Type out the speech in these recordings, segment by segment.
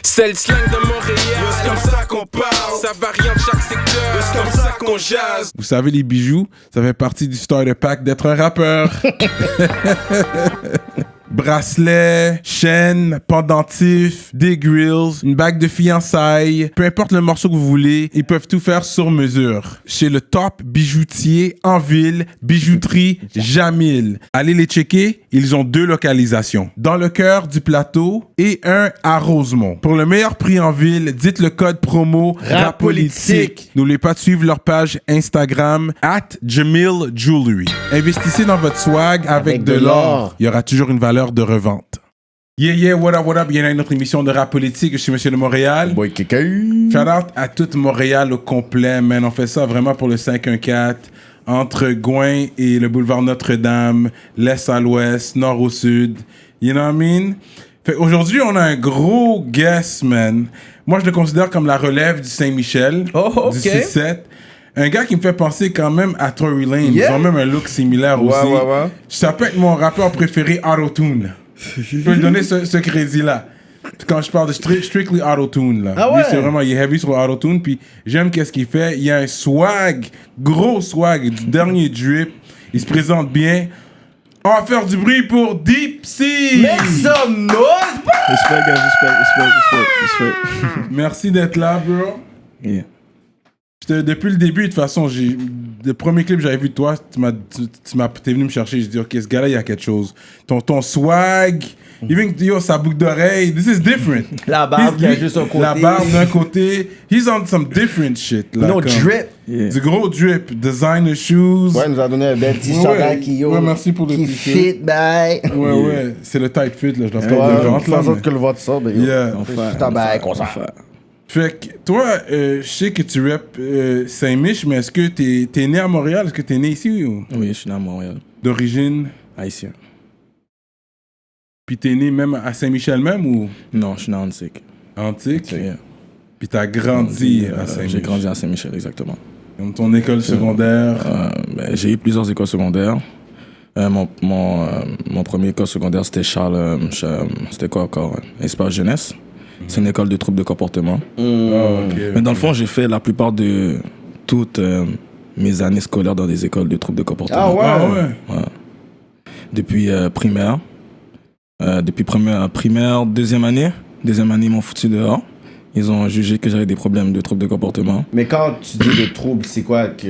C'est le slang de Montréal, c'est comme ça qu'on parle. Ça varie en chaque secteur, c'est comme ça qu'on jase. Vous savez, les bijoux, ça fait partie du starter pack d'être un rappeur. Bracelets, chaînes, pendentifs, des grills, une bague de fiançailles, peu importe le morceau que vous voulez, ils peuvent tout faire sur mesure. Chez le top bijoutier en ville, bijouterie Jamil. Allez les checker, ils ont 2 localisations. Dans le cœur du plateau et un à Rosemont. Pour le meilleur prix en ville, dites le code promo RAPOLITIQUE. N'oubliez pas de suivre leur page Instagram @JamilJewelry. Investissez dans votre swag avec de l'or. Il y aura toujours une valeur de revente. Yeah, what up? Bienvenue à une autre émission de Rap Politique. Je suis Monsieur de Montréal. Boy, Shout out à toute Montréal au complet, man. On fait ça vraiment pour le 514, entre Gouin et le boulevard Notre-Dame, l'est à l'ouest, nord au sud. You know what I mean? Fait aujourd'hui, on a un gros guest, man. Moi, je le considère comme la relève du Saint-Michel, du 6-7. Un gars qui me fait penser quand même à Tory Lanez. Ils ont même un look similaire aussi. Ça peut être mon rappeur préféré, Auto-Tune. Je peux lui donner ce crédit-là. Quand je parle de strictly Auto-Tune, là. Ah ouais? Lui, c'est vraiment, il est heavy sur Auto-Tune. Puis j'aime qu'est-ce qu'il fait. Il y a un swag, gros swag, du dernier drip. Il se présente bien. On va faire du bruit pour Deep Sea. Make some noise, bro! Respect, guys, respect. Merci d'être là, bro. Yeah. Depuis le début, de toute façon, le premier clip que j'avais vu de toi, t'es venu me chercher. J'ai dit, ok, ce gars-là, il y a quelque chose. Ton swag, even sa boucle d'oreille, this is different. La barbe qui a juste un côté. La barbe d'un côté. He's on some different shit. Là, No drip. Yeah. Du gros drip. Designer shoes. Ouais, il nous a donné un bel t-shirt qui merci pour le qui t-shirt. fit, bye. Ouais. C'est le tight fit, là. Je dois Ouais, faire de de sorte que le vote sort, ben, Yeah. qu'on s'en fait. Fait que toi, je sais que tu rap Saint-Mich, mais est-ce que t'es né à Montréal? Est-ce que t'es né ici ou Oui, je suis né à Montréal. d'origine Haïtien. Puis t'es né même à Saint-Michel même ou Non, je suis né à Antique. Antique? Yeah. Puis t'as grandi à J'ai Saint-Michel. grandi à Saint-Michel, exactement. Comme ton école secondaire. J'ai eu plusieurs écoles secondaires. Mon premier école secondaire, c'était c'était quoi encore? Espace Jeunesse. C'est une école de troubles de comportement. Mais dans le fond, j'ai fait la plupart de toutes mes années scolaires dans des écoles de troubles de comportement. Ah ouais? Depuis primaire. Depuis primaire, deuxième année, ils m'ont foutu dehors. Ils ont jugé que j'avais des problèmes de troubles de comportement. Mais quand tu dis de troubles, c'est quoi qui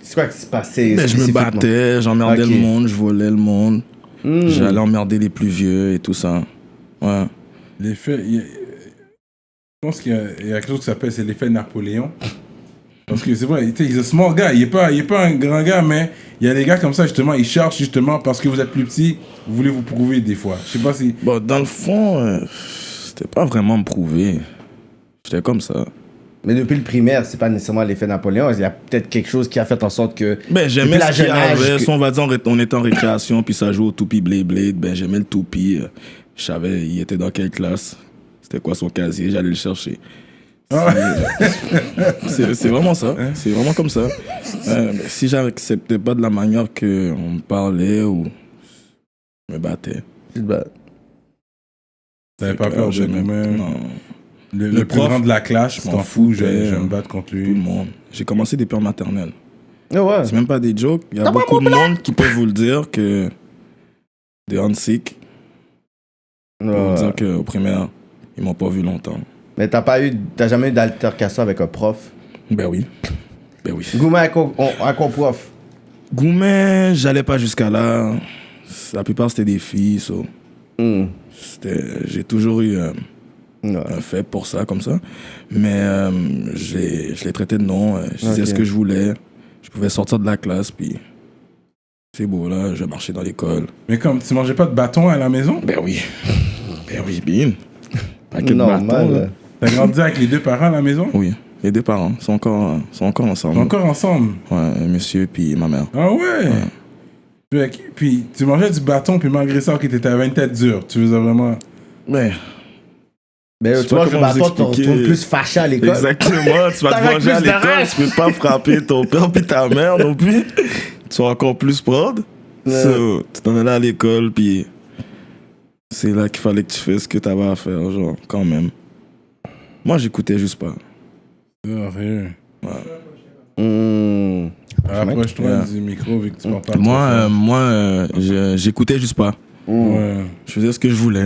se passait? Je me battais, j'emmerdais le monde, je volais le monde. J'allais emmerder les plus vieux et tout ça. Ouais. L'effet... Je pense qu'il y a quelque chose qui s'appelle, c'est l'effet Napoléon. Parce que c'est vrai, il est un small guy, il est pas un grand gars, mais il y a des gars comme ça, justement, ils cherchent justement, parce que vous êtes plus petit, vous voulez vous prouver des fois. Je sais pas si... Bon, dans le fond, c'était pas vraiment me prouver. J'étais comme ça. Mais depuis le primaire, c'est pas nécessairement l'effet Napoléon. Il y a peut-être quelque chose qui a fait en sorte que... J'aimais ce qu'il y avait. que... On va dire, on était en récréation, puis ça jouait au toupie Blade. J'aimais le toupie. Je savais, il était dans quelle classe. C'était quoi son casier, j'allais le chercher. C'est vraiment ça. C'est vraiment comme ça. Si j'acceptais pas de la manière qu'on me parlait ou je me battais. T'avais pas peur de même? Non. Le plus grand de la classe, je m'en fous, je vais me battre contre lui. Tout le monde. J'ai commencé depuis en maternelle. Ouais. C'est même pas des jokes. Il y a beaucoup de monde qui peuvent vous le dire que des Hansik. Pour dire qu'au primaire, ils m'ont pas vu longtemps. Mais t'as jamais eu d'altercation avec un prof? Ben oui. Goumen avec un prof? Goumen, j'allais pas jusqu'à là. La plupart, c'était des filles. So. J'ai toujours eu un fait pour ça, comme ça. Mais je les traitais de nom. Je disais ce que je voulais. Je pouvais sortir de la classe, puis c'est beau, là. Je marchais dans l'école. Mais comme, tu mangeais pas de bâton à la maison? Ben oui, bien. Paquet de Normal. bâtons, là. T'as grandi avec les deux parents à la maison? Oui, les deux parents sont encore ensemble. Encore ensemble? Ouais, monsieur puis ma mère. Ah ouais? Puis tu mangeais du bâton, puis malgré ça, t'étais à 20 têtes dures. Tu faisais vraiment... Mais tu manges le bâton, tu te retrouves plus fâché à l'école. Exactement, tu vas te manger à l'école, tu peux pas frapper ton père puis ta mère non plus. Tu vas encore plus prod. So, tu t'en allais à l'école, puis c'est là qu'il fallait que tu fasses ce que t'avais à faire, genre, quand même. Moi, j'écoutais juste pas. Sérieux. Approche-toi du micro vu que tu parles pas. Moi, j'écoutais juste pas. Ouais. Je faisais ce que je voulais.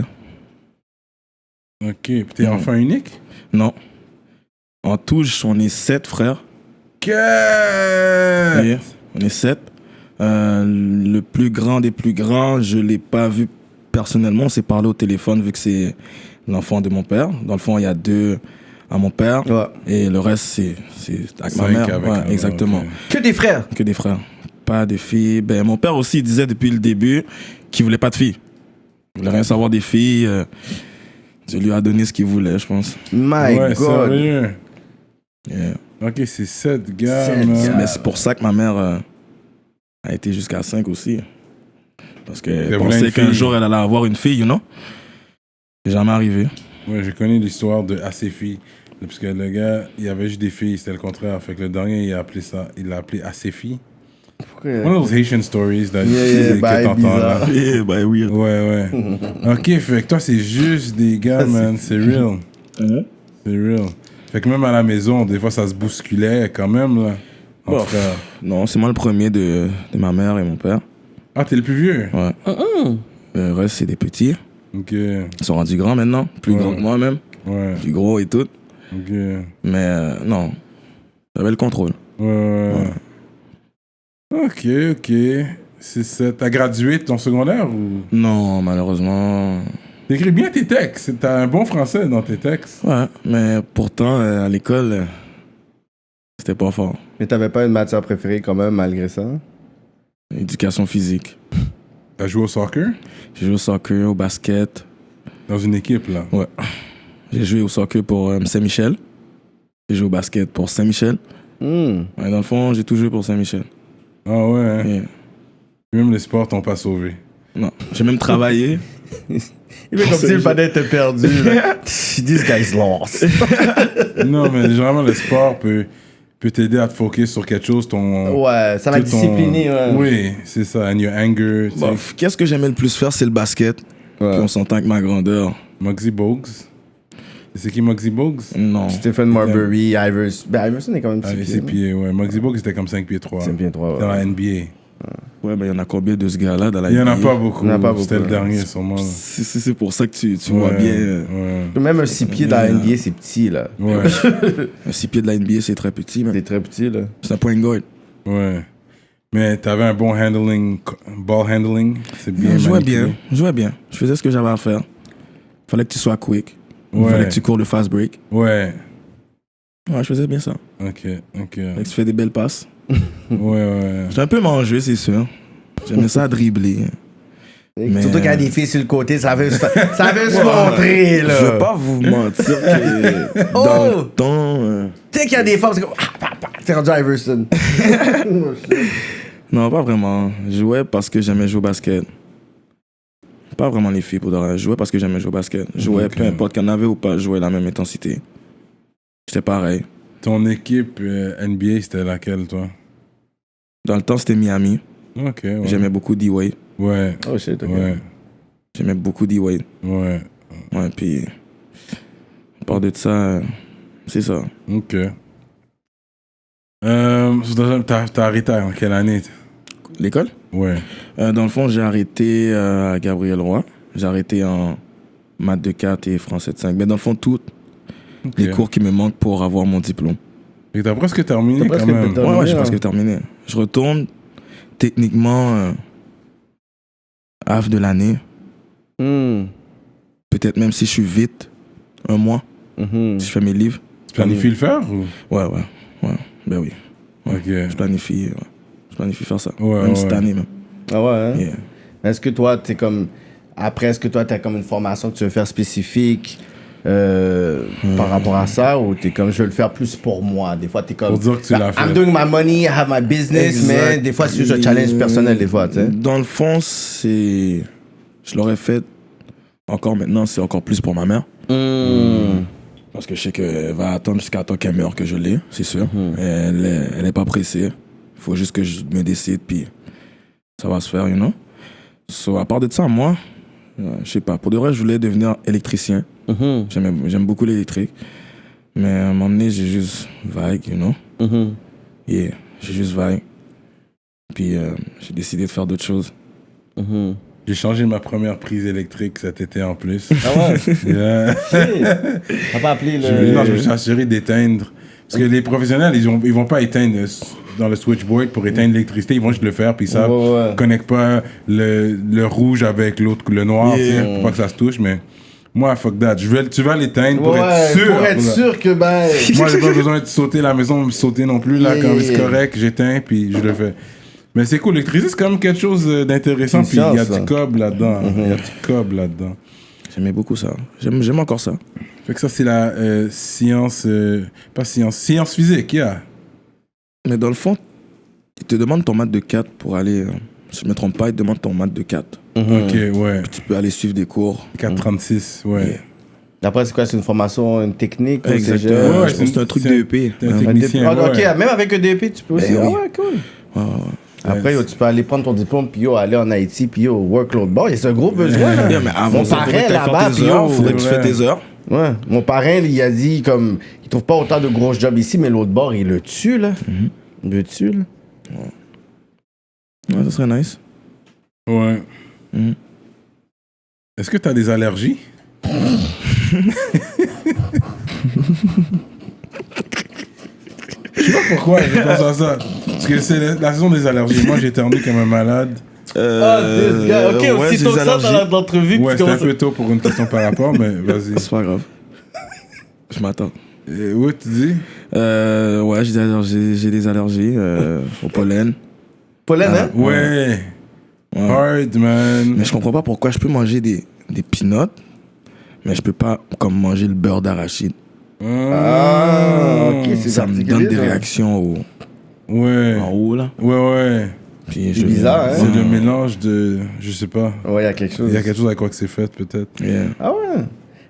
Ok. Puis t'es enfant unique? Non. En tout, on est 7 frères. Que... Oui, on est 7. Le plus grand des plus grands, je l'ai pas vu personnellement. On s'est parlé au téléphone vu que c'est l'enfant de mon père. Dans le fond, il y a 2 à mon père. Ouais. Et le reste, c'est avec ma 5 mère. avec Ouais, elle, exactement. ok. Que des frères. Que des frères. Pas de filles. Ben, mon père aussi disait depuis le début qu'il voulait pas de filles. Il voulait rien savoir des filles. Dieu lui a donné ce qu'il voulait, je pense. My Ouais, God. sérieux. Yeah. Ok, c'est 7 gars, 7 man. gars. Mais c'est pour ça que ma mère a été jusqu'à 5 aussi. Parce qu'elle voulait pensait une qu'un fille. jour elle allait avoir une fille, you know? C'est jamais arrivé. Ouais, j'ai connu l'histoire de assez filles. Parce que le gars, il y avait juste des filles, c'était le contraire. Fait que le dernier, il l'a appelé assez filles. One of those Haitian stories that Yeah, que t'entends là. Yeah, bah oui. Ouais. Ok, fait que toi, c'est juste des gars, man. C'est real. C'est real. Fait que même à la maison, des fois, ça se bousculait quand même, là. Entre frères. Non, c'est moi le premier de ma mère et mon père. Ah, t'es le plus vieux? Ouais. Le reste, c'est des petits. Ok. Ils sont rendus grands maintenant. Plus grands que moi même. Ouais. Plus gros et tout. Ok. Mais non. J'avais le contrôle. Ouais. Ok. C'est ça. T'as gradué de ton secondaire ou... Non, malheureusement. T'écris bien tes textes. T'as un bon français dans tes textes. Ouais, mais pourtant, à l'école, c'était pas fort. Mais t'avais pas une matière préférée quand même, malgré ça? Éducation physique. T'as joué au soccer? J'ai joué au soccer, au basket. Dans une équipe, là. Ouais. J'ai joué au soccer pour Saint-Michel. J'ai joué au basket pour Saint-Michel. Ouais, dans le fond, j'ai tout joué pour Saint-Michel. Ah ouais, hein? Yeah. Même les sports t'ont pas sauvé. Non, j'ai même travaillé. Il fait comme si le padin était perdu. This guy's lost. Non, mais généralement, le sport peut t'aider à te focus sur quelque chose. Ouais, ça va tout ton- discipliner. Ouais. Oui, c'est ça. And your anger. tu sais. Bon, qu'est-ce que j'aimais le plus faire, c'est le basket. Ouais. Puis on s'entend avec ma grandeur. Muggsy Bogues. C'est qui Muggsy Bogues? Non. Stephen Marbury, Iverson. Ben, Iverson est quand même Ah, petit. ses pieds, ouais. Muggsy Bogues était comme 5 pieds 3. 5 pieds 3, Dans ouais. la NBA. Ouais, ben il y en a combien de ce gars-là dans la Il y en a NBA? pas beaucoup. Il y en a pas beaucoup, C'était le ouais. dernier, sûrement. C'est pour ça que tu vois bien. Ouais. Même un 6 pieds dans la NBA, c'est petit, là. Ouais. Un 6 pieds de la NBA, c'est très petit, man. C'est très petit, là. C'est un point guard. Ouais. Mais t'avais un bon ball handling. C'est bien. Je jouais manipulé. bien. Je jouais bien. Je faisais ce que j'avais à faire. Fallait que tu sois quick. Ouais. Fallait que tu cours le fast break. Ouais. Ouais, je faisais bien ça. Ok. Fallait que tu fais des belles passes. Ouais. J'étais un peu mangeux, c'est sûr. J'aimais ça dribbler. Mais- Surtout qu'il y a des filles sur le côté, ça veut se montrer, là. Je veux pas vous mentir que dans le temps... Tu sais qu'il y a des femmes, c'est comme. T'es rendu Iverson. Non, pas vraiment. Je jouais parce que j'aimais jouer au basket. Pas vraiment les filles, pour de vrai. Je jouais parce que j'aimais jouer au basket. Je jouais, peu importe qu'il y en avait ou pas, je jouais à la même intensité. J'étais pareil. Ton équipe NBA, c'était laquelle, toi? Dans le temps, c'était Miami. Ok, ouais. J'aimais beaucoup D-Wade. Ouais. Oh shit, ok. Ouais. J'aimais beaucoup D-Wade. Ouais. Ouais, puis... À part de ça, c'est ça. Ok. T'as arrêté en quelle année? L'école? Ouais. Dans le fond, j'ai arrêté à Gabriel Roy. J'ai arrêté en maths de 4 et français de 5. Mais dans le fond, tous les cours qui me manquent pour avoir mon diplôme. Et t'as presque terminé T'as presque quand même. terminé. Ouais, j'ai hein. presque terminé. Je retourne techniquement half de l'année. Peut-être même si je suis vite, un mois, si je fais mes livres. Tu planifies le faire ou? Ouais. Ben oui. Ok. Je planifie faire ça. Ouais, même ouais. cette année, même. Ah ouais, hein? Yeah. Est-ce que toi, t'es comme. Après, est-ce que toi, t'as comme une formation que tu veux faire spécifique par rapport à ça, ou t'es comme, je veux le faire plus pour moi? Des fois, t'es comme. Pour dire que tu l'as fait. I'm doing my money, I have my business, Exact. mais des fois, c'est juste un challenge personnel, des fois, tu sais. Dans le fond, c'est... Je l'aurais fait encore maintenant, c'est encore plus pour ma mère. Parce que je sais qu'elle va attendre jusqu'à temps qu'elle meure que je l'ai, c'est sûr. Elle est pas pressée. Il faut juste que je me décide, puis ça va se faire, you know. So, à part de ça, moi, je sais pas. Pour de vrai, je voulais devenir électricien. J'aime beaucoup l'électrique. Mais à un moment donné, j'ai juste vague, you know? Yeah, j'ai juste vague. Puis j'ai décidé de faire d'autres choses. J'ai changé ma première prise électrique cet été en plus. Ah ouais? Yeah. T'as pas appelé Non, je me le... suis assuré d'éteindre. Parce que les professionnels, ils vont pas éteindre dans le switchboard pour éteindre l'électricité. Ils vont juste le faire, puis ça connecte pas le rouge avec l'autre, le noir, tu sais, pour pas que ça se touche. Mais moi, fuck that. Tu vas l'éteindre pour être sûr. Pour être sûr que, ben... Moi, j'ai pas besoin de sauter la maison, sauter non plus. Là, quand c'est correct, j'éteins, puis je le fais. Mais c'est cool, l'électricité, c'est quand même quelque chose d'intéressant. Puis il y a du cob là-dedans. Il y a du cob là-dedans. J'aimais beaucoup ça. J'aime encore ça. Fait que ça, c'est la science... science physique, yeah. Mais dans le fond, ils te demandent ton maths de 4 pour aller... si je me trompe pas, ils te demandent ton maths de 4. Ok, ouais. Puis tu peux aller suivre des cours. 436, ouais. Yeah. Après, c'est quoi? C'est une formation, une technique? Exactement. Ouais, Je pense que c'est un truc DEP. T'es un technicien, Ok, ouais. même avec un DEP, tu peux aussi. Ben oui. Ah ouais, cool. Ouais. Après, yo, tu peux aller prendre ton diplôme, puis yo, aller en Haïti, puis yo, workload. Bon, c'est un gros besoin. Là. Yeah, mais avant Mon ça, parrain faudrait que là-bas, tu puis fasses tes heures. yo, Faudrait que tu c'est fasses vrai. tes heures. Ouais, mon parrain, il a dit, comme, il trouve pas autant de gros jobs ici, mais l'autre bord, il le tue, là. Il le tue, là. Ouais, ça serait nice. Ouais. Est-ce que t'as des allergies? Je sais pas pourquoi je pense à ça. Parce que c'est la saison des allergies. Moi, j'ai éternué comme un malade. Ok, aussi j'ai tôt des que ça dans allergies. l'entrevue. Ouais, c'était un peu tôt pour une question par rapport, mais vas-y. C'est pas grave. Je m'attends. Ouais, tu dis? Ouais, j'ai des allergies au pollen. Pollen, hein? Ouais. Hard, man. Mais je comprends pas pourquoi je peux manger des peanuts, mais je peux pas comme manger le beurre d'arachide. Ah, ok, c'est Ça me donne des réactions Ouais. en haut, là. Ouais. Puis C'est bizarre, hein? C'est le mélange de... Je sais pas. Ouais, il y a quelque chose. Il y a quelque chose avec quoi que c'est fait, peut-être. Yeah. Ah ouais?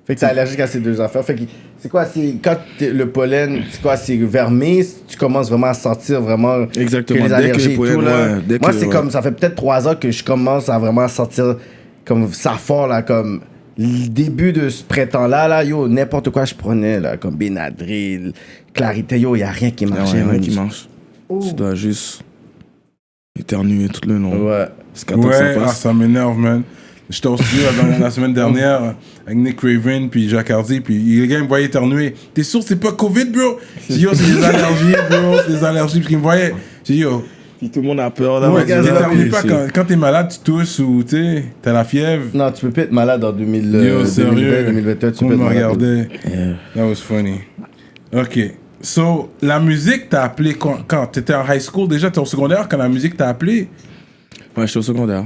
Fait que t'es allergique à ces deux affaires. Fait que c'est quoi, c'est quand le pollen, c'est quoi, c'est vers mai, tu commences vraiment à sentir vraiment Exactement. que les Dès que allergies le et pollen, tout, là. ouais, dès Moi, que- c'est ouais. comme, ça fait peut-être 3 ans que je commence à vraiment sentir comme ça fort, là, comme le début de ce printemps-là, là, yo, n'importe quoi je prenais, là, comme Benadryl, Clarité, yo, y a rien qui Ah marchait. ouais, y en a man. qui marche. Tu dois juste éternuer tout le long. Ouais. Parce qu'attends que Ouais, ça passe. ça m'énerve, man. J'étais au studio la semaine dernière avec Nick Raven puis Jacques Hardy, puis les gars ils me voyaient éternuer. T'es sûr que c'est pas Covid, bro? J'ai dit, yo, c'est des allergies, bro, c'est des allergies. Puis ils me voyaient. J'ai dit, yo, Puis tout le monde a peur là. ouais, regarde, t'éternues pas c'est- quand t'es malade, tu tousses ou tu sais, t'as la fièvre. Non, tu peux pas être malade en 2000, Yo, 2020, sérieux. 2021, tu Tout peux le être monde me malade. regardait. That was funny. Ok. So, la musique t'a appelé quand t'étais en high school déjà, t'es au secondaire quand la musique t'a appelé? Ouais, j'étais au secondaire.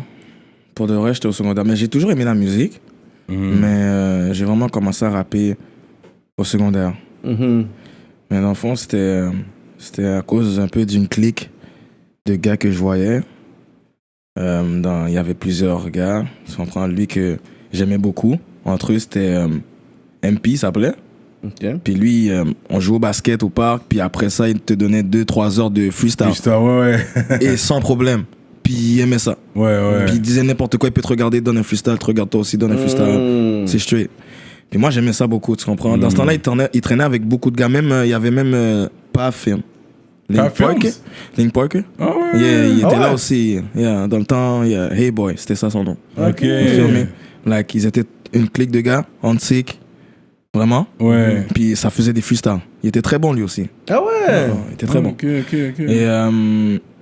Pour de vrai, j'étais au secondaire. Mais j'ai toujours aimé la musique. Mais j'ai vraiment commencé à rapper au secondaire. Mais dans le fond, c'était à cause un peu d'une clique de gars que je voyais. Il y avait plusieurs gars. Tu comprends, lui que j'aimais beaucoup. Entre eux, c'était MP, ça s'appelait. Ok. Puis lui, on jouait au basket au parc. Puis après ça, il te donnait 2-3 heures de freestyle. Juste, ouais. Et sans problème. Puis il aimait ça. Ouais. Puis il disait n'importe quoi, il peut te regarder, donne un freestyle, te regarde toi aussi, donne un freestyle. C'est straight. Puis moi, j'aimais ça beaucoup, tu comprends. Dans ce temps-là, il traînait avec beaucoup de gars. Même, il y avait même Paf, Link Paf Films? Parker. Link Parker. Ah ouais. Yeah, il était Ah là ouais. aussi. Yeah, dans le temps, yeah, Hey Boy, c'était ça son nom. Ok. Filmé. Like, ils étaient une clique de gars, antique. Vraiment. Ouais. Puis ça faisait des freestyles. Il était très bon lui aussi. Ah ouais? Il était très bon. Ok.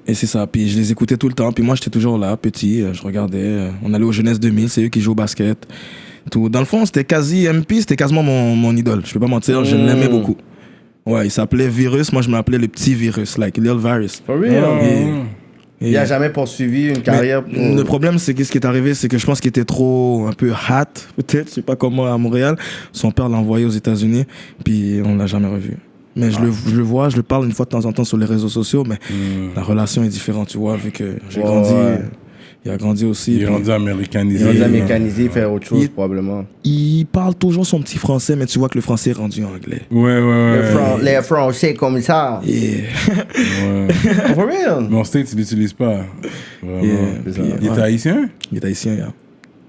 Et c'est ça. Puis je les écoutais tout le temps. Puis moi, j'étais toujours là, petit. Je regardais. On allait aux Jeunesse 2000. C'est eux qui jouent au basket. Tout. Dans le fond, c'était quasi MP. C'était quasiment mon idole. Je peux pas mentir. Je l'aimais beaucoup. Ouais, il s'appelait Virus. Moi, je m'appelais le petit Virus. Like, Lil Virus. For real? Et- Il a jamais poursuivi une carrière pour... Le problème, c'est que ce qui est arrivé, c'est que je pense qu'il était trop un peu hot, peut-être, je sais pas comment, à Montréal. Son père l'a envoyé aux États-Unis, puis on l'a jamais revu. Mais je le vois, je le parle une fois de temps en temps sur les réseaux sociaux, mais la relation est différente, tu vois, vu que j'ai grandi. ouais. Il a grandi aussi. Il est puis rendu américanisé. Il a mécanisé, faire autre chose, Il- probablement. il parle toujours son petit français, mais tu vois que le français est rendu anglais. Ouais. Les Français comme ça. Et Ouais. For real? Mais en States, il l'utilise pas. Vraiment. Yeah. C'est ça. Puis, Il ouais. était haïtien? Il est haïtien, yeah.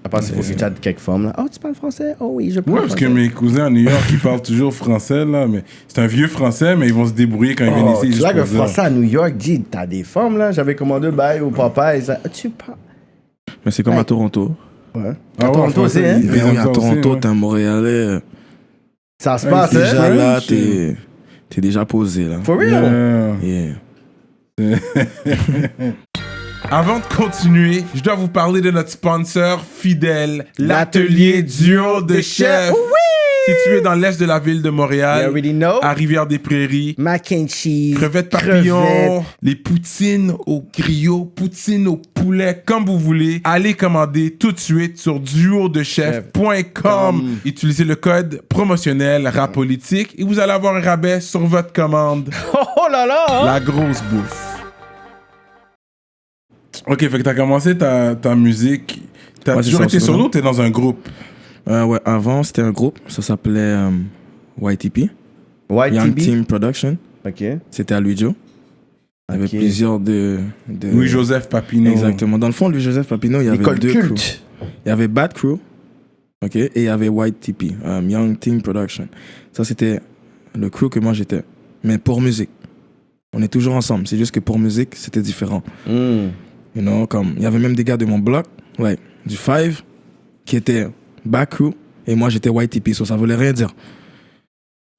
À part, il faut que tu aies quelques formes. Là. Oh, tu parles français? Oh oui, je parle Ouais, parce que français. mes cousins à New York, ils parlent toujours français, là, mais c'est un vieux français, mais ils vont se débrouiller quand ils viennent ici. Tu juste vois que pour dire. français à New York, dit, t'as des formes, là. J'avais commandé un bail au papa et ça. Tu parles. Mais c'est comme Ouais. à Toronto. Ouais. Ah ouais, Toronto aussi, français, hein? ils Mais aiment oui, ça à aussi, Toronto, ouais. t'es un Montréalais. Ça se Ouais, passe, c'est hein? Déjà là, French, t'es déjà posé, là. For real? Yeah. Yeah. Avant de continuer, je dois vous parler de notre sponsor fidèle, l'atelier duo de chef. Situé dans l'est de la ville de You Montréal, already know. à Rivière-des-Prairies. Mac and cheese. Crevettes papillons, crevettes. les poutines au griot, poutines au poulet, comme vous voulez. Allez commander tout de suite sur duodechef.com. Utilisez le code promotionnel RAPOLITIQUE et vous allez avoir un rabais sur votre commande. Oh là là! La grosse bouffe. Ok, fait que t'as commencé ta musique. T'as Ouais, c'est toujours ça, été c'est solo ça. ou t'es dans un groupe? Ouais, avant, c'était un groupe. Ça s'appelait YTP. Young YTB. Team Production. OK. C'était à Louis-Jo. Il y avait Ok. plusieurs de... Louis-Joseph Papineau. Exactement. Dans le fond, Louis-Joseph Papineau, il y avait École deux crews. culte. Il y avait Bad Crew, ok, et il y avait YTP, Young Team Production. Ça, c'était le crew que moi j'étais. Mais pour musique. On est toujours ensemble. C'est juste que pour musique, c'était différent. Mm. You know, comme, il y avait même des gars de mon bloc, like, du Five, qui étaient Bad Crew, et moi j'étais YTP, so ça voulait rien dire.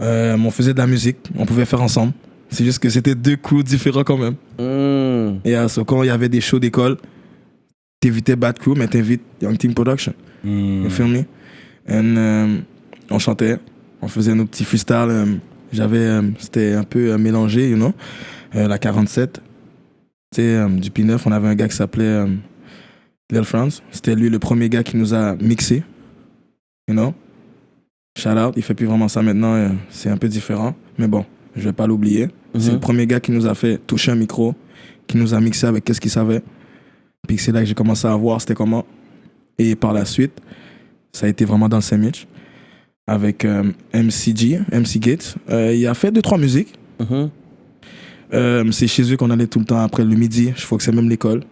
On faisait de la musique, on pouvait faire ensemble. C'est juste que c'était deux crews différents quand même. Mm. Et so, quand il y avait des shows d'école, t'évitais Bad Crew, mais t'invites Young Team Production. You feel me? And, on chantait, on faisait nos petits freestyles. C'était un peu mélangé, you know. La 47. Tu sais, du P9, on avait un gars qui s'appelait Lil France. C'était lui le premier gars qui nous a mixé. You know? Shout out, il fait plus vraiment ça maintenant, c'est un peu différent. Mais bon, je vais pas l'oublier. C'est le premier gars qui nous a fait toucher un micro, qui nous a mixé avec qu'est-ce qu'il savait. Puis c'est là que j'ai commencé à voir c'était comment. Et par la suite, ça a été vraiment dans le sandwich avec MC Gates. Il a fait 2-3 musiques. C'est chez eux qu'on allait tout le temps après le midi. Je crois que c'est même l'école.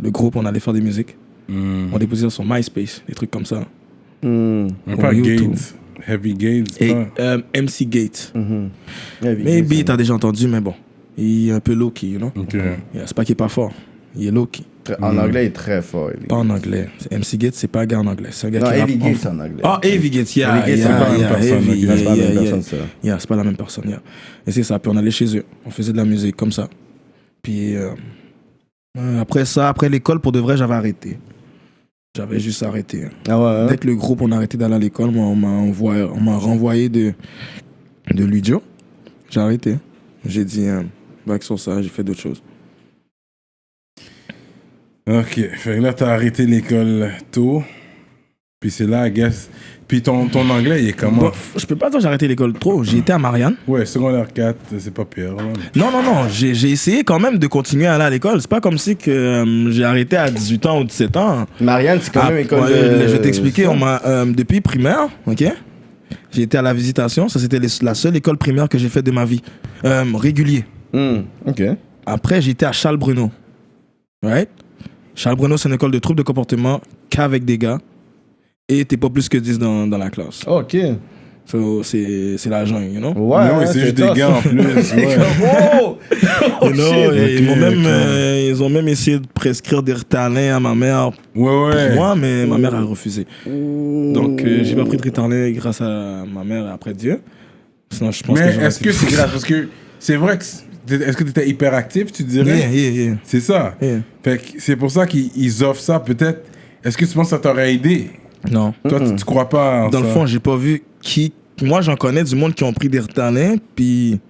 Le groupe, on allait faire des musiques. On déposait sur MySpace, des trucs comme ça. Mais pas YouTube. Gates. Heavy Gates. Et pas. MC Gates. Yeah, Maybe t'as déjà entendu, mais bon. Il est un peu low-key, you know? Ok. Yeah, c'est pas qu'il est pas fort. Il est low-key. En anglais, il est très fort. Heavy. Pas en anglais. MC Gates, c'est pas un gars en anglais. C'est un gars Non, qui Heavy rappe Gates, en- c'est en anglais. Ah, Heavy Gates, yeah. Heavy Gates, c'est pas la même personne, Heavy, ok. C'est pas la même yeah, personne, ça. yeah, c'est pas la même personne, yeah. Et c'est ça, puis on allait chez eux. On faisait de la musique comme ça. Puis après ça, après l'école, pour de vrai, j'avais arrêté. J'avais juste arrêté. Ah ouais, hein? Dès que le groupe, on a arrêté d'aller à l'école, moi, on m'a renvoyé de Ludio. J'ai arrêté. J'ai dit, back sur ça, j'ai fait d'autres choses. Ok. Fait que là, t'as arrêté l'école tôt. Puis c'est là, I guess. Puis ton anglais, il est comment? Bon, je peux pas dire que j'ai arrêté l'école trop. J'ai été à Marianne. Ouais, secondaire 4, c'est pas pire. Là. Non, j'ai essayé quand même de continuer à aller à l'école. C'est pas comme si que j'ai arrêté à 18 ans ou 17 ans. Marianne, c'est quand même école ouais, de... je vais t'expliquer. On m'a, depuis primaire, ok? J'ai été à la visitation. Ça, c'était la seule école primaire que j'ai faite de ma vie. Régulier. OK. Après, j'ai été à Charles Bruno. Right? Charles Bruno, c'est une école de troubles de comportement qu'avec des gars. Et t'es pas plus que 10 dans la classe. OK. So, c'est la jungle, you know? Ouais, Mais ouais, c'est juste des tough. gars en plus. Ouais. Oh! You know, et ok, ils ont même essayé de prescrire des Ritalin à ma mère Ouais. moi, mais ma mère a refusé. Donc, j'ai pas pris de Ritalin grâce à ma mère et après Dieu. Sinon, je pense Mais j'aurais est-ce été- que c'est grave? Parce que c'est vrai que... Est-ce que t'étais hyperactif, tu dirais? Yeah. C'est ça. Yeah. Fait que c'est pour ça qu'ils offrent ça, peut-être. Est-ce que tu penses que ça t'aurait aidé? Non. Toi, tu crois pas en Dans ça? le fond, j'ai pas vu qui... Moi, j'en connais du monde qui ont pris des Ritalin, puis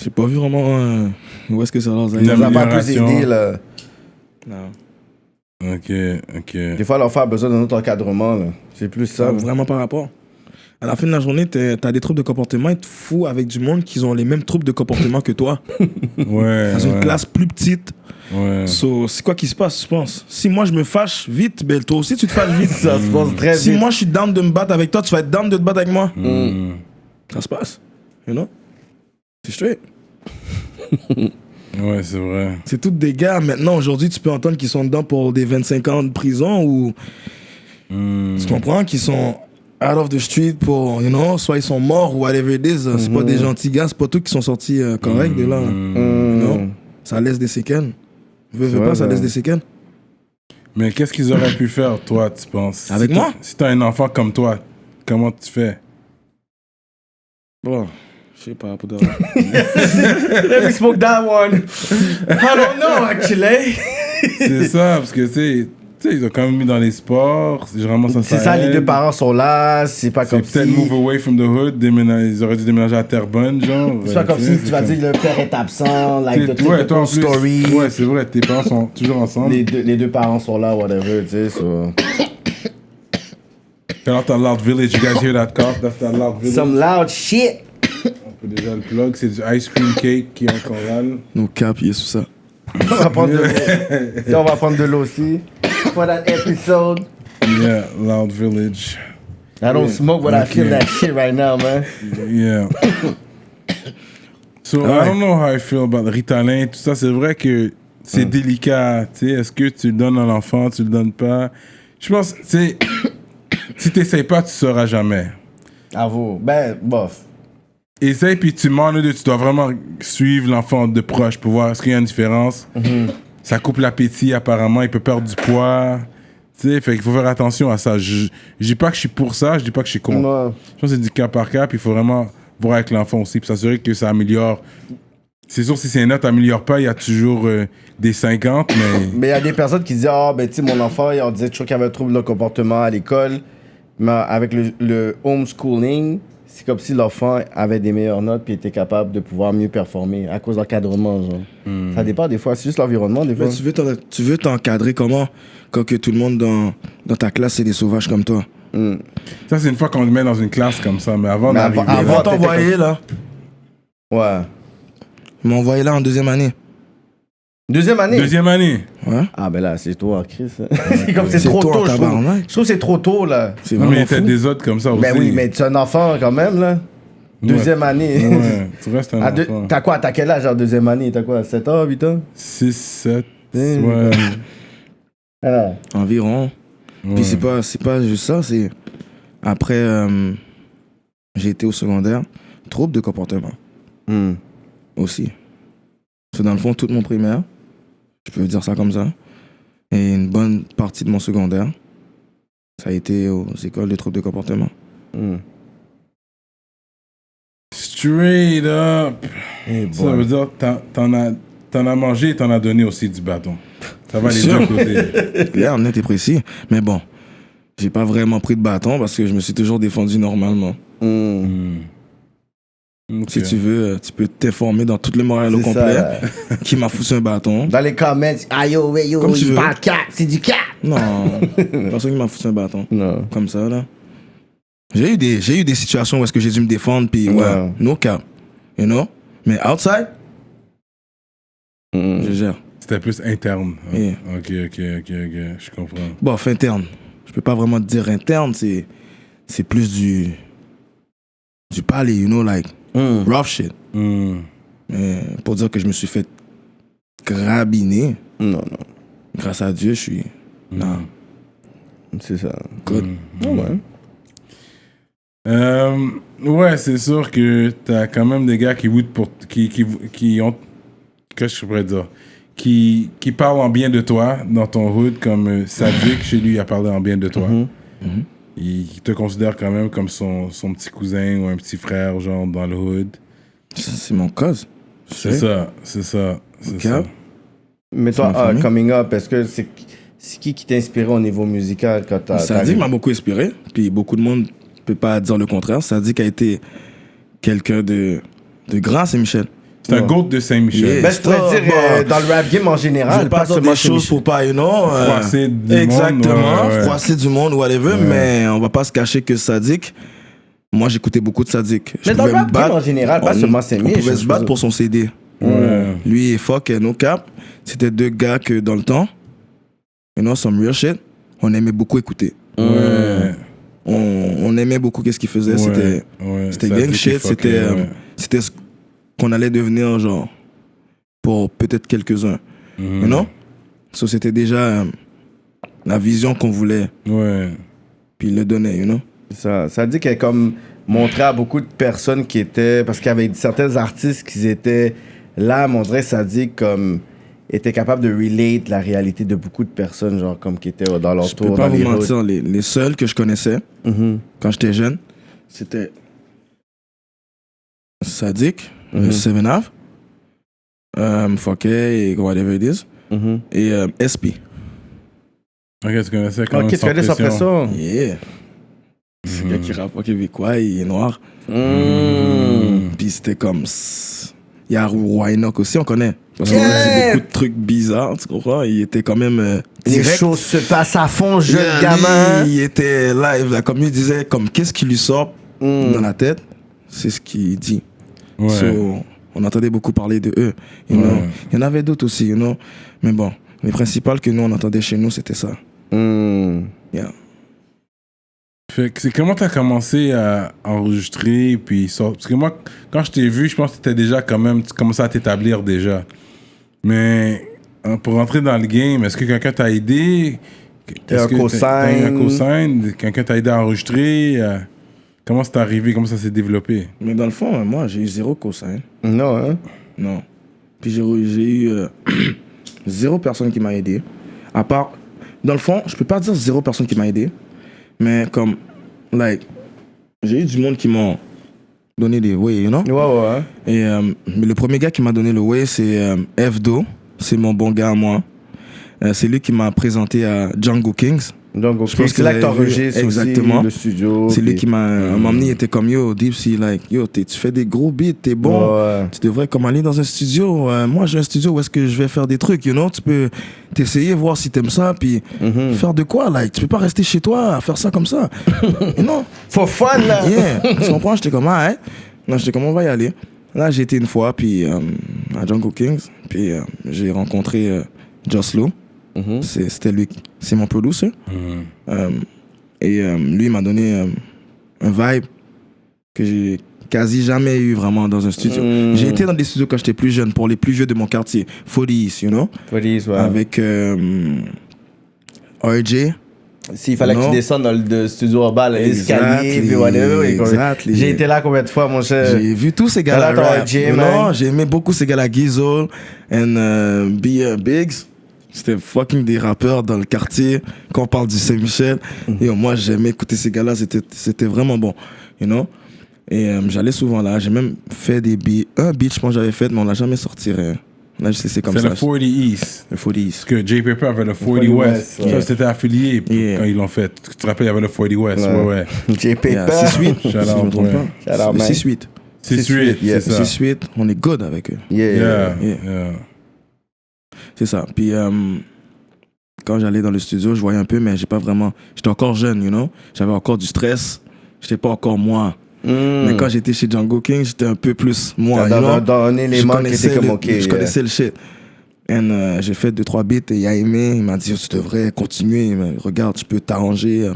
j'ai pas vu vraiment où est-ce que ça leur a Une Ça va pas plus amélioration. aider, là. Non. Ok. Des fois, leur faire besoin d'un autre encadrement, là. C'est plus ça. Vraiment par rapport. À la fin de la journée, t'as des troubles de comportement et tu fous avec du monde qui ont les mêmes troubles de comportement que toi. Ouais. Dans une classe plus petite. Ouais. So, c'est quoi qui se passe, je pense? Si moi je me fâche vite, ben toi aussi tu te fâches vite. Ça se passe très Si vite. moi je suis down de me battre avec toi, tu vas être down de te battre avec moi. Ça se passe. You know? C'est straight. Ouais, c'est vrai. C'est tous des gars, maintenant, aujourd'hui, tu peux entendre qu'ils sont dedans pour des 25 ans de prison ou Tu comprends? Qui sont out of the street pour, soit ils sont morts ou whatever it is. C'est pas des gentils gars, c'est pas tous qui sont sortis corrects de là. Non? Ça laisse des séquelles. Veux pas, ça laisse des séquelles. Mais qu'est-ce qu'ils auraient pu faire, toi, tu penses? Avec moi? Si t'as un enfant comme toi, comment tu fais? Bon, je sais pas, pour de Let me smoke that one. I don't know, actually. C'est ça, parce que tu sais, ils ont quand même mis dans les sports. Généralement, C'est ça, les aide. deux parents sont là, c'est pas comme C'est peut-être si... move away from the hood, ils auraient dû déménager à Terrebonne, genre. C'est pas comme si tu vas dire le père est absent, like the Ouais, toi en typical plus. story. Ouais, c'est vrai, tes parents sont toujours ensemble. Les deux parents sont là, whatever, tu sais, so... Shout out to Loud Village, you guys hear that cough? That's that Loud Village. Some loud shit. On peut déjà le plug, c'est du ice cream cake qui est en chorale. Nos caps, il est sous ça. On va prendre de l'eau. Ça, on va prendre de l'eau aussi. For that episode. Yeah, Loud Village. I don't smoke, but I feel that shit right now, man. Yeah. So, I don't know how I feel about Ritalin, tout ça. C'est vrai que c'est délicat, tu sais. Est-ce que tu le donnes à l'enfant, tu le donnes pas? Je pense, tu sais, si t'essayes pas, tu sauras jamais. Avoue. Ben, bof. Essaye, puis tu dois vraiment suivre l'enfant de proche pour voir est-ce qu'il y a une différence. Ça coupe l'appétit, apparemment. Il peut perdre du poids. Tu sais, fait qu'il faut faire attention à ça. Je dis pas que je suis pour ça, je dis pas que je suis contre. Ouais. Je pense que c'est du cas par cas, puis il faut vraiment voir avec l'enfant aussi, puis s'assurer que ça améliore. C'est sûr, si c'est une note améliore pas, il y a toujours des 50, mais... Mais il y a des personnes qui disent, ah, ben, tu sais, mon enfant, on disait toujours qu'il avait un trouble de comportement à l'école. Mais avec le homeschooling, c'est comme si l'enfant avait des meilleures notes puis était capable de pouvoir mieux performer à cause de l'encadrement, genre. Ça dépend des fois, c'est juste l'environnement des fois. Mais tu veux t'encadrer comment quand que tout le monde dans ta classe, c'est des sauvages comme toi? Ça, c'est une fois qu'on le met dans une classe comme ça, mais avant d'arriver... Ils vont t'envoyer là. Ouais. Ils m'ont envoyé là en deuxième année. Deuxième année? Deuxième année. Ouais. Ah, ben là, c'est toi, Chris. C'est comme c'est C'est trop toi, tôt, je trouve. tabarnak. Je trouve que c'est trop tôt, là. C'est Non, mais il y vraiment a peut-être fou. des autres comme ça aussi. Ben oui, mais tu es un enfant quand même, là. Deuxième année. Ouais, tu restes un enfant. T'as quoi? T'as quel âge en deuxième année? T'as quoi? 7 ans, 8 ans? 6, 7, Ouais. ouais. Alors. Environ. Puis c'est pas juste ça, c'est... Après, j'ai été au secondaire. Trouble de comportement. Aussi. C'est dans le fond, tout mon primaire. Je peux dire ça comme ça. Et une bonne partie de mon secondaire, ça a été aux écoles de troubles de comportement. Straight up. Ça veut dire t'en as mangé et t'en as donné aussi du bâton. Ça va les Sûr. deux côtés. Clair, net et précis. Mais bon, j'ai pas vraiment pris de bâton parce que je me suis toujours défendu normalement. Ok. Si tu veux, tu peux t'informer dans tout le Montréal au C'est complet ça. qui m'a foutu un bâton. Dans les comments, ah yo, ouais, yo, Comme tu il veux. parle cap, c'est du cap. Non, personne qui m'a foutu un bâton. Non. Comme ça, là. J'ai eu des situations où est-ce que j'ai dû me défendre, puis ouais, no cap. You know? Mais outside, je gère. C'était plus interne. Yeah. Ok, je comprends. Bon, interne. Je peux pas vraiment te dire interne, c'est plus du palais, you know, like, rough shit. Mais pour dire que je me suis fait grabiner, Non. grâce à Dieu, je suis... Non, C'est ça. good. Ouais, c'est sûr que t'as quand même des gars qui ont... Qu'est-ce que je pourrais dire? Qui parlent en bien de toi dans ton hood, comme Sadik, chez lui, il a parlé en bien de toi. Il te considère quand même comme son petit cousin ou un petit frère, genre, dans le hood. C'est mon cause. C'est ça. Cap. Mais toi, ma famille. coming up, est-ce que c'est qui t'a inspiré au niveau musical quand t'as... Sadik m'a beaucoup inspiré, puis beaucoup de monde peut pas dire le contraire. Sadik a été quelqu'un de grand, c'est Michel. C'est un GOAT de Saint-Michel. Yeah. Ben, je pourrais dire dans le rap game en Je général, vais pas dire seulement des chez choses Michel. pour pas, you know. Froisser du exactement, monde, ouais. froisser du monde, whatever, mais on va pas se cacher que Sadik, moi j'écoutais beaucoup de Sadik. Mais dans le rap game en général, pas seulement Saint-Michel. On pouvait se battre pour son CD. Ouais. Lui et Fuck et No Cap, c'était deux gars que dans le temps, you know, some real shit, on aimait beaucoup écouter. Ouais. On aimait beaucoup qu'est-ce qu'ils faisaient. Ouais. C'était Ça gang dit shit, qu'il fuckait, ouais. c'était ce qu'on allait devenir, genre, pour peut-être quelques-uns. You know? So, c'était déjà la vision qu'on voulait Ouais. puis il le donnait, you know. Ça dit qu'elle comme montrait à beaucoup de personnes qui étaient... Parce qu'il y avait certains artistes qui étaient là, mais on dirait que ça dit comme... étaient capables de relate la réalité de beaucoup de personnes, genre comme qui étaient dans leur Je tour, peux pas dans vous les mentir, les seuls que je connaissais quand j'étais jeune, c'était Sadik, Seven Ave, Fokke et whatever it is, et SP. Ok, tu connaissais quand même Ok, tu connais sa pression. Yeah. C'est le gars qui rappe québécois, il est noir. Puis c'était comme... Il y a Wynock aussi, on connaît. Parce qu'on a dit beaucoup de trucs bizarres, tu comprends? Il était quand même Les direct. choses se passent à fond, jeune Yeah, gamin. lui, il était live, là, comme il disait, comme qu'est-ce qui lui sort dans la tête, c'est ce qu'il dit. Ouais. So, on entendait beaucoup parler de eux. You know? Il y en avait d'autres aussi, you know? Mais bon, les principales que nous, on entendait chez nous, c'était ça. Yeah. Fait que c'est comment t'as commencé à enregistrer puis parce que moi quand je t'ai vu je pense que t'étais déjà quand même tu commençais à t'établir déjà mais pour rentrer dans le game est-ce que quelqu'un t'a aidé T'as un cosign quelqu'un t'a aidé à enregistrer comment c'est arrivé comment ça s'est développé Mais dans le fond, moi, j'ai eu zéro cosign. Non, hein? Non. Puis j'ai eu zéro personne qui m'a aidé. À part, dans le fond, je peux pas dire zéro personne qui m'a aidé. Mais comme, like, j'ai eu du monde qui m'ont donné des way, you know? Ouais. Et mais le premier gars qui m'a donné le way, c'est Fdo. C'est mon bon gars à moi. C'est lui qui m'a présenté à Django Kings. Donc, Je pense c'est là que vous avez vu. t'enregistres Exactement. aussi le studio. C'est lui puis- qui m'a emmené, il était comme yo, Deep Sea, like, yo, tu fais des gros beats, t'es bon. Ouais. Tu devrais comme aller dans un studio. Moi, j'ai un studio où est-ce que je vais faire des trucs, you know? Tu peux t'essayer, voir si t'aimes ça, puis faire de quoi, like? Tu peux pas rester chez toi à faire ça comme ça. You know? For fun, là. Yeah. Tu comprends? J'étais comme, ah, hein? Non, j'étais comme, on va y aller. Là, j'ai été une fois, puis à Django Kings, puis j'ai rencontré Joslo. C'était lui, c'est mon producer. Et lui, il m'a donné un vibe que j'ai quasi jamais eu vraiment dans un studio. J'ai été dans des studios quand j'étais plus jeune, pour les plus vieux de mon quartier. 40s, you know? Police, ouais. Avec RJ. S'il fallait que tu descendes dans le studio en bas, l'escalier, puis whatever. Exactly. J'ai été là combien de fois, mon cher? J'ai vu tous ces gars-là Shout out rap. RJ, You man. know, j'ai aimé beaucoup ces gars-là, Gizol and Biggs. C'était fucking des rappeurs dans le quartier. Quand on parle du Saint-Michel, et moi j'aimais écouter ces gars-là, c'était vraiment bon, you know. Et j'allais souvent là, j'ai même fait des beats. Un beat, je pense que j'avais fait, mais on l'a jamais sorti. Là, je sais, c'est comme c'est ça. le 40 East Le 40 parce que J Paper avait le 40 West ouais. ça c'était affilié quand ils l'ont fait tu te rappelles il y avait le 40 West ouais J'ai payé Yeah, pas. 6-8, si je Shout me out, trompe ouais. pas. Shout out, man. 6-8. c'est suite yeah. c'est ça 6-8, on est good avec eux. Yeah. C'est ça. Puis quand j'allais dans le studio, je voyais un peu, mais j'ai pas vraiment. J'étais encore jeune, you know. J'avais encore du stress. J'étais pas encore moi. Mais quand j'étais chez Django King, j'étais un peu plus moi. You know? Dans un élément qui était comme OK. Je connaissais le shit. Et j'ai fait 2-3 beats et il a aimé. Il m'a dit, tu devrais continuer. Mais regarde, je peux t'arranger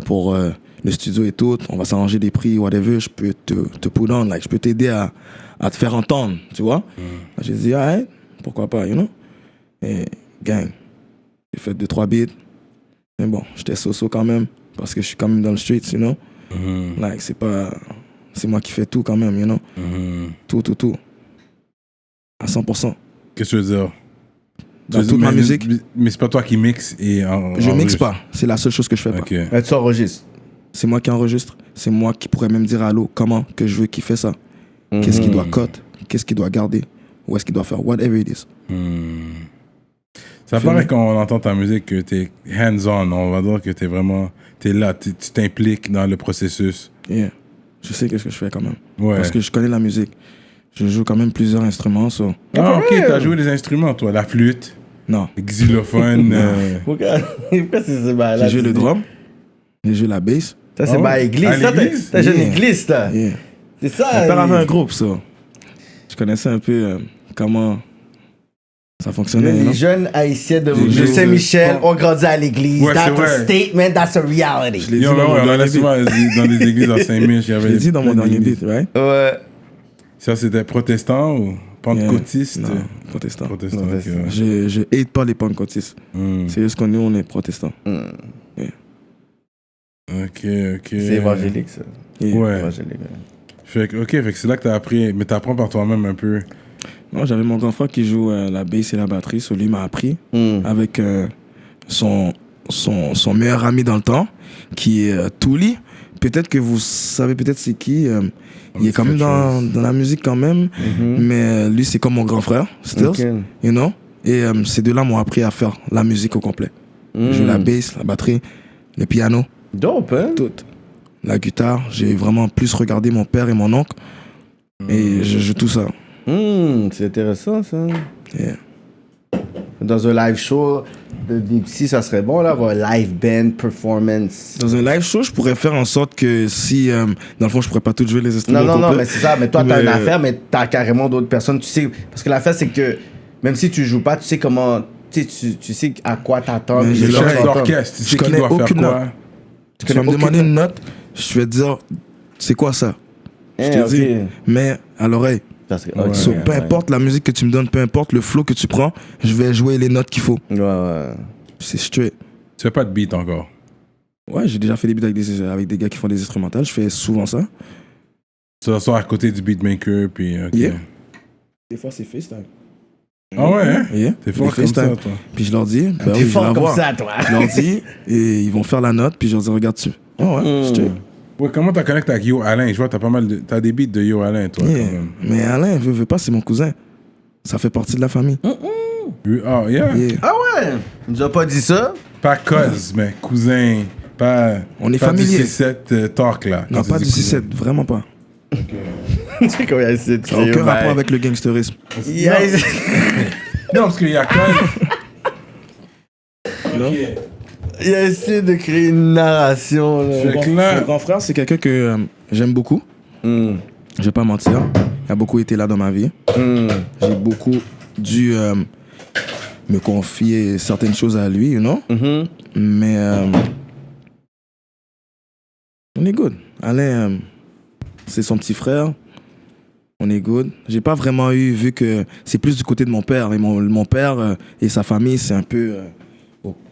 pour le studio et tout. On va s'arranger des prix, whatever. Je peux te put on. Like, je peux t'aider à te faire entendre, tu vois. J'ai dit, ah, ouais, pourquoi pas, you know. Et gang, j'ai fait 2-3 beats. Mais bon, j'étais so-so quand même. Parce que je suis quand même dans le street, you know. Like, c'est moi qui fais tout quand même, you know. Tout. À 100%. qu'est-ce que tu veux dire Dans toute ma musique. mais c'est pas toi qui mixe et Je mixe pas. C'est la seule chose que je fais pas. ok Mais tu enregistres. C'est moi qui enregistre. C'est moi qui pourrais même dire à l'eau comment que je veux qu'il fait ça. Qu'est-ce qu'il doit cut. Qu'est-ce qu'il doit garder. Où est-ce qu'il doit faire. Whatever it is. ça paraît quand on entend ta musique que t'es hands-on on va dire que t'es là tu t'impliques dans le processus Yeah. Je sais qu'est-ce que je fais quand même. ouais Parce que je connais la musique. Je joue quand même plusieurs instruments. So. ah ok t'as joué des instruments toi la flûte Non. le xylophone Pourquoi c'est ça? J'ai joué le drum. J'ai joué la bass. Ça, c'est Oh. ma église. À Ça, l'église? t'as une Yeah. église, ça. Yeah. C'est ça. Mon père avait un groupe, ça. Je connaissais un peu comment ça fonctionnait. Les non? jeunes haïtiens de Les Saint-Michel gens- ont grandi à l'église. Ouais, That's c'est a vrai. statement, that's a Je reality. l'ai dit Yo, dans mais mon ouais, on dernier allait beat. souvent dans des églises à Saint-Mich. Je l'ai dit dans mon dernier beat, right? Ouais. Ça, c'était protestant ou pentecôtiste? Non, protestant. Protestant, ok, Protestant. ouais. Je hate pas les pentecôtistes. C'est juste qu'on est protestants. Ok. C'est évangélique, ça. Ouais. Évangélique, ouais. Fait que c'est là que t'as appris, mais t'apprends par toi-même un peu. Non, j'avais mon grand frère qui joue la bass et la batterie, so lui m'a appris avec son meilleur ami dans le temps, qui est Touli. Peut-être que vous savez peut-être c'est qui. Il est quand même dans la musique quand même, mais lui c'est comme mon grand frère, Stills, you know. Et ces deux-là m'ont appris à faire la musique au complet. Jouer la bass, la batterie, le piano. Dope, hein? Tout. La guitare, j'ai vraiment plus regardé mon père et mon oncle et je joue tout ça. C'est intéressant, ça. Yeah. Dans un live show de Dipsy, ça serait bon, là, avoir un live band performance. Dans un live show, je pourrais faire en sorte que si, dans le fond, je pourrais pas tout jouer les instruments. Non, mais c'est ça. Mais toi, t'as une affaire, mais t'as carrément d'autres personnes. Tu sais, parce que l'affaire, c'est que même si tu joues pas, tu sais comment. Tu sais à quoi t'attendre. Le chef d'orchestre, tu sais qui doit faire quoi. Tu vas me demander une note, je vais te dire, c'est quoi ça? Je te dis, mais à l'oreille. Peu importe la musique que tu me donnes, peu importe le flow que tu prends, je vais jouer les notes qu'il faut. Ouais. C'est straight. Tu fais pas de beat encore? Ouais, j'ai déjà fait des beats avec des gars qui font des instrumentales. Je fais souvent ça. Tu t'assois à côté du beatmaker, puis... Yeah. Des fois, c'est FaceTime. Ah ouais, hein? Yeah. T'es fort comme ça, toi. Puis je leur dis, t'es oui, fort je comme voir. ça, toi. Je leur dis, et ils vont faire la note, puis je leur dis, regarde dessus. Oh ouais, straight. Ouais, comment t'as connecté avec Yo Alain? Je vois, t'as des beats de Yo Alain, toi, Yeah. quand même. Mais Alain, veut pas, c'est mon cousin. Ça fait partie de la famille. Ah, yeah? Ah ouais? Tu nous as pas dit ça? Pas cause, mais cousin. Pas. On est pas familier. Du C7 talk, là. Non, pas du C7, vraiment pas. C'est comme il y a essayé de Ça n'a aucun rapport avec le gangsterisme. Non, parce qu'il y a cause. Non. Il a essayé de créer une narration. Là. Fait que là- Mon grand frère, c'est quelqu'un que j'aime beaucoup. Je vais pas mentir. Il a beaucoup été là dans ma vie. J'ai beaucoup dû me confier certaines choses à lui, you know. Mais on est good. Alain, c'est son petit frère. On est good. J'ai pas vraiment vu que c'est plus du côté de mon père. Et mon père et sa famille, c'est un peu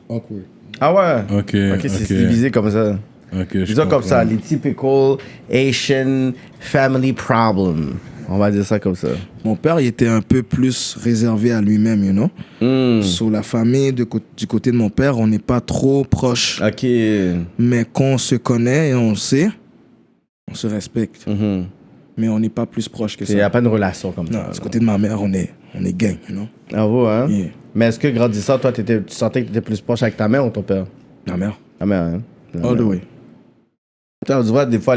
awkward. Ah ouais? Ok, c'est divisé comme ça. Ok, Disons comme ça, les typical Asian family problem. On va dire ça comme ça. Mon père, il était un peu plus réservé à lui-même, you know. Sur la famille, du côté de mon père, on n'est pas trop proche. Ok. Mais qu'on se connaît et on le sait, on se respecte. Mais on n'est pas plus proche que ça. Il n'y a pas une relation comme ça. Non, du côté de ma mère, on est gang, you know. Ah ouais, hein? Yeah. Mais est-ce que grandissant, toi, tu sentais que tu étais plus proche avec ta mère ou ton père? Ma mère. Ta mère, hein? All the way. On dirait des fois,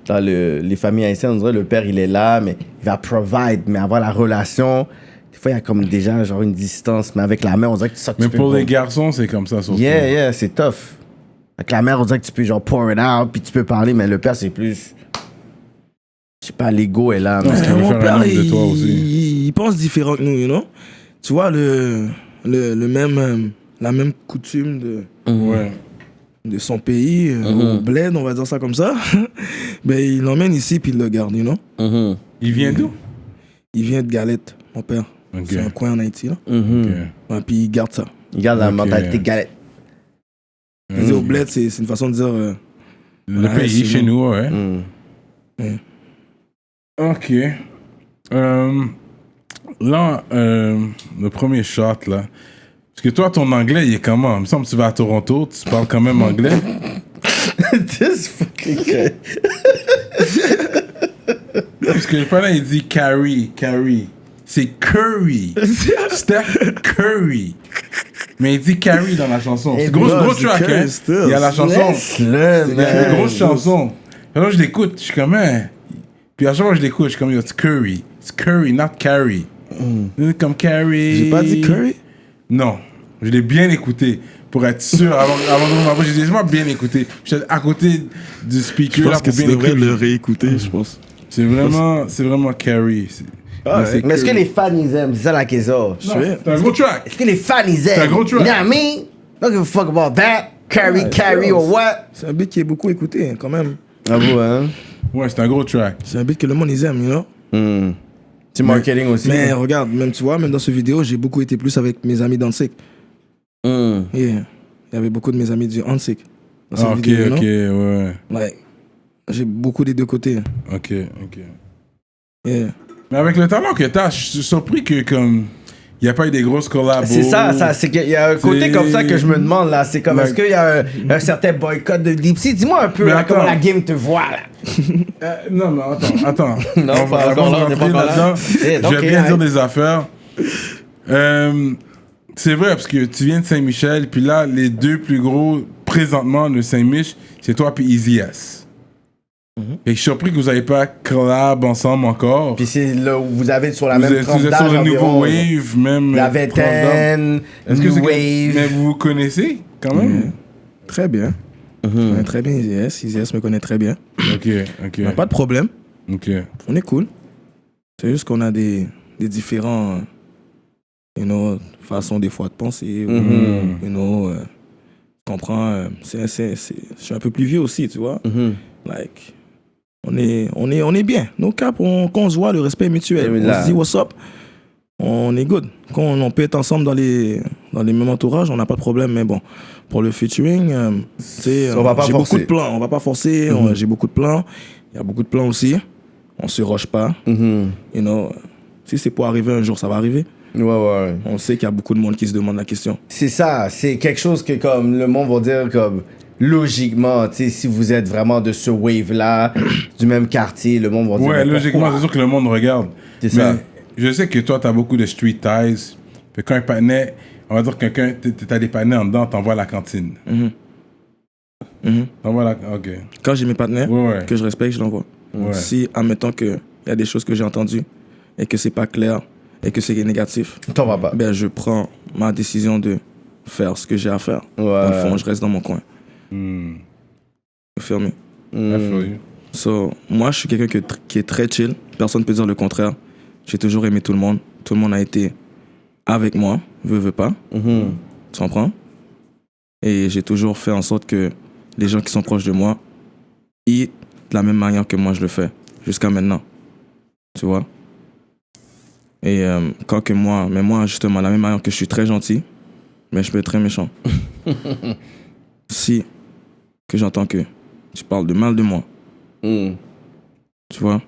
dans les familles haïtiennes, on dirait le père, il est là, mais il va provide, mais avoir la relation, des fois, il y a comme déjà genre une distance, mais avec la mère, on dirait que tu sens que Mais tu peux... pour les garçons, c'est comme ça, surtout. Yeah, c'est tough. Avec la mère, on dirait que tu peux genre pour it out, puis tu peux parler, mais le père, c'est plus... Je sais pas, l'ego est là. Parce qu'il veut Mon faire un père, homme de toi aussi. il pense différent que nous, you know. Tu vois, le même, la même coutume de son pays, au bled, on va dire ça comme ça, ben, il l'emmène ici puis il le garde, you know. Il vient d'où? Il vient de Galette, mon père. Ok. C'est un coin en Haïti, là. Ok. Ouais, puis il garde ça. Il garde la Ok. mentalité galette. Il dit au bled, c'est une façon de dire... Le ouais, pays, c'est chez nous. nous, ouais. Ok. Là, le premier shot, là. Parce que toi, ton anglais, il est comment? Il me semble que tu vas à Toronto, tu parles quand même anglais. This fucking guy. Parce que le là, il dit Carrie. C'est Curry. Steph Curry. Mais il dit Carrie dans la chanson. C'est gros track, hein. Il y a la chanson. Laisse-le, C'est man. une grosse chanson. Alors je l'écoute, je suis comme, hein. Puis à chaque fois que je l'écoute, je suis comme, yo, it's Curry. It's Curry, not Carrie. C'est comme Carrie. J'ai pas dit Curry? Non. Je l'ai bien écouté. Pour être sûr, avant de m'en j'ai dit, laisse-moi bien écouter. J'étais à côté du speaker là pour bien écouter. le réécouter, je pense. C'est vraiment Carrie. Mais est-ce que les fans, ils aiment? C'est ça la question. C'est un gros track. Est-ce que les fans, ils aiment? C'est un gros track. You know what I mean? Don't give a fuck about that. Carry or what? C'est un beat qui est beaucoup écouté, hein, quand même. Ah vous, hein? Ouais, c'est un gros track. C'est un beat que le monde, ils aiment, you know. C'est marketing aussi. Mais regarde, même tu vois, même dans ce vidéo, j'ai beaucoup été plus avec mes amis d'Hansik. Yeah. Il y avait beaucoup de mes amis du Hansik. dans cette Ok, vidéo, ok, non? ouais. Like, j'ai beaucoup des deux côtés. Ok, ok. Yeah. Mais avec le talent que t'as, je suis surpris que comme il n'y a pas eu des grosses collabos. C'est ça, c'est qu'il y a un côté C'est- comme ça que je me demande là. C'est comme, Like- est-ce qu'il y a un certain boycott de Dipsy? Dis-moi un peu Mais là, attends. comment la game te voit là. Non, mais attends. Non, pas encore là, on n'est pas encore là. Je Ok, vais bien hein. dire des affaires. C'est vrai, parce que tu viens de Saint-Michel, puis là, les deux plus gros présentement de Saint-Mich, c'est toi puis Easy S. Et je suis surpris que vous n'avez pas collab ensemble encore. Puis c'est là où vous avez sur la vous même êtes, tranche vous êtes d'âge sur le nouveau environ, là. wave, même. La tranche d'âge. vingtaine, Est-ce que New c'est que- Wave. Mais vous vous connaissez quand même? Très bien. Je connais très bien Easy S me connaît très bien. Ok, ok. On n'a pas de problème. Ok. On est cool. C'est juste qu'on a des différents, façons des fois de penser. Tu comprends? Je suis un peu plus vieux aussi, tu vois. Like, on est bien. Nos caps, quand on se voit, le respect est mutuel. Et On là- se dit what's up, on est good. Quand on peut être ensemble dans les mêmes entourages, on n'a pas de problème. Mais bon, pour le featuring, tu sais, On va pas j'ai forcer. beaucoup de plans. On va pas forcer. J'ai beaucoup de plans. Il y a beaucoup de plans aussi. On se rush pas. Si c'est pour arriver un jour, ça va arriver. Ouais. On sait qu'il y a beaucoup de monde qui se demande la question. C'est ça, c'est quelque chose que comme le monde va dire comme logiquement, tu sais, si vous êtes vraiment de ce wave-là, du même quartier, le monde va dire. Ouais, mais logiquement, pourquoi? c'est sûr que le monde regarde. C'est Mais ça. je sais que toi, t'as beaucoup de street ties. Fait quand un panais, on va dire que quelqu'un, t'as des panais en dedans, t'envoies à la cantine. T'envoies à la... Ok. Quand j'ai mes partenaires, Ouais. que je respecte, je l'envoie. Ouais. Si, admettons qu'il y a des choses que j'ai entendues et que c'est pas clair et que c'est négatif, T'en vas pas. ben je prends ma décision de faire ce que j'ai à faire. Ouais. Dans le fond, je reste dans mon coin. Hmm. Fermé. I feel you. So, moi, je suis quelqu'un qui est très chill. Personne ne peut dire le contraire. J'ai toujours aimé tout le monde. Tout le monde a été avec moi, veut pas. Tu comprends? Et j'ai toujours fait en sorte que les gens qui sont proches de moi aient de la même manière que moi je le fais, jusqu'à maintenant. Tu vois? Et moi, justement, de la même manière que je suis très gentil, mais je peux être très méchant. Si que j'entends que tu parles de mal de moi, tu vois?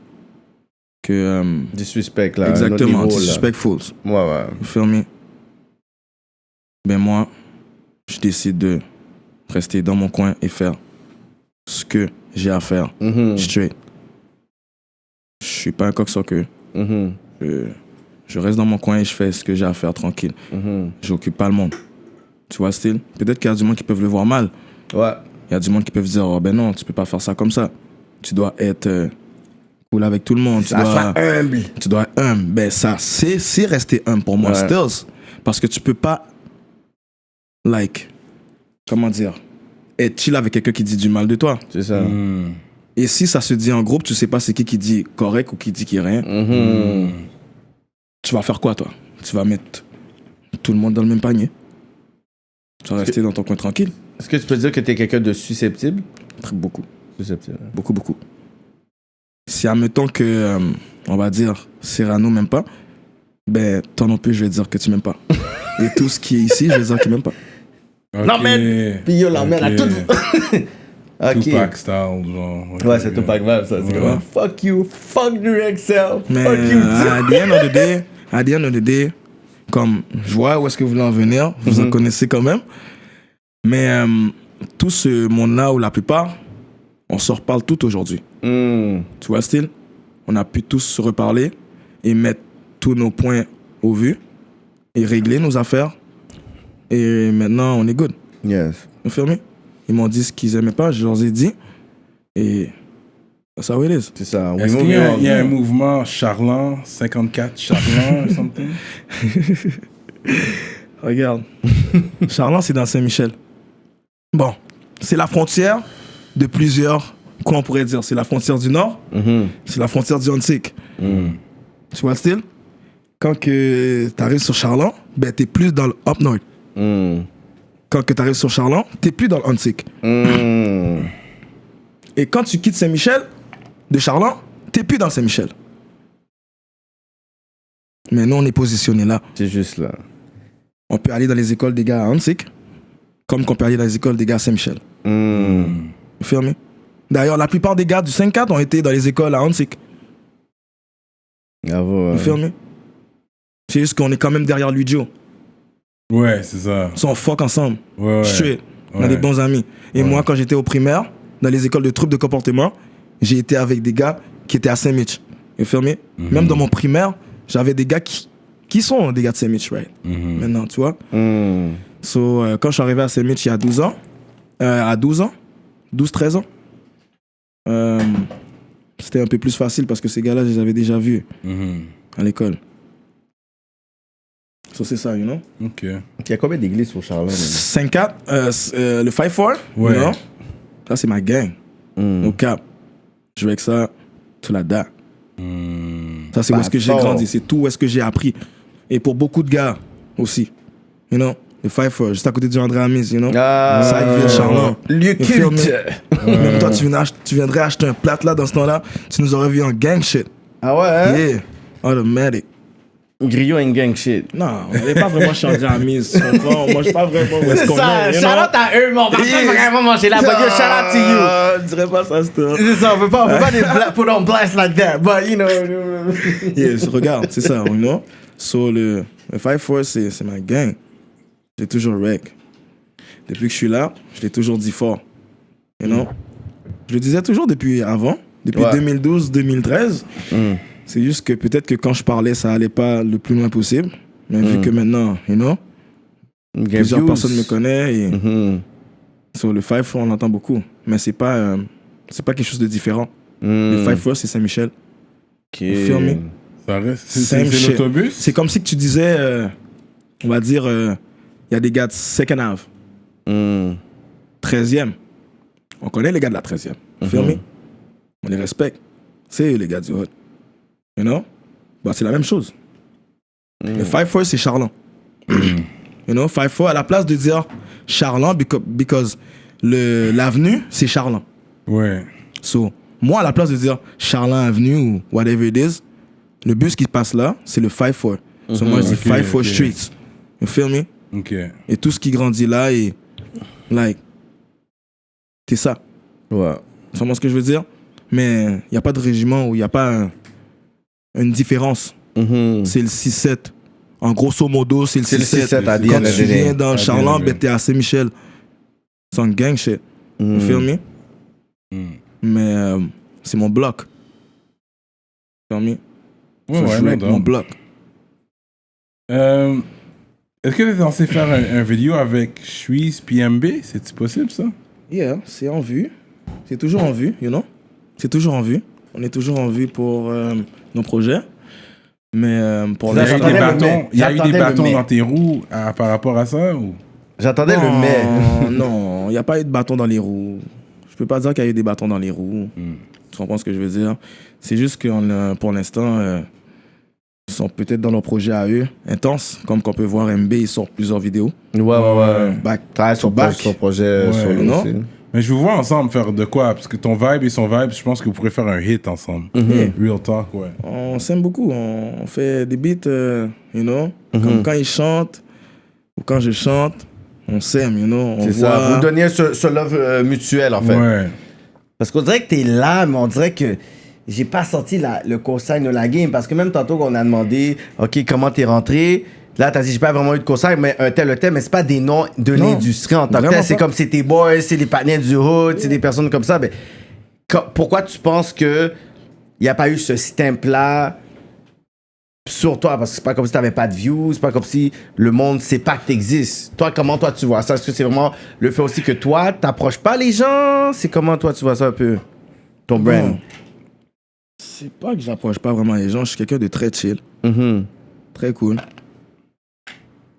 Que... Disrespect là. exactement, un autre niveau, là. disrespectful. Ouais. You feel me? Ben moi, je décide de rester dans mon coin et faire ce que j'ai à faire. Straight. Je suis pas un cocksucker. Je reste dans mon coin et je fais ce que j'ai à faire tranquille. J'occupe pas le monde. Tu vois le style? Peut-être qu'il y a du monde qui peuvent le voir mal. Ouais. Il y a du monde qui peuvent dire, oh ben non, tu peux pas faire ça comme ça. Tu dois être cool avec tout le monde. Ça soit humble. Tu dois être humble. Ben ça, c'est rester humble pour moi, Ouais. stills. Parce que tu peux pas, comment dire, être chill avec quelqu'un qui dit du mal de toi. C'est ça. Et si ça se dit en groupe, tu sais pas c'est qui dit correct ou qui dit qui rien. Tu vas faire quoi, toi? Tu vas mettre tout le monde dans le même panier. Tu vas rester dans ton coin tranquille. Est-ce que tu peux dire que t'es quelqu'un de susceptible? Beaucoup. Susceptible. Beaucoup. Si admettons que, on va dire, Cyrano m'aime pas, ben toi non plus, je vais dire que tu m'aimes pas. Et tout ce qui est ici, je vais dire qu'il m'aime pas. Non, mais. Puis yo, l'emmène à tout. Ok. Tupac style, genre. Ouais, c'est Tupac vibe, ça. C'est comme fuck you, fuck du Excel, Mais fuck you. à the end of the day, comme je vois où est-ce que vous voulez en venir, vous en connaissez quand même. Mais tout ce monde-là, ou la plupart, on se reparle tout aujourd'hui. Tu vois le style? On a pu tous se reparler et mettre tous nos points au vu et régler nos affaires. Et maintenant, on est good. Yes. Vous fermez? Ils m'ont dit ce qu'ils aimaient pas, je leur ai dit. Et that's how it is. C'est ça. We Est-ce move qu'il y a, on. il y a un mouvement Charlan, 54 Charlan, or something? Regarde. Charlan, c'est dans Saint-Michel. Bon, c'est la frontière de plusieurs. Quoi on pourrait dire? C'est la frontière du Nord. C'est la frontière du Huntsic. Tu vois le style? Quand tu arrives sur Charlan, ben t'es plus dans le Up North. Quand tu arrives sur Charlan, t'es plus dans le Huntsic. Et quand tu quittes Saint-Michel, de Charlan, t'es plus dans Saint-Michel. Mais nous, on est positionné là. C'est juste là. On peut aller dans les écoles des gars à Huntsic, comme qu'on peut aller dans les écoles des gars à Saint-Michel. Vous filmez? D'ailleurs, la plupart des gars du 5-4 ont été dans les écoles à Hansik. Vous filmez? C'est juste qu'on est quand même derrière lui, Joe. Ouais, c'est ça. Ils sont fuck ensemble. Ouais. Straight. On a des bons amis. Et moi, quand j'étais au primaire, dans les écoles de troubles de comportement, j'ai été avec des gars qui étaient à Saint-Mitch. Vous filmez? Même dans mon primaire, j'avais des gars qui sont des gars de Saint-Mitch, right? Maintenant, tu vois? So, quand je suis arrivé à Saint-Mitch il y a 12 ans, 12-13 ans, c'était un peu plus facile parce que ces gars-là, je les avais déjà vus à l'école. So, c'est ça, you know? Ok. Il y a combien d'églises sur Charlotte? 5-4, le 5-4, Ouais. you know? Ça, c'est ma gang. Au Cap. Je joue avec ça, tout la date. Ça, c'est où est-ce que j'ai grandi. C'est tout où est-ce que j'ai appris. Et pour beaucoup de gars aussi. You know? Le 5-4, juste à côté du André Amis, you know? Side Charlot. Lieu culte. Même toi, tu viendrais acheter un plat là dans ce temps-là, tu nous aurais vu en gang shit. Ah ouais, hein? Yeah. Automatic. Griot and gang shit. Non, on n'est pas vraiment chez André Amis. On mange pas vraiment où est-ce qu'on est. Shout out à eux, mais on va pas vraiment manger là. But yo, shout out to you. Je dirais pas ça, c'est C'est ça, on peut pas des put on blast like that. But you know. Yes, regarde, c'est ça, you know? So, le 5-4, c'est ma gang. J'ai toujours rec. Depuis que je suis là, je l'ai toujours dit fort. You know? Je le disais toujours depuis avant, depuis 2012-2013. C'est juste que peut-être que quand je parlais, ça allait pas le plus loin possible. Mais vu que maintenant, you know, plusieurs personnes me connaissent. Et sur le 5-4, on l'entend beaucoup. Mais c'est pas quelque chose de différent. Le 5-4, c'est Saint-Michel. Filmé. Ça reste. C'est l'autobus? C'est comme si que tu disais, on va dire, il y a des gars de Second Ave. 13e. On connaît les gars de la 13e. Filmé. On les respecte. C'est eux, les gars du Hot. You know? Bah, c'est la même chose. Le 5-4, c'est Charland. You know? 5-4, à la place de dire Charland, because l'avenue, c'est Charland. Ouais. So, moi, à la place de dire Charland Avenue ou whatever it is, le bus qui passe là, c'est le 5-4. So, moi, je dis 5-4 Streets. You feel me? Ok. Et tout ce qui grandit là est, like, c'est ça. Ouais. Tu comprends ce que je veux dire? Mais il n'y a pas de régiment où il n'y a pas une différence. C'est le 6-7. En grosso modo, c'est le 6-7. à Quand tu viens dans le Charland, bien. t'es à Saint-Michel. C'est un gang shit. You feel me? Mais c'est mon bloc. You feel me? So, je joue avec mon bloc. Est-ce que tu es censé faire un vidéo avec Suisse PMB? C'est-tu possible, ça? Yeah, c'est en vue. C'est toujours en vue, you know? C'est toujours en vue. On est toujours en vue pour nos projets. Mais pour Il y l'instant... a eu des bâtons dans tes roues par rapport à ça? Ou? J'attendais le mai. Non, il n'y a pas eu de bâtons dans les roues. Je peux pas dire qu'il y a eu des bâtons dans les roues. Tu comprends ce que je veux dire? C'est juste que pour l'instant, ils sont peut-être dans leur projet à eux, intense. Comme qu'on peut voir, MB, il sort plusieurs vidéos. Ouais. Back Travaille sur son projet sur lui non? aussi. Mais je vous vois ensemble faire de quoi? Parce que ton vibe et son vibe, je pense que vous pourrez faire un hit ensemble. Real talk, ouais. On s'aime beaucoup. On fait des beats, you know? Comme quand ils chantent ou quand je chante, on s'aime, you know? C'est ça. Vous donniez ce love mutuel, en fait. Ouais. Parce qu'on dirait que t'es là, mais on dirait que j'ai pas sorti le cosign de la game. Parce que même tantôt qu'on a demandé, OK, comment t'es rentré? Là, t'as dit, j'ai pas vraiment eu de cosign, mais un tel, mais c'est pas des noms de l'industrie en tant que tel. C'est comme c'est tes boys, c'est des partenaires du hood, c'est des personnes comme ça. Mais pourquoi tu penses que y a pas eu ce stamp-là sur toi? Parce que c'est pas comme si t'avais pas de views, c'est pas comme si le monde sait pas que t'existes. Toi, comment toi tu vois ça? Est-ce que c'est vraiment le fait aussi que toi, t'approches pas les gens? C'est comment toi tu vois ça un peu? Ton brand? Non. C'est pas que j'approche pas vraiment les gens, je suis quelqu'un de très chill, très cool.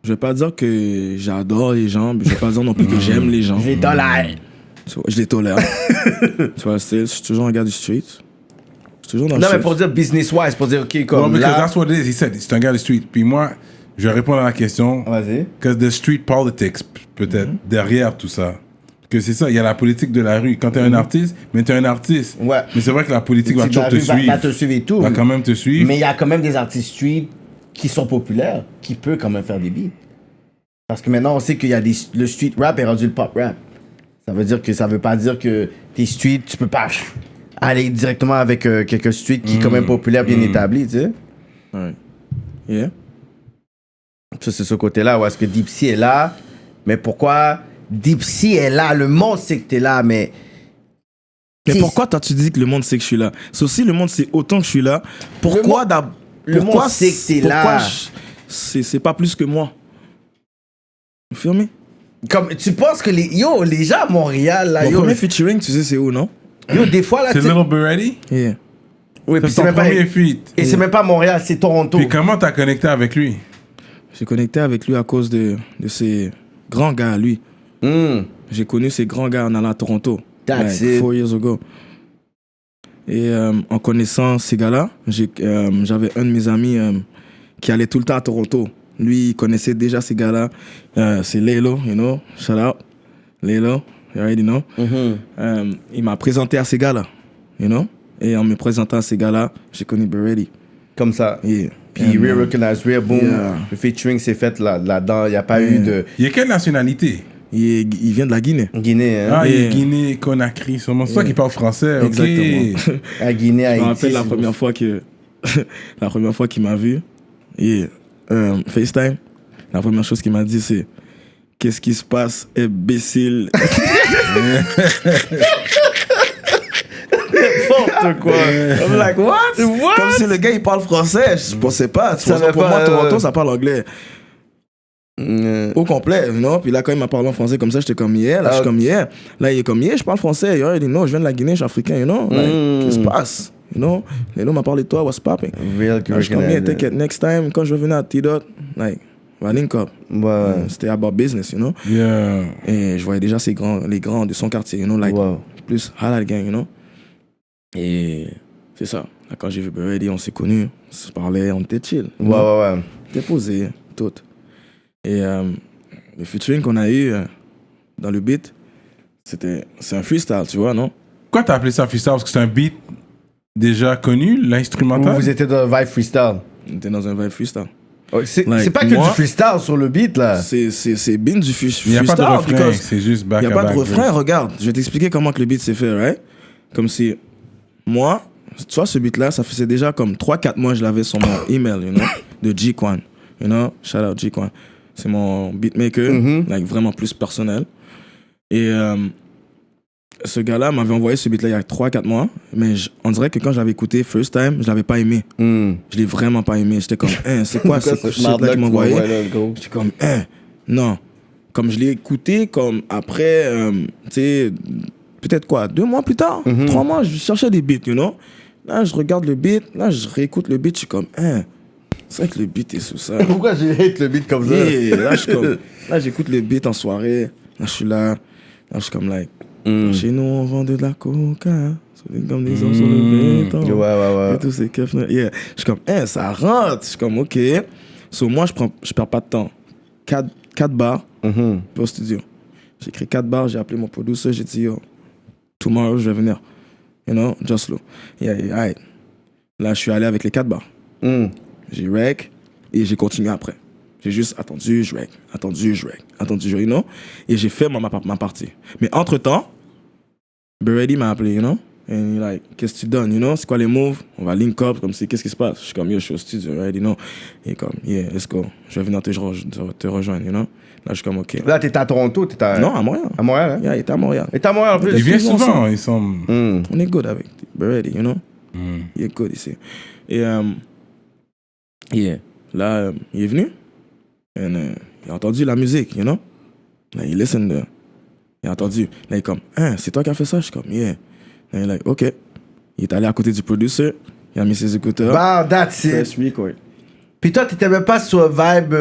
Je vais pas dire que j'adore les gens, mais je vais pas dire non plus que j'aime les gens. Je les tolère. Je les tolère. Tu vois, je suis toujours un gars du street. Je suis toujours dans le Non, mais street. pour dire business-wise, pour dire, OK, comme Well, because là... that's what it is. He said, c'est un gars de street. Puis moi, je vais répondre à la question. Vas-y. Because the street politics, peut-être, derrière tout ça. Que c'est ça, il y a la politique de la rue. Quand t'es un artiste, mais t'es un artiste. Ouais. Mais c'est vrai que la politique va toujours te suivre. Va te suivre et tout. Va quand même te suivre. Mais il y a quand même des artistes street qui sont populaires, qui peuvent quand même faire des beats. Parce que maintenant, on sait qu'il y a le street rap est rendu le pop rap. Ça veut pas dire que t'es street, tu peux pas aller directement avec quelqu'un street qui est quand même populaire, bien établi, tu sais. Ouais. Yeah. Ça, c'est ce côté-là, où est-ce que Deep Sea est là, mais pourquoi Deep Sea est là, le monde sait que t'es là, mais pourquoi t'as-tu dit que le monde sait que je suis là? C'est aussi le monde sait autant que je suis là. Pourquoi le monde sait que t'es là. C'est pas plus que moi. Vous filmez? Comme, tu penses que les gens à Montréal, là, Mon premier featuring, tu sais c'est où, non? des fois, là, C'est Little Beretti? Yeah. Oui, puis C'est ton premier feat. Et c'est même pas Montréal, c'est Toronto. Puis comment t'as connecté avec lui? J'ai connecté avec lui à cause de ses grands gars, lui. J'ai connu ces grands gars en allant à Toronto. That's like it. 4 years ago. Et en connaissant ces gars-là, j'avais un de mes amis qui allait tout le temps à Toronto. Lui, il connaissait déjà ces gars-là. C'est Lelo, you know. Shout out. Lelo, you already know. Il m'a présenté à ces gars-là, you know. Et en me présentant à ces gars-là, j'ai connu Beretti. Comme ça. Yeah. Puis Real Recognize Real, boom. Yeah. Le featuring s'est fait là-dedans. Il n'y a pas eu de Il est quelle nationalité? Il vient de la Guinée. Guinée, hein. Ah, il est Yeah. Guinée, Conakry, sûrement. C'est toi qui parle français, ok. Exactement. À Guinée, Je Haïti. me rappelle la c'est- première fois que la première fois qu'il m'a vu et FaceTime, la première chose qu'il m'a dit c'est qu'est-ce qui se passe, imbécile. N'importe quoi. I'm like what? Comme si le gars il parle français, je pensais pas. Tu savais pensais pour pas, moi Toronto ça parle anglais Mm. au complet, you know? Puis là quand il m'a parlé en français comme ça, j'étais comme yeah, là je suis comme yeah. Là il est comme yeah, je parle français, you already know, je viens de la Guinée, je suis africain, you know? Like, qu'est-ce qui se passe? You know? Lélo m'a parlé de toi, what's popping? Real Là, je suis comme yeah, Recognize. t'inquiète, next time quand je revenais à T-Dot, like, on va link up. Ouais. C'était about business, you know? Yeah. Et je voyais déjà les grands de son quartier, you know? Like, Wow. plus Halal Gang, you know? Et c'est ça. Là, quand j'ai vu Beretti, on s'est connus, on se parlait, on était chill. you Ouais, know? ouais, ouais. On était posé, tout. Et le featuring qu'on a eu dans le beat, c'est un freestyle, tu vois, non? Pourquoi t'as appelé ça freestyle? Parce que c'est un beat déjà connu, l'instrumental? Vous étiez dans le vibe freestyle. On était dans un vibe freestyle. Oh, c'est Like, pas que moi- du freestyle sur le beat, là. C'est bien du Il freestyle. n'y a pas de refrain, because c'est juste back il n'y a à pas de back refrain, verse. regarde, je vais t'expliquer comment que le beat s'est fait, right? Comme si, moi, tu vois, ce beat-là, ça faisait déjà comme 3-4 mois que je l'avais sur mon email, you know, de G-Quan, you know, shout out G-Quan. C'est mon beatmaker, like, vraiment plus personnel. Et ce gars-là m'avait envoyé ce beat-là il y a 3-4 mois, mais on dirait que quand j'avais écouté First Time, je l'avais pas aimé. Je l'ai vraiment pas aimé. J'étais comme, c'est quoi ce shit-là qu'il m'a envoyé? J'étais comme, non. Comme je l'ai écouté, comme après, tu sais, peut-être quoi, 2 mois plus tard, 3 mois, je cherchais des beats, you know. Là, je regarde le beat, là, je réécoute le beat, je suis comme, c'est vrai que le beat est sous ça. Pourquoi j'ai hate le beat comme ça? Yeah, là, je suis comme, là, j'écoute le beat en soirée, là, je suis là, je suis comme, like, chez nous, on vend de la coca, comme des hommes sur le béton. Ouais. Et tous ces keufs, yeah. Je suis comme, ça rentre. Je suis comme, ok. So, moi, je perds pas de temps. 4 bars au studio. J'ai écrit 4 bars, j'ai appelé mon producer, j'ai dit, yo, tomorrow, je vais venir. You know, just low. Yeah, alright. Là, je suis allé avec les 4 bars. J'ai rec et j'ai continué après. J'ai juste attendu, je rec, you know. Et j'ai fait ma partie. Mais entre-temps, Beretti m'a appelé, you know. Et il est like, qu'est-ce que tu donnes, you know? C'est quoi les moves? On va link up, comme si, qu'est-ce qui se passe? Je suis comme, yo, je suis au studio, already know. Et comme, yeah, let's go. Je vais venir te rejoindre, you know? Là, je suis comme, ok. Là, t'es à Toronto, t'es à... Non, à Montréal. À Montréal, hein? Yeah, il était à Montréal. Et t'es à Montréal en plus? Il vient Studio souvent, ensemble. il semble. On est good avec Beretti, you know? Il est good ici. Et, yeah, là, il est venu. Et, il a entendu la musique, you know? Là, il listen de... Il a entendu. Là, il est comme, c'est toi qui as fait ça? Je suis comme, yeah. Là, il est like, ok. Il est allé à côté du producer. Il a mis ses écouteurs. Bah, that's it. Press record. Puis toi, t'étais même pas sur vibe...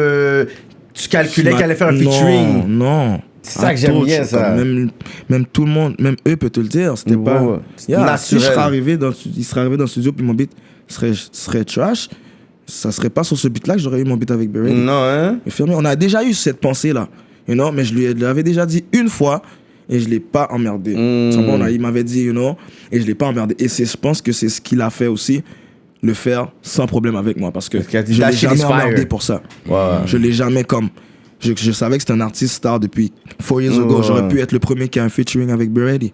tu calculais qu'elle allait faire un featuring. Non. C'est ça que j'aime bien, ça. Même tout le monde, même eux peuvent te le dire. C'était Ouais, pas... ouais. Yeah, Naturel. si je serais arrivé il serait arrivé dans le studio puis mon beat serait trash, ça serait pas sur ce beat-là que j'aurais eu mon beat avec Beretti. Non, hein? On a déjà eu cette pensée-là. You know, mais je lui avais déjà dit une fois et je l'ai pas emmerdé. Il m'avait dit, you know, et je l'ai pas emmerdé. Et je pense que c'est ce qu'il a fait aussi, le faire sans problème avec moi. Parce que qu'il a dit, je l'ai that shit is jamais fire. emmerdé pour ça. Ouais. Je l'ai jamais comme Je savais que c'était un artiste star depuis 4 years ago. J'aurais pu être le premier qui a un featuring avec Beretti.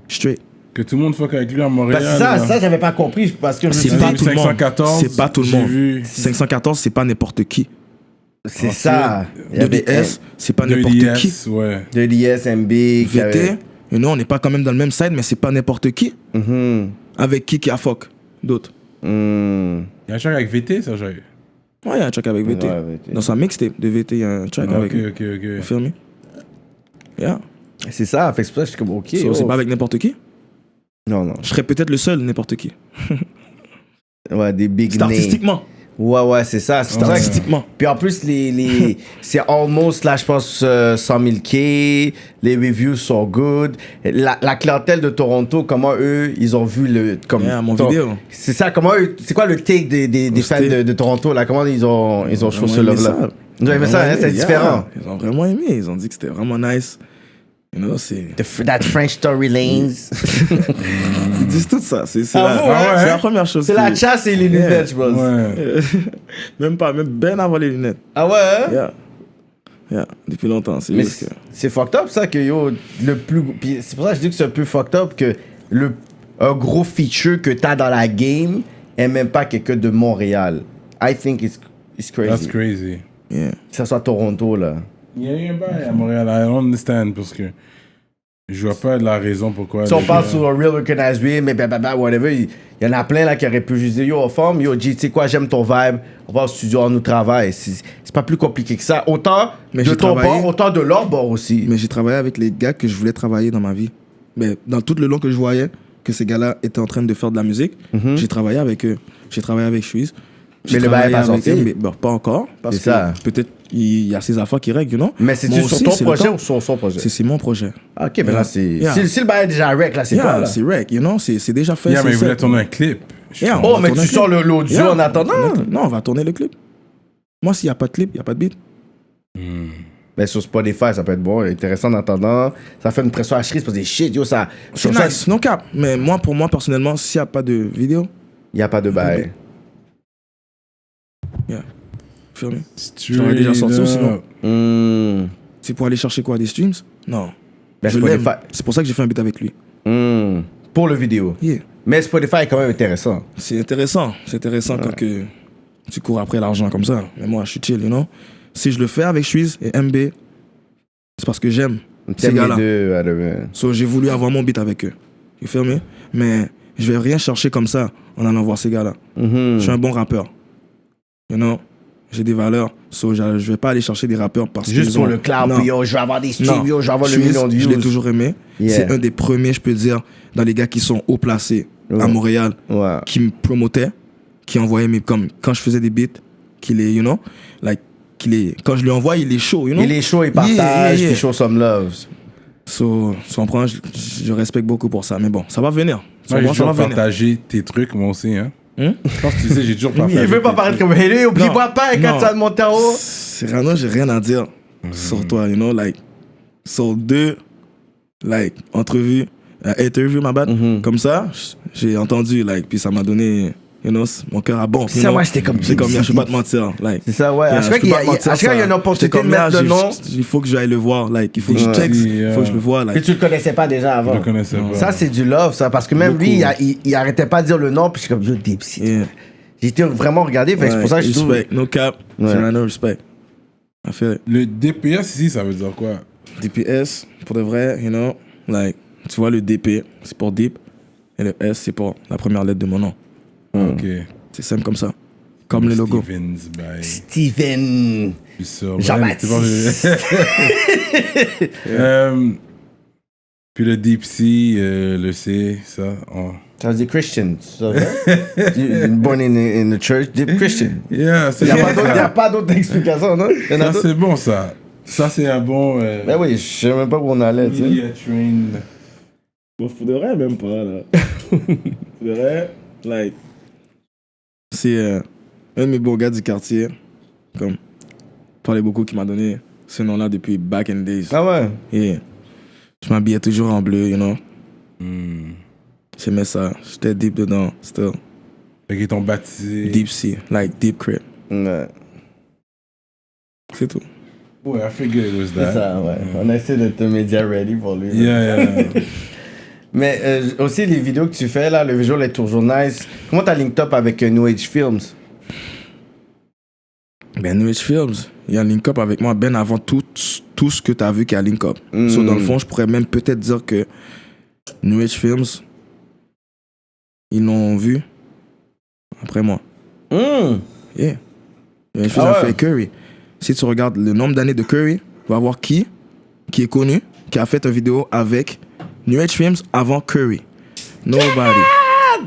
Straight. Que tout le monde fuck avec lui à Montréal. Ça, j'avais pas compris parce que je me suis C'est dit, pas tout le monde. 514, C'est pas tout le j'ai monde. vu. 514, c'est pas n'importe qui. c'est ça. Il y De avait l'IS, c'est pas De n'importe qui. l'IS, ouais. de l'IS, MB. VT, et nous, on n'est pas quand même dans le même side, mais c'est pas n'importe qui. Avec qui a fuck d'autres. Il y a un track avec VT, ça, j'ai. Ouais, il y a un track avec VT. Ouais, VT. Dans sa mixtape de VT, il y a un track avec lui. Ok. Vous filmez? Yeah. C'est ça, fait que c'est pour ça que je suis comme, ok. So, c'est pas avec n'importe qui. Non. Je serais peut-être le seul n'importe qui. Ouais, des big C'est names. artistiquement. Ouais, c'est ça. C'est C'est pour ça que- artistiquement. Puis en plus, c'est almost, là, je pense, 100 000 K. Les reviews sont good. La clientèle de Toronto, comment eux, ils ont vu le. Comme, Yeah, mon vidéo. C'est ça, comment eux. C'est quoi le take des fans de Toronto, là? Comment ils ont chaud ce Vraiment aimé love-là? ça. Ils ont aimé ça, hein? C'est Yeah. différent. Ils ont vraiment aimé. Ils ont dit que c'était vraiment nice. You know, c'est... That French Tory Lanes. Ils disent tout ça. C'est Ah, la, vous, ouais? c'est la première chose. C'est la chasse et les lunettes, je pense. Ouais. Même pas, même ben avant les lunettes. Ah ouais? Hein? Yeah. Depuis longtemps. C'est Mais juste que... c'est fucked up ça que yo, le plus. Puis c'est pour ça que je dis que c'est un peu fucked up que un gros feature que t'as dans la game est même pas quelqu'un de Montréal. I think it's crazy. That's crazy. Yeah. Que ça soit Toronto là. Il y a eu un bail à Montréal, I don't understand, parce que je vois pas la raison pourquoi. Si on les parle gars- sur un real recognized way, mais blablabla, whatever, il y en a plein là qui auraient pu juste dire yo, forme, yo, G, tu sais quoi, j'aime ton vibe, on va au studio, on nous travaille. C'est pas plus compliqué que ça. Autant Mais de j'ai ton travaillé- bord, autant de leur bord aussi. Mais j'ai travaillé avec les gars que je voulais travailler dans ma vie. Mais dans tout le long que je voyais que ces gars-là étaient en train de faire de la musique, j'ai travaillé avec eux. J'ai travaillé avec Suisse. Mais le bail est pas sorti. Mais pas encore. Parce C'est que ça. peut-être il y a ces affaires qui règlent, non? Mais c'est-tu Moi sur aussi, ton c'est le projet temps. ou sur son projet? C'est mon projet. Ah, ok, mais là, c'est. Yeah. Si le bail est déjà rec, là, c'est Yeah, toi là. c'est rec, you know? C'est déjà fait. Yeah, mais c'est il voulait fait. tourner un clip. Yeah, on Oh, va mais tourner tu un clip. sors l'audio Yeah. en attendant? Non, on va tourner le clip. Moi, s'il n'y a pas de clip, il n'y a pas de beat. Mais sur Spotify, ça peut être bon, intéressant en attendant. Ça fait une pression à cherise parce que shit, yo, ça. C'est sur nice, non cap. Mais pour moi, personnellement, s'il n'y a pas de vidéo, Il n'y a pas de bail. yeah. Filmé. Straight J'aurais déjà sorti up. ou sinon? Hmm. C'est pour aller chercher quoi? Des streams? Non. Ben, Je l'aime. Spotify. C'est pour ça que j'ai fait un beat avec lui. Hmm. Pour le vidéo. Yeah. Mais Spotify est quand même intéressant. C'est intéressant. C'est intéressant quand que tu cours après l'argent comme ça. Mais moi, je suis chill, you know? Si je le fais avec Suisse et MB, c'est parce que j'aime ces T'aimes les gars-là. deux, Adam. So, j'ai voulu avoir mon beat avec eux. Tu filmé? Mais je vais rien chercher comme ça en allant voir ces gars-là. Je suis un bon rappeur. You know? J'ai des valeurs. So, je vais pas aller chercher des rappeurs parce que. Juste pour le cloud, puis yo, je vais avoir des streams, yo, je vais avoir le Suisse, million de je l'ai views. toujours aimé. Yeah. C'est un des premiers, je peux dire, dans les gars qui sont haut placés à Ouais. Montréal, Ouais. qui me promotaient, qui envoyaient mes. Comme quand je faisais des beats, qu'il est, you know? Like, quand je lui envoie, il est chaud, you know? Il est chaud, il partage, puis show some love. So, tu comprends? Je respecte beaucoup pour ça. Mais bon, ça va venir. Moi, j'ai ça toujours va venir. partagé tes trucs, moi aussi, hein. Hein? Je pense que tu sais, j'ai toujours partagé. Il veut pas tes paraître trucs. comme Hey, oublie-moi Non. pas quand Non. tu vas monter en haut. Cyrano, j'ai rien à dire sur toi, you know? Like, sur 2, like, entrevue, interview, ma bad, comme ça, j'ai entendu, like, puis ça m'a donné, you know, mon cœur a bon. Ça, moi, j'étais comme- C'est comme, je peux pas te mentir, like. C'est ça, ouais. Yeah, À chaque fois je peux qu'il y a- pas te mentir, à chaque fois, il y a une ça. opportunité J'étais comme, de mettre yeah, le nom. Il faut que j'aille le voir, like, il faut que je Ouais. check, il Yeah. faut que je le vois, Mais like. tu le connaissais pas déjà avant. Je le connaissais pas. Ça, c'est du love, ça. Parce que même lui, il arrêtait pas de dire le nom, puis je suis comme, yo, Dipsy. Yeah. J'ai été vraiment regardé, fait que c'est pour ça que je trouve. Respect, no cap, Ouais. Cyrano, respect. I feel it. Le DPS ici, ça veut dire quoi? DPS, pour de vrai, you know, like, tu vois, le DP, c'est pour Deep, et le S, c'est pour la première lettre de mon nom. Ok. C'est simple comme ça. Comme le logo. Stevens, bye. Steven. Je suis sûr. Jean-Baptiste. Puis le Deep Sea, le C, ça. Ça veut dire Christian, ça va? Born in the church, deep Christian. Yeah, c'est Il n'y bon, a ça. pas d'autre explication, non? Il y en a Ça, d'autres? c'est bon, ça. Ça, c'est un bon. Ben oui, je sais même pas où on allait, tu sais. Media train. Bon, faudrait même pas, là. Faudrait, like. C'est un de mes beaux gars du quartier, comme, parlait beaucoup, qui m'a donné ce nom-là depuis back in days. Ah ouais? Et je m'habillais toujours en bleu, you know. Hmm. J'aimais ça. J'étais deep dedans, still. Fait qu'ils t'ont baptisé. Deep sea, like deep crib. Ouais. C'est tout. Ouais, I figured it was C'est that. ça, ouais. On a essayé d'être media ready pour lui. Yeah. Mais aussi, les vidéos que tu fais, là, le visual est toujours nice. Comment t'as link up avec New Age Films? Ben, New Age Films, il y a link up avec moi ben avant tout ce que tu as vu qu'il y a link up. So, dans le fond, je pourrais même peut-être dire que New Age Films, ils l'ont vu après moi. Yeah. New Age Films a fait Curry. Si tu regardes le nombre d'années de Curry, tu vas voir qui est connu, qui a fait une vidéo avec New Age Films avant Curry. Nobody.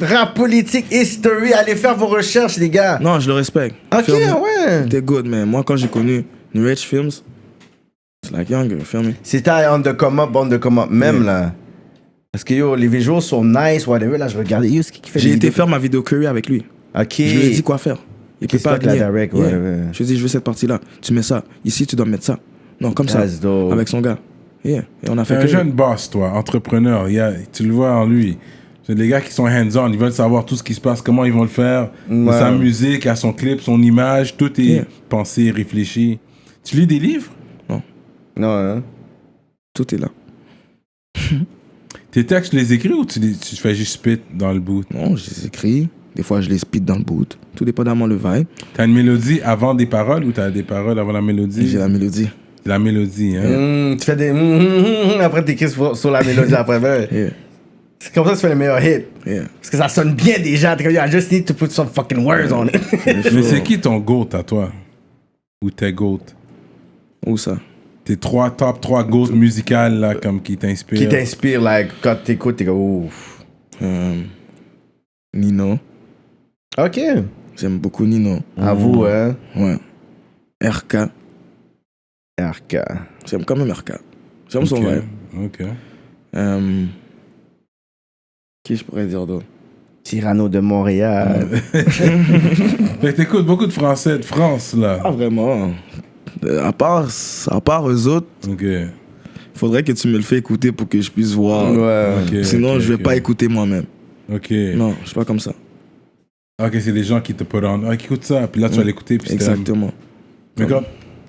Rap politique, history, allez faire vos recherches, les gars. Non, je le respecte. Ok, Feel me? ouais. T'es good, mais moi, quand j'ai connu New Age Films, c'est like younger, feel me? C'était on the come up, même là. Parce que yo, les visuals sont nice, whatever. Là, je regardais, yo, ce qui fait J'ai des été vidéos. faire ma vidéo Curry avec lui. Ok. Je lui ai dit quoi faire. Il peut Qu'est-ce pas que la venir. direct, Yeah. ouais. Je lui ai dit, je veux cette partie-là. Tu mets ça. Ici, tu dois mettre ça. Non, comme ça. That's dope. Avec son gars. Yeah. Et on a T'es fait un Curry. jeune boss, toi, entrepreneur. Tu le vois en lui. C'est des gars qui sont hands-on. Ils veulent savoir tout ce qui se passe, comment ils vont le faire. De sa musique, à son clip, son image. Tout est pensé, réfléchi. Tu lis des livres? Non, hein? Tout est là. Tes textes, tu les écris ou tu fais juste spit dans le boot? Non, je les écris. Des fois, je les speed dans le boot. Tout dépendamment le vibe. T'as une mélodie avant des paroles ou t'as des paroles avant la mélodie? J'ai la mélodie. La mélodie, hein? Tu fais des après t'écris sur la mélodie après. Ben. Yeah. C'est comme ça que tu fais le meilleur hit. Yeah. Parce que ça sonne bien déjà. T'es comme, I just need to put some fucking words on it. Mais c'est qui ton GOAT à toi? Ou tes GOAT? Où ça? Tes top 3 GOAT musicales là, comme qui t'inspirent? Qui t'inspire, like, quand t'écoutes, t'es comme, ouf. Nino. Ok. J'aime beaucoup Nino. À vous, hein. Ouais. RK. RK. J'aime quand même RK. J'aime son vibe. Ok. Qui je pourrais dire d'autre? Cyrano de Montréal. Fait que t'écoutes beaucoup de Français de France, là. Pas vraiment. À part eux autres, Ok. faudrait que tu me le fais écouter pour que je puisse voir. Ouais. Ok, Sinon, ok, je vais ok. pas écouter moi-même. Ok. Non, je suis pas comme ça. Ok, c'est des gens qui te put on. Ah, qui écoutent ça, puis là, tu vas l'écouter. Puis c'est Exactement. Mais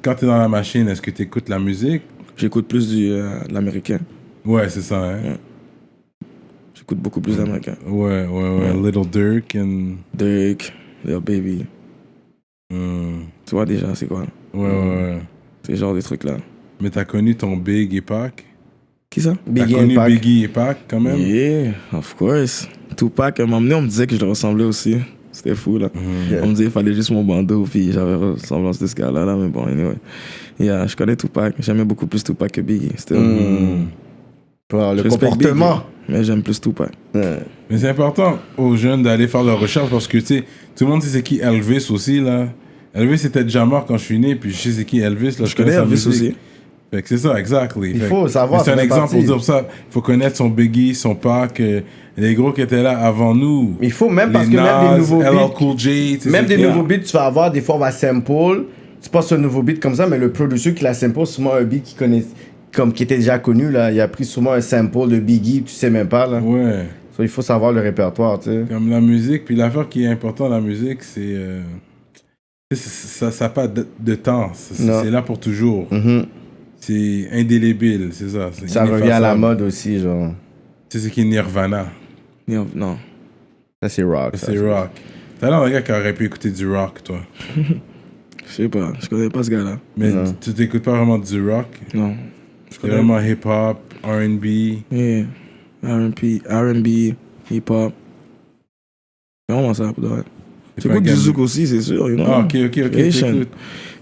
quand t'es dans la machine, est-ce que t'écoutes la musique? J'écoute plus de l'américain. Ouais, c'est ça, hein? Ouais. J'écoute beaucoup plus d'américain. Ouais. Little Dirk and... Drake, Lil Baby. Hmm. Tu vois déjà, c'est quoi? Ouais. C'est genre des trucs là. Mais t'as connu ton Big et Pac? Qui ça? T'as Biggie connu and Pac. Biggie et Pac, quand même? Yeah, of course. Tupac, à un moment donné, on me disait que je le ressemblais aussi. C'était fou, là. Yeah. On me disait qu'il fallait juste mon bandeau, puis j'avais ressemblance de ce gars-là, là, mais bon, anyway. Yeah, je connais Tupac. J'aimais beaucoup plus Tupac que Biggie. C'était Pour le Je respecte comportement. Biggie, mais j'aime plus Tupac. Ouais. Mais c'est important aux jeunes d'aller faire leur recherche parce que, tu sais, tout le monde sait c'est qui Elvis aussi, là. Elvis était déjà mort quand je suis né, puis je sais c'est qui Elvis, là. Je connais sa Elvis musique. aussi. Fait que c'est ça, exactly. Il Fait faut que- savoir, mais c'est ça un fait exemple pour partie. dire ça. Il faut connaître son Biggie, son Pac, les gros qui étaient là avant nous. Il faut même, parce Les que même des nouveaux LL beats, Cool J, tu sais, même c'est des qui, nouveaux là. beats, tu vas avoir, des fois, on va sample. Tu passes un nouveau beat comme ça, mais le producer qui l'a sample, souvent un beat qui était déjà connu, là. Il a pris souvent un sample de Biggie, tu sais même pas, là. Ouais. So, il faut savoir le répertoire, tu sais. Comme la musique, puis l'affaire qui est importante dans la musique, c'est... ça n'a pas de temps. Non. C'est là pour toujours. Mhm. C'est indélébile, c'est ça. C'est Ça revient à la ineffaçable. mode aussi, genre. Tu sais, c'est qui est Nirvana. Non. Ça, c'est rock. ça. C'est rock. T'as l'air d'un gars qui aurait pu écouter du rock, toi. Je sais pas, je connais pas ce gars-là. Mais Non. tu t'écoutes pas vraiment du rock. Non. Je C'est connais vraiment hip-hop, R&B. Yeah. R&B, hip-hop. C'est vraiment ça, pour de vrai. C'est pas J'écoute un du gars de- zouk aussi, c'est sûr. You know? Ah, ok, Haïtien. t'écoutes.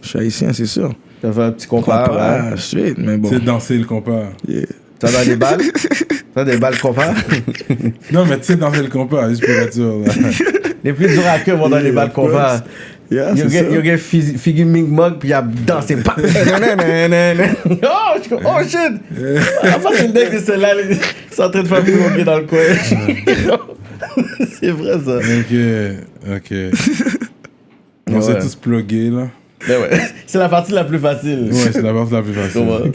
Je suis haïtien, c'est sûr. Ça fait un petit compas, hein. Ah, shit, mais bon. C'est danser le compas. Yeah. Ça dans les balles? Ça, des balles compas? Non, mais tu sais danser le compas, juste pour être sûr. Là. Les plus durs à cœur vont dans les balles compas. Yeah, You c'est ça. get Figgy Ming Mug, puis il a dansé. Oh, je oh shit! Après, c'est le deck de celle-là, ils sont en train de faire pied dans le coin. C'est vrai, ça. Ok. On s'est Ouais. tous plugués, là. Mais ouais, c'est la partie la plus facile. Ouais, c'est la partie la plus facile. Ouais.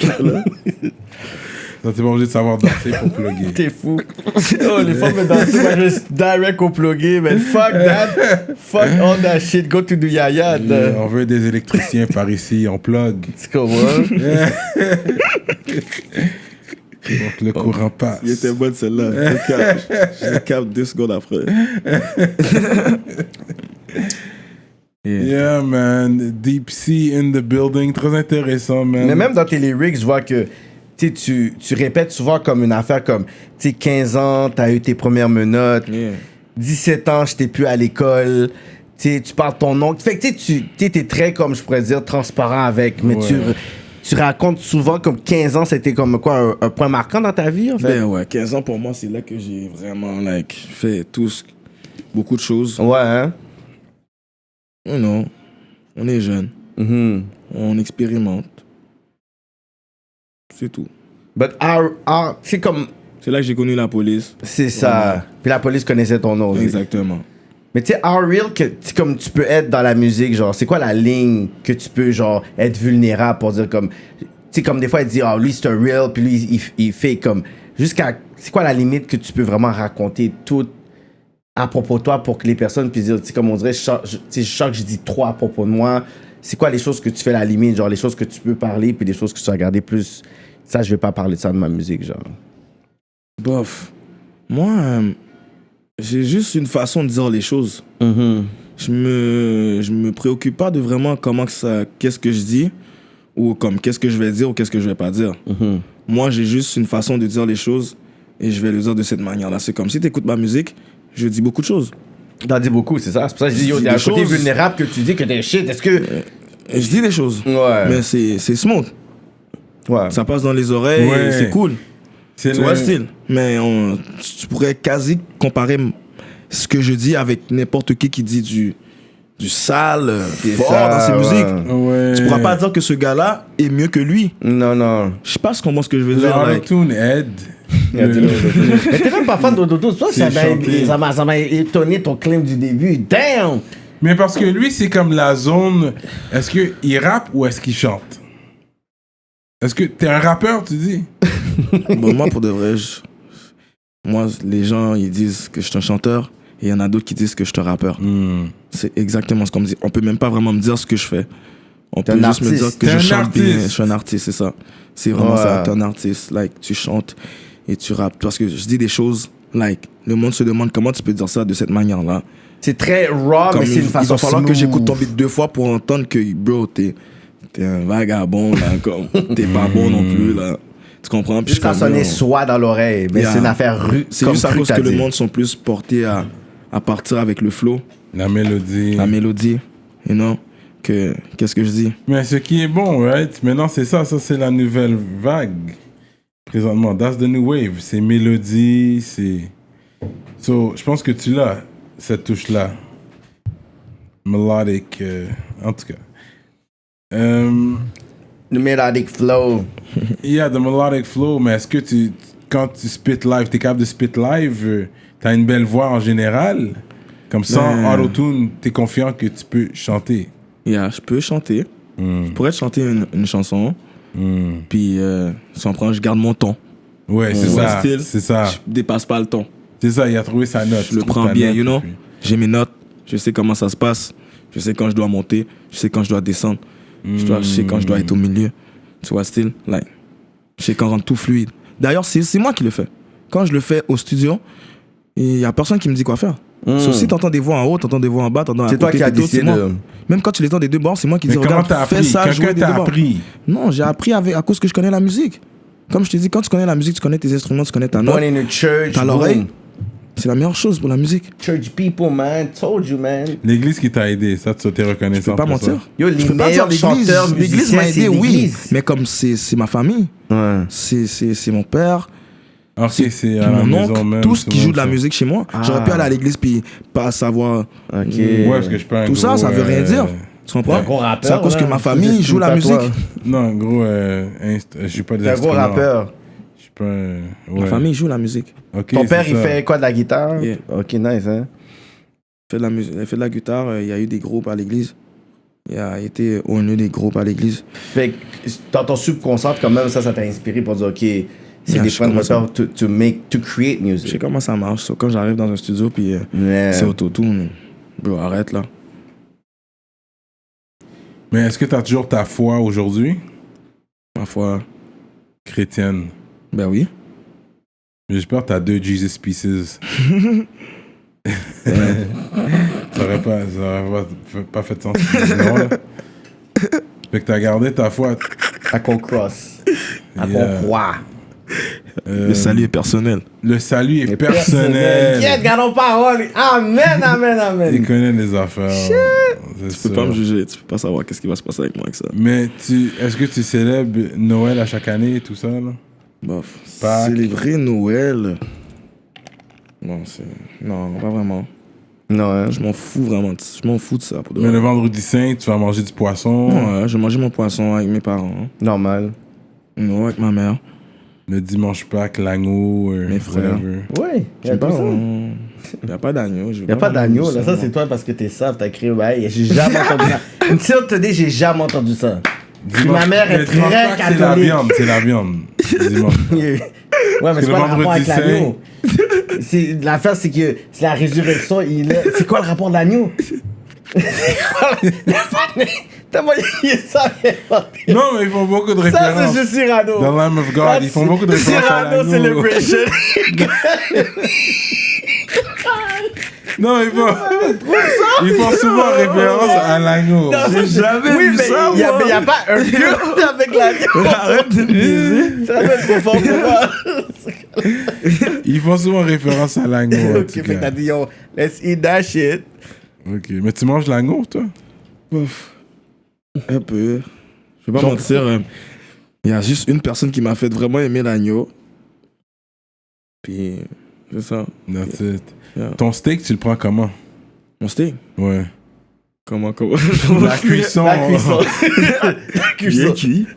Ça, t'es pas obligé de savoir danser pour plugger. T'es fou. Oh, les femmes me dansent, moi, juste direct au plugger, man. Fuck that. Fuck all that shit. Go to the yaya. On veut des électriciens par ici, on plug. Tu comprends? Donc le courant passe. Il était bonne celle-là. Je le capte 2 secondes après. Yeah, man. Deep Sea in the building. Très intéressant, man. Mais même dans tes lyrics, je vois que tu répètes souvent comme une affaire comme 15 ans, t'as eu tes premières menottes. Yeah. 17 ans, j'étais plus à l'école. Tu parles ton nom. Fait que t'es très, comme je pourrais dire, transparent avec. Mais Ouais. tu racontes souvent comme 15 ans, c'était comme quoi, un point marquant dans ta vie, en fait? Ben ouais, 15 ans pour moi, c'est là que j'ai vraiment fait beaucoup de choses. Ouais, hein? Non, on est jeune, Mhm. on expérimente. C'est tout. But c'est comme... C'est là que j'ai connu la police. C'est ça. Puis la police connaissait ton nom aussi. Exactement. Mais tu sais, how real que comme tu peux être dans la musique, genre, c'est quoi la ligne que tu peux, genre, être vulnérable pour dire comme... Tu sais, comme des fois, il dit, oh, lui, c'est un real, puis lui, il fait comme... Jusqu'à... C'est quoi la limite que tu peux vraiment raconter tout à propos de toi pour que les personnes puissent dire, tu sais, comme on dirait, je sens que j'ai dit trop à propos de moi. C'est quoi les choses que tu fais la limite, genre, les choses que tu peux parler, puis les choses que tu vas garder plus... Ça, je vais pas parler de ça de ma musique, genre. Bof. Moi, j'ai juste une façon de dire les choses. Mhm. Je me préoccupe pas de vraiment qu'est-ce que je dis, ou comme qu'est-ce que je vais dire ou qu'est-ce que je vais pas dire. Mhm. Moi, j'ai juste une façon de dire les choses et je vais le dire de cette manière-là. C'est comme si tu écoutes ma musique, je dis beaucoup de choses. T'en dis beaucoup, c'est ça? C'est pour ça que je dis, Je yo, dis il y a un des côté choses. vulnérable que tu dis que t'es shit. Est-ce que... Et je dis des choses. Ouais. Mais c'est smooth. Ouais. Ça passe dans les oreilles, Ouais. c'est cool. C'est Tu vois le style. Mais tu pourrais quasi comparer ce que je dis avec n'importe qui dit du sale, fort ça, dans ses ouais. musiques. Ouais. Tu pourras pas dire que ce gars-là est mieux que lui. Non, non. Je sais pas comment ce que je veux Le dire. Like, auto-tune aide. Mais t'es même pas fan d'Ododo. Toi, C'est chanté. ça m'a étonné ton claim du début. Damn! Mais parce que lui, c'est comme la zone. Est-ce qu'il rappe ou est-ce qu'il chante? Est-ce que t'es un rappeur, tu dis? bon, moi, pour de vrai, moi, les gens, ils disent que je suis un chanteur et il y en a d'autres qui disent que je suis un rappeur. C'est exactement ce qu'on me dit. On peut même pas vraiment me dire ce que je fais. On T'es peut un juste me artiste. dire que T'es je un chante bien. artiste. Je suis un artiste, c'est ça. C'est vraiment Ouais. ça. T'es un artiste. Like, tu chantes et tu rappes. Parce que je dis des choses, like, le monde se demande comment tu peux dire ça de cette manière-là. C'est très raw, Comme mais c'est une il façon va falloir que smooth. j'écoute ton beat 2 fois pour entendre que, bro, t'es un vagabond, là, comme, t'es pas bon non plus, là. Tu comprends? Puis Juste ça je suis comme, sonnait yo, soit dans l'oreille. Mais Yeah. c'est une affaire rue. c'est comme juste à cru, cause t'as que le dit. monde sont plus portés à partir avec le flow, La mélodie. la mélodie, you know, que qu'est-ce que je dis? Mais ce qui est bon, right? Maintenant, c'est ça. Ça, c'est la nouvelle vague. Présentement, that's the new wave. C'est mélodie, c'est... So, je pense que tu l'as, cette touche-là. Melodic, en tout cas. The melodic flow. Yeah, the melodic flow, mais est-ce que quand tu spit live, t'es capable de spit live, t'as une belle voix en général? Comme sans auto-tune, t'es confiant que tu peux chanter? Yeah, je peux chanter. Je pourrais te chanter une chanson, puis si on prend, je garde mon ton. Ouais, c'est Tu vois le ça. style? C'est ça. Je dépasse pas le ton. C'est ça, il a trouvé sa note. Je le trouve prends ta bien, note, you know. et puis- J'ai mes notes, je sais comment ça se passe, je sais quand je dois monter, je sais quand je dois descendre, je sais quand je dois être au milieu. Tu vois, style, like, je sais quand rendre tout fluide. D'ailleurs, c'est moi qui le fais. Quand je le fais au studio, il y a personne qui me dit quoi faire. Sauf si t'entends des voix en haut, t'entends des voix en bas, t'entends à C'est toi côté, qui as tout, c'est décidé moi. de... Même quand tu les entends des deux bords, c'est moi qui Mais dis comment regarde, t'as fais appris? ça, jouer Quelqu'un des t'a deux bords. appris? Non, j'ai appris à cause que je connais la musique. Comme je te dis, quand tu connais la musique, tu connais tes instruments, tu connais ta note, Born in a church. t'as l'oreille. boom. C'est la meilleure chose pour la musique. Church people, man. Told you, man. L'église qui t'a aidé, ça, tu t'es reconnaissant. Je peux pas pour ça. mentir. Yo, Je les peux pas dire meilleurs chanteurs l'église musiciens, m'a c'est aidé, oui. l'église. Mais comme c'est ma famille, Ouais. c'est mon père, Ok, c'est à la mon maison oncle, même. tous tout qui le jouent monde de la ça. musique chez moi. Ah. J'aurais pu aller à l'église puis pas savoir. Ok. Ouais, parce que je suis pas un Tout ça, gros, ça veut rien dire. Tu comprends? un gros rappeur, C'est à cause que là. ma famille Tu joue la pas musique. toi. Non, gros, je suis pas des T'es un gros instruments. rappeur. Je suis pas un... Ma Ouais. famille joue la musique. Ok, Ton c'est père, il ça. fait quoi, de la guitare? Yeah. Ok, nice, hein? Il fait de la musique, il fait de la guitare. Il y a eu des groupes à l'église. Il a été au nœud des groupes à l'église. Fait que dans ton subconscient, quand même, ça t'a inspiré pour dire, ok, C'est des points de repère to create Je sais music. comment ça marche. So, quand j'arrive dans un studio, puis c'est autotune, bro, arrête là. Mais est-ce que t'as toujours ta foi aujourd'hui? Ma foi, Chrétienne. ben oui. J'espère que t'as 2 Jesus Pieces. Ça aurait pas fait de sens. Non, là. Fait que t'as gardé ta foi. À qu'on cross. À Yeah. qu'on croit. Le salut est personnel. Le salut est personnel. Yeah, gardons parole. Amen, amen, Il amen. connaît les affaires. Tu peux pas me juger, tu peux pas savoir qu'est-ce qui va se passer avec moi avec ça. Mais est-ce que tu célèbres Noël à chaque année et tout ça, là? Bof. Pâques. Célébrer Noël. Non, pas vraiment. Non, hein. Je m'en fous vraiment. Je m'en fous de ça. Pour de Mais vrai. le vendredi saint, tu vas manger du poisson. Ouais, je mangeais mon poisson avec mes parents. Normal. Non, avec ma mère. Le dimanche Pâques, l'agneau, Mes frères. whatever. Ouais, J'aime pas. Il y a pas d'agneau. Il n'y a pas d'agneau, là. Ça, c'est toi parce que t'es save, t'as créé. Ouais, j'ai jamais entendu ça. Une sœur te dit, j'ai jamais entendu ça. Ma mère est Le dimanche très Pâques, c'est la catholique. viande, c'est la viande. Dimanche. Ouais, mais c'est le pas le rapport vendredi avec l'agneau. L'affaire, c'est que c'est la résurrection. C'est quoi le rapport de l'agneau? T'as moyen ça? Non, mais ils font beaucoup de Ça, références. c'est juste Cyrano. The Lamb of God, ils font beaucoup de références à Cyrano l'agneau. Celebration. Non, ils font souvent référence à l'agneau. J'ai jamais Oui, vu mais ça, il y moi. a pas un culte avec l'agneau. Arrête de me baiser. Ça va être trop fort pour moi. Ils font souvent référence à l'agneau. en Ok, tout fait que cas. t'as dit, yo, let's eat that shit. Ok, mais tu manges l'agneau, toi? Ouf. Un peu. Je vais pas mentir. Il y a juste une personne qui m'a fait vraiment aimer l'agneau. Puis, c'est ça. That's it. Yeah. Ton steak, tu le prends comment? Mon steak. Ouais. Comment La cuisson. La cuisson. La Bien cuisson. cuit.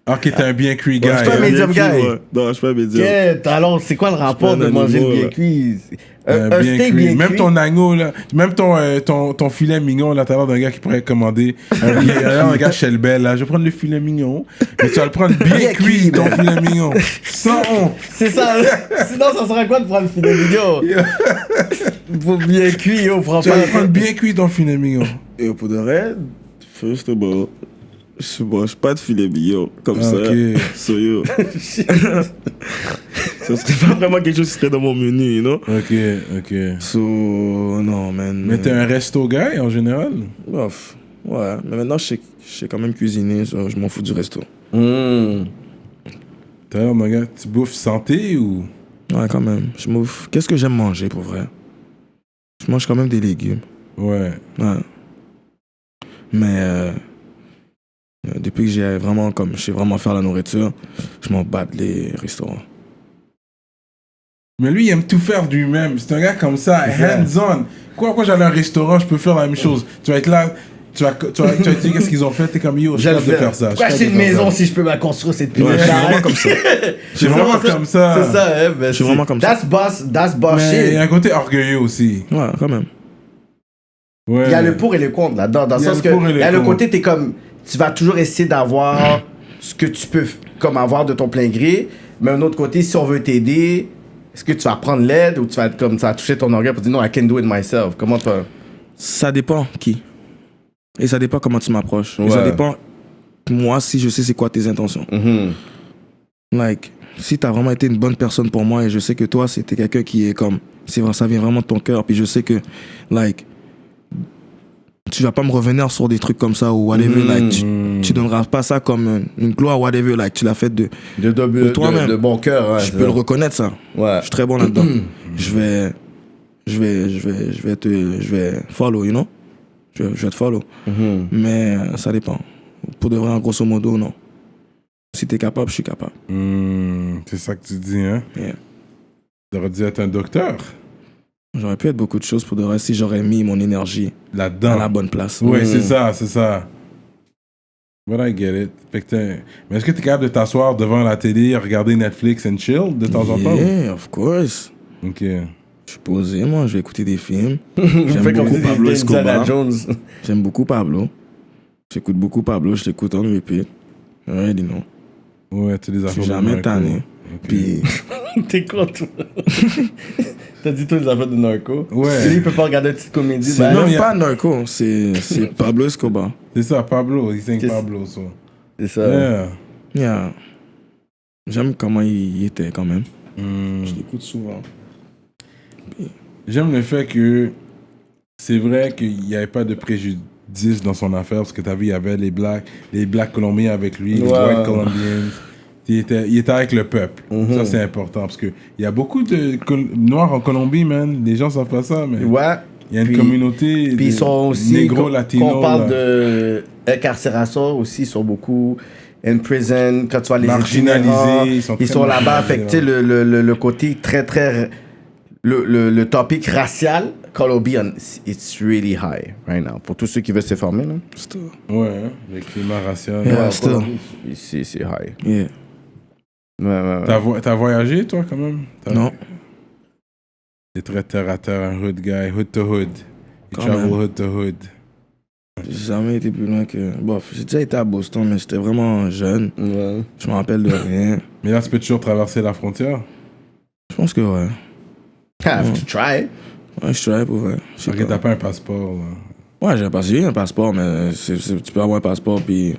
Ok, t'es un bien cuit guy. je suis pas hein? medium Bien cuit, guy. ouais. Non, je suis pas médium. Ok, alors, c'est quoi le rapport pas de un manger le animal, bien là. cuit? Un Un bien steak cuit. bien Même cuit. ton agneau, là, même ton filet mignon, là, t'as l'air d'un gars qui pourrait commander un gars chez le Bel, là. Je vais prendre le filet mignon, mais tu vas le prendre bien Bien cuit, cuit, ton man. filet mignon. Sans honte. C'est ça. Sinon, ça serait quoi de prendre le filet mignon? Pour bien cuit, yo, prends Tu vas pas. le prendre bien cuit, ton filet mignon. Et pour de vrai, first of all, je mange pas de filet mignon comme Ah, ça. ok. So yo. Ce serait pas vraiment quelque chose qui serait dans mon menu, you know? Ok. So, non, man. Mais t'es un resto guy, en général? Bof. Ouais, mais maintenant, je sais quand même cuisiner, so je m'en fous du resto. T'as l'air d'un gars, tu bouffes santé ou... Ouais, quand même. Je m'ouvre. Qu'est-ce que j'aime manger, pour vrai? Je mange quand même des légumes. Ouais. Ouais. Mais depuis que j'ai vraiment, comme, je sais vraiment faire la nourriture, je m'en bats les restaurants. Mais lui, il aime tout faire de lui-même. C'est un gars comme ça, hands-on. Quoi, j'allais à un restaurant, je peux faire la même chose. Tu vas être là, tu vas te dire qu'est-ce qu'ils ont fait, t'es comme yo, je suis capable de faire ça. Pourquoi acheter une maison si je peux la construire cette Ouais, putain je suis vraiment comme ça. C'est vraiment comme ça. C'est ça, hein. Je suis vraiment comme ça. That's boss Mais il y shit. a un côté orgueilleux aussi. Ouais, quand même. Ouais. Il y a le pour et le contre là-dedans. Dans le Il y a sens le que pour et le il y a le contre. côté, t'es comme. Tu vas toujours essayer d'avoir ce que tu peux comme avoir de ton plein gré. Mais un autre côté, si on veut t'aider, est-ce que tu vas prendre l'aide ou tu vas être comme ça, toucher ton orgueil pour dire non, I can do it myself? Comment tu vas. Ça dépend qui. Et ça dépend comment tu m'approches. Et Ouais. ça dépend, moi, si je sais c'est quoi tes intentions. Like, si t'as vraiment été une bonne personne pour moi et je sais que toi, c'était quelqu'un qui est comme, c'est vrai, ça vient vraiment de ton cœur, puis je sais que, like, tu vas pas me revenir sur des trucs comme ça ou whatever, like, tu donneras pas ça comme une gloire, whatever, like, tu l'as fait de toi-même. De bon cœur, ouais. Je peux le reconnaître, ça. Ouais. Je suis très bon là-dedans. je vais follow, you know? Je vais te follow. Mais ça dépend. Pour de vrai, en grosso modo, non. Si t'es capable, je suis capable. C'est ça que tu dis, hein? Yeah. T'aurais dû être un docteur J'aurais pu être beaucoup de choses pour de vrai si j'aurais mis mon énergie là-dedans. à la bonne place. Oui, c'est ça. But I get it. Fait que mais est-ce que t'es capable de t'asseoir devant la télé, regarder Netflix and chill de temps en temps? Yeah, of course. Ok. Je suis posé, moi, je vais écouter des films. J'aime J'aime beaucoup Pablo Escobar. Jones. J'aime beaucoup Pablo. J'écoute beaucoup Pablo, je l'écoute en repeat. Already know. Ouais, tu les as Je suis jamais tanné. Puis, T'es con, toi. T'as dit tous les affaires de narco. Ouais. Lui, il peut pas regarder une petite comédie. C'est Ben, non, même y a- pas Narco, c'est Pablo Escobar. C'est ça, Pablo. Il sing Qu'est-ce- Pablo, ça. c'est ça. Yeah. Yeah. J'aime comment il était quand même. Hmm. Je l'écoute souvent. J'aime le fait que c'est vrai qu'il n'y avait pas de préjudice dans son affaire parce que t'as vu, il y avait les blacks colombiens avec lui, les Ouais. white colombians. Il était avec le peuple. Ça, c'est important parce qu'il y a beaucoup de noirs en Colombie, man. Les gens savent pas ça, mais Ouais. il y a une Puis- communauté Puis ils sont aussi, négro quand latino. on parle là. d'incarcération aussi, ils sont beaucoup in prison. Quand tu vois les Marginalisés, itinérants, ils sont ils très sont là-bas. marginalisés, Fait que, tu sais, le côté très, très... Le topic racial, Colombian, it's really high right now. Pour tous ceux qui veulent se former, là. Still. Ouais, hein, le climat racial. Yeah. Ouais, still. Colombie, c'est high. Yeah. Ouais. T'as voyagé, toi, quand même? Non. T'es très terre à terre, un hood guy, hood to hood. You Quand travel même. hood to hood. J'ai jamais été plus loin que. Bof, j'ai déjà été à Boston, mais j'étais vraiment jeune. Ouais. Je me rappelle de rien. Mais là, tu peux toujours traverser la frontière. Je pense que ouais. Have to try. Ouais, je try pour vrai. Je sais Ok, pas. t'as pas un passeport, là. Ouais, j'ai un passeport, mais tu peux avoir un passeport puis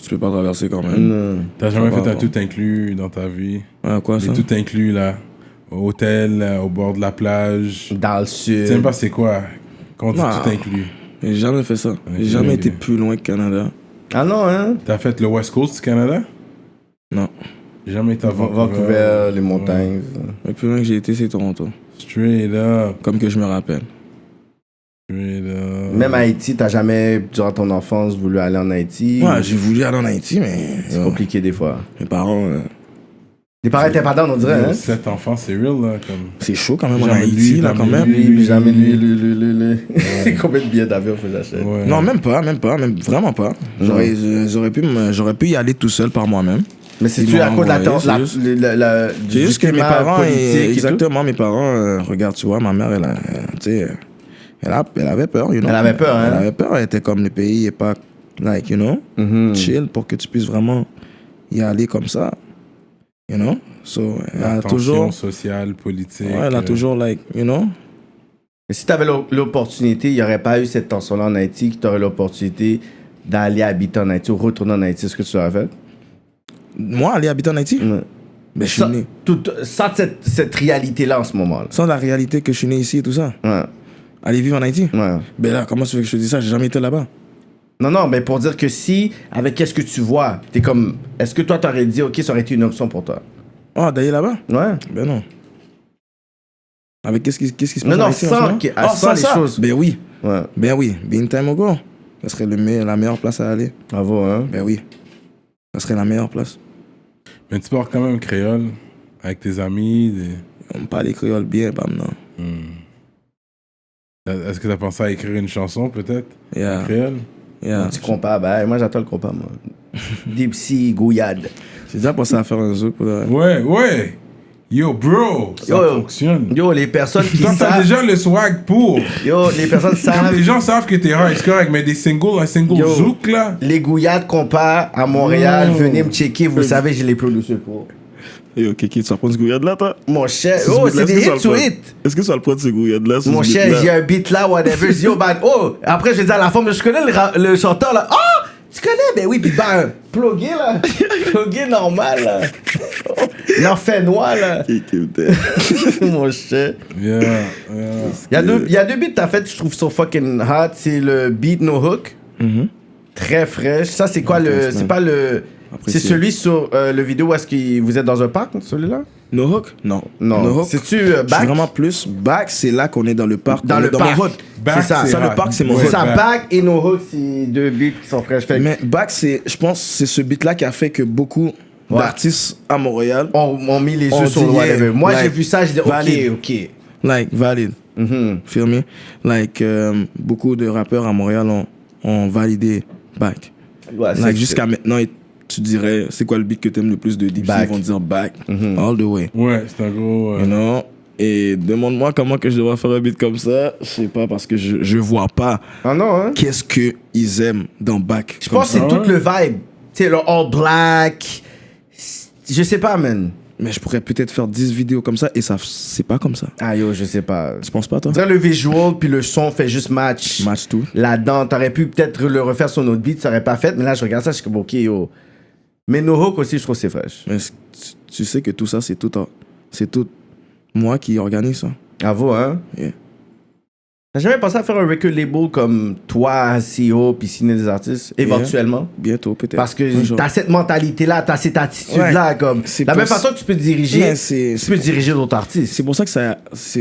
tu peux pas traverser quand même. Non. T'as jamais Ça fait va, un bon. tout inclus dans ta vie. Ouais, quoi Les ça? tout inclus, là. Au hôtel, au bord de la plage. Dans le Tu sud. sais même pas c'est quoi quand on dit Non. tout inclus. J'ai jamais fait ça. J'ai Ok, jamais ok. été plus loin que Canada. Ah non, hein? T'as fait le West Coast du Canada? Non. J'ai jamais été à Vancouver, les montagnes. Le plus loin que j'ai été, c'est Toronto. Straight up. Comme que je me rappelle. Straight up. Même Haïti, t'as jamais, durant ton enfance, voulu aller en Haïti? Ouais, j'ai voulu aller en Haïti, mais. C'est compliqué des fois. Mes parents. Les parents étaient pas dans, on dirait, hein? 7 enfants, c'est real, là. Comme... C'est chaud quand même en Jamais Haïti, lui, là, jamais quand même. lui. Lui, jamais lui. Combien de billets d'avion faut que j'achète? Ouais. Non, même pas, même vraiment pas. J'aurais pu y aller tout seul par moi-même. Mais c'est Ils tu à m'ont cause de envoyé, du C'est juste que mes climat parents, politique et tout? exactement, mes parents, regarde, tu vois, ma mère, tu sais, elle avait peur, you know. Elle avait peur, hein? Elle avait peur, elle était comme le pays est pas, like, you know, Mhm. chill pour que tu puisses vraiment y aller comme ça, you know. So, elle La a tension toujours, sociale, politique. ouais, elle a toujours, like, you know. Mais si t'avais l'opportunité, il n'y aurait pas eu cette tension-là en Haïti, que t'aurais l'opportunité d'aller habiter en Haïti ou retourner en Haïti, est-ce que tu l'aurais fait? Moi, aller habiter en Haïti, ben, je suis né. Sans cette réalité-là en ce moment-là. Sans la réalité que je suis né ici et tout ça. Ouais. Aller vivre en Haïti. Ouais. Ben là, comment tu veux que je te dise ça? J'ai jamais été là-bas. Non, mais pour dire que si, avec qu'est-ce que tu vois, t'es comme. Est-ce que toi, t'aurais dit, OK, ça aurait été une option pour toi? Oh, d'aller là-bas? Ouais. Ben non. Avec qu'est-ce qui se passe Non, en Haïti en ce sans, moment? sans les choses. Ben oui. Ouais. Ben oui. Being time ago. Ça serait la meilleure place à aller. Bravo, hein? Ben oui. Ça serait la meilleure place. Mais tu parles quand même créole avec tes amis. On me parle créole bien, pas maintenant. Est-ce que t'as pensé à écrire une chanson, peut-être? Yeah. Créole? Yeah. Un petit compas, ben, moi, j'attends le compas, moi. Dipsy, Gouillade. J'ai déjà pensé à faire un zouk pour de... Ouais. Yo, bro, ça Yo. fonctionne. Yo, les personnes qui Toi, t'as savent. déjà le swag pour. Yo, les personnes Comme savent. les gens savent que t'es hard, c'est correct, mais des singles, un single Yo. zouk, là. Les Gouillades compas à Montréal, Oh. venez me checker, vous savez, j'ai les produits pour. Yo, Kiki, tu vas prendre ce gouillade là, toi? Mon cher, oh, c'est des hits to hit. Est-ce que tu vas le prendre ce gouillade là? Mon cher, j'ai un beat là, whatever. Yo, man, oh, après, je vais dire à la femme, je connais le chanteur là. Oh, tu connais? Ben oui, puis ben, plugué là. Plugué normal là. Il en fait noir là. Mon cher. Yeah. Il y a deux beats que t'as fait, je trouve ça fucking hot. C'est le beat No Hook. Très fraîche. Ça, c'est quoi le. C'est pas le. Apprécié. C'est celui sur le vidéo où est-ce que vous êtes dans un parc, celui-là? No Hook? Non. Non. No Hook. C'est-tu Je suis back? vraiment plus back, c'est là qu'on est dans le parc. Dans On le est dans parc. mon hood. Back, C'est ça. Ça, le hard. parc, c'est mon Ouais, C'est hood. ça, back. back et No Hook, c'est deux beats qui sont fraîches. Fait que Mais back, je pense, c'est ce beat-là qui a fait que beaucoup d'artistes à Montréal, on mis les On yeux sur dit, le whatever. yeah, Moi, j'ai like, vu ça, j'ai dit, valide. ok. like, valide. Mhm. Feel me? Like, beaucoup de rappeurs à Montréal ont validé back. Ouais, Like, jusqu'à maintenant, tu dirais, c'est quoi le beat que t'aimes le plus de Dipsy? Back. Ils vont dire back, all the way. Ouais, c'est un gros. You know? Et demande-moi comment que je devrais faire un beat comme ça. Je sais pas, parce que je vois pas Ah non, hein? qu'est-ce qu'ils aiment dans back. Je pense que c'est tout le vibe. Tu sais, le all black. Je sais pas, man. Mais je pourrais peut-être faire 10 vidéos comme ça et ça, c'est pas comme ça. Ah yo, je sais pas. Tu penses pas, toi? On dirait le visual puis le son fait juste match. Match tout. Là-dedans, t'aurais pu peut-être le refaire sur notre beat, ça aurait pas fait, mais là je regarde ça, je suis comme ok yo. Mais No Hook aussi, je trouve que c'est fraîche. Mais tu sais que tout ça, c'est tout moi qui organise ça. Bravo, hein? Yeah. T'as jamais pensé à faire un record label comme toi, CEO, puis signer des artistes, éventuellement? Bientôt, peut-être. Parce que t'as cette mentalité-là, t'as cette attitude-là, comme... C'est La même pour- façon que tu peux diriger, Mais tu peux diriger d'autres artistes. C'est pour ça que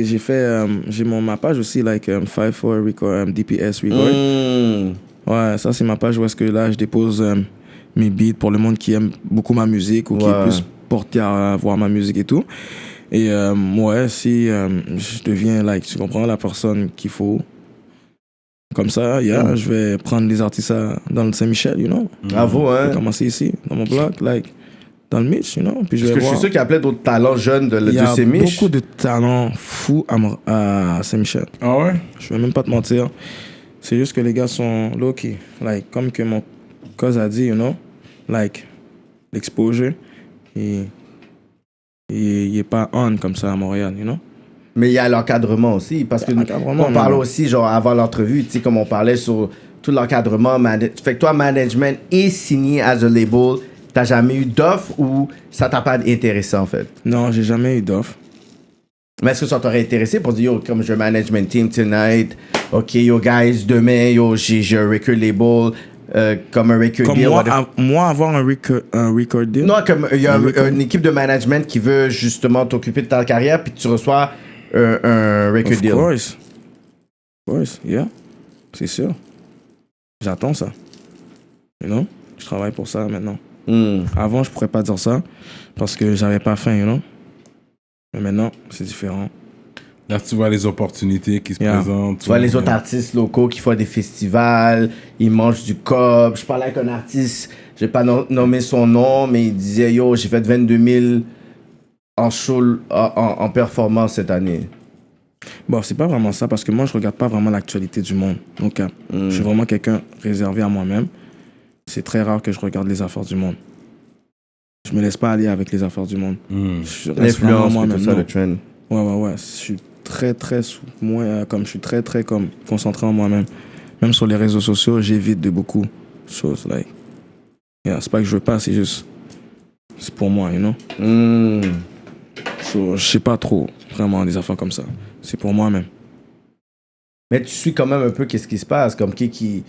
j'ai fait, j'ai ma page aussi, like 54 Record, DPS Record. Ouais, ça c'est ma page où est-ce que là je dépose mes beats pour le monde qui aime beaucoup ma musique ou qui est plus porté à voir ma musique et tout. Et ouais, si je deviens, like, tu comprends, la personne qu'il faut, comme ça, je vais prendre les artistes dans le Saint-Michel, you know. Bravo, Je hein? vais commencer ici, dans mon bloc, like, dans le Mitch, you know. Puis je Parce vais que je suis sûr qu'il y a plein d'autres talents jeunes de Il y a ces Mich. beaucoup de talents fous à Saint-Michel. Ah ouais? Je vais même pas te mentir. C'est juste que les gars sont low-key. Like, comme que mon cause a dit, you know, like, l'exposure, il est pas on comme ça à Montréal, you know. Mais il y a l'encadrement aussi, parce que L'encadrement, on parlait non. aussi, genre, avant l'entrevue, tu sais, comme on parlait sur tout l'encadrement. Fait que toi, management est signé as a label, t'as jamais eu d'offre ou ça t'a pas intéressé, en fait? Non, j'ai jamais eu d'offre. Mais est-ce que ça t'aurait intéressé pour dire, yo, comme je management team tonight, ok, yo, guys, demain, yo, j'ai un record label, comme un record Comme deal. moi, avoir un record deal. Non, comme il y a une équipe de management qui veut justement t'occuper de ta carrière, puis tu reçois un record Of deal. course. Of course, yeah. C'est sûr. J'attends ça. You know? Je travaille pour ça maintenant. Avant, je pourrais pas dire ça parce que j'avais pas faim, you know? Mais maintenant, c'est différent. Là, tu vois les opportunités qui se présentent. Tu vois les autres artistes locaux qui font des festivals, ils mangent du cob. Je parlais avec un artiste, je vais pas nommer son nom, mais il disait, yo, j'ai fait 22 000 en show, en performance cette année. Bon, c'est pas vraiment ça parce que moi, je regarde pas vraiment l'actualité du monde. Donc, je suis vraiment quelqu'un réservé à moi-même. C'est très rare que je regarde les affaires du monde. Je me laisse pas aller avec les affaires du monde. Je reste vraiment L'influence, moi-même. tout ça, Non. le trend. Ouais. Je suis je suis très concentré en moi-même. Même sur les réseaux sociaux, j'évite de beaucoup de choses. Like, c'est pas que je veux pas, c'est juste, c'est pour moi, you know. So, je sais pas trop vraiment des affaires comme ça. C'est pour moi-même. Mais tu suis quand même un peu qu'est-ce qui se passe, comme qui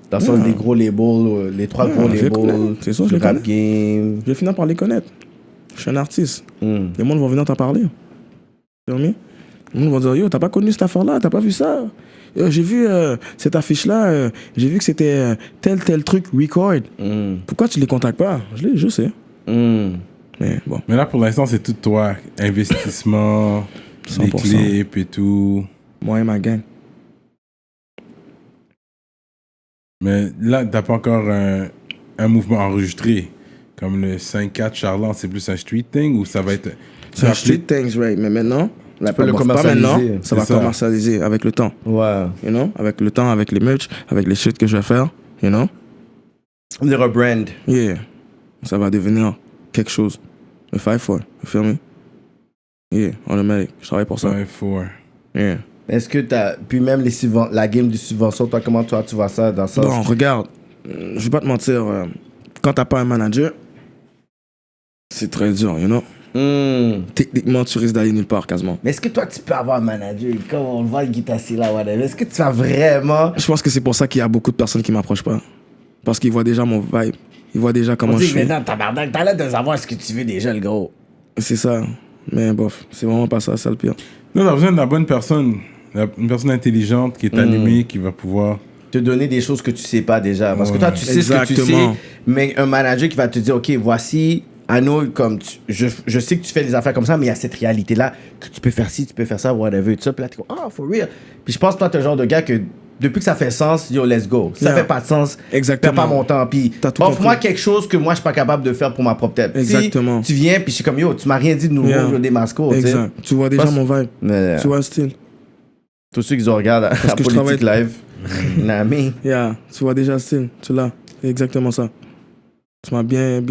dans le sens des gros labels, les trois gros je les connais. labels, C'est ça, je le les rap connais. game. Je vais finir par les connaître. Je suis un artiste. Les monde vont venir t'en parler. Tu vois, les monde vont dire, yo, t'as pas connu cette affaire-là, t'as pas vu ça. Yo, j'ai vu cette affiche-là, j'ai vu que c'était tel truc, record. Pourquoi tu les contactes pas? Je sais. Mais bon. Mais là, pour l'instant, c'est tout toi. Investissement, les 100%. clips et tout. Moi et ma gang. Mais là, t'as pas encore un mouvement enregistré. Comme le 5-4 Charlant, c'est plus un street thing ou ça va être... C'est un street things, right? Mais maintenant, peux le pas commercialiser. maintenant, ça va C'est ça. commercialiser avec le temps. Ouais. You know? Avec le temps, avec les merch, avec les shit que je vais faire. You know? On dirait un brand. Yeah. Ça va devenir quelque chose. Le 5-4, you feel me? Yeah, automatique. Je travaille pour ça. 5-4. Yeah. Est-ce que t'as. Puis même la game de subvention, toi, comment toi, tu vois ça dans ça? Bon, regarde, je vais pas te mentir, quand t'as pas un manager, c'est très dur, you know? Techniquement, tu risques d'aller nulle part, quasiment. Mais est-ce que toi, tu peux avoir un manager? Comme on le voit, le guitare, là, whatever. Est-ce que tu vas vraiment. Je pense que c'est pour ça qu'il y a beaucoup de personnes qui m'approchent pas. Parce qu'ils voient déjà mon vibe. Ils voient déjà comment On je dit, suis. maintenant, tabarnak, t'as l'air de savoir ce que tu veux déjà, le gros. C'est ça. Mais bof, c'est vraiment pas ça, c'est le pire. Non, t'as besoin de la bonne personne. Une personne intelligente qui est allumée, qui va pouvoir... Te donner des choses que tu sais pas déjà. Parce que Ouais. toi, tu sais ce que tu sais. Exactement. Mais un manager qui va te dire, OK, voici, Arnaud, comme je sais que tu fais des affaires comme ça, mais il y a cette réalité-là que tu peux faire ci, tu peux faire ça, whatever, tout ça. Puis là, t'es comme, ah, for real. Puis je pense que toi, t'es le genre de gars que depuis que ça fait sens, yo, let's go. Si ça Yeah. fait pas de sens, Exactement. perds pas mon temps. Puis T'as tout offre-moi compris. quelque chose que moi, je suis pas capable de faire pour ma propre tête. Exactement. Si tu viens, puis je suis comme, yo, tu m'as rien dit de nouveau, Yeah. yo, des mascots. Exact. Tu vois déjà Parce- mon vibe. Mais, Tu vois le style. tous ceux qui nous regardent à que je Politique travaille- Live, Nami. Yeah. Tu vois déjà le style. Tu l'as. C'est exactement ça. Tu m'as bien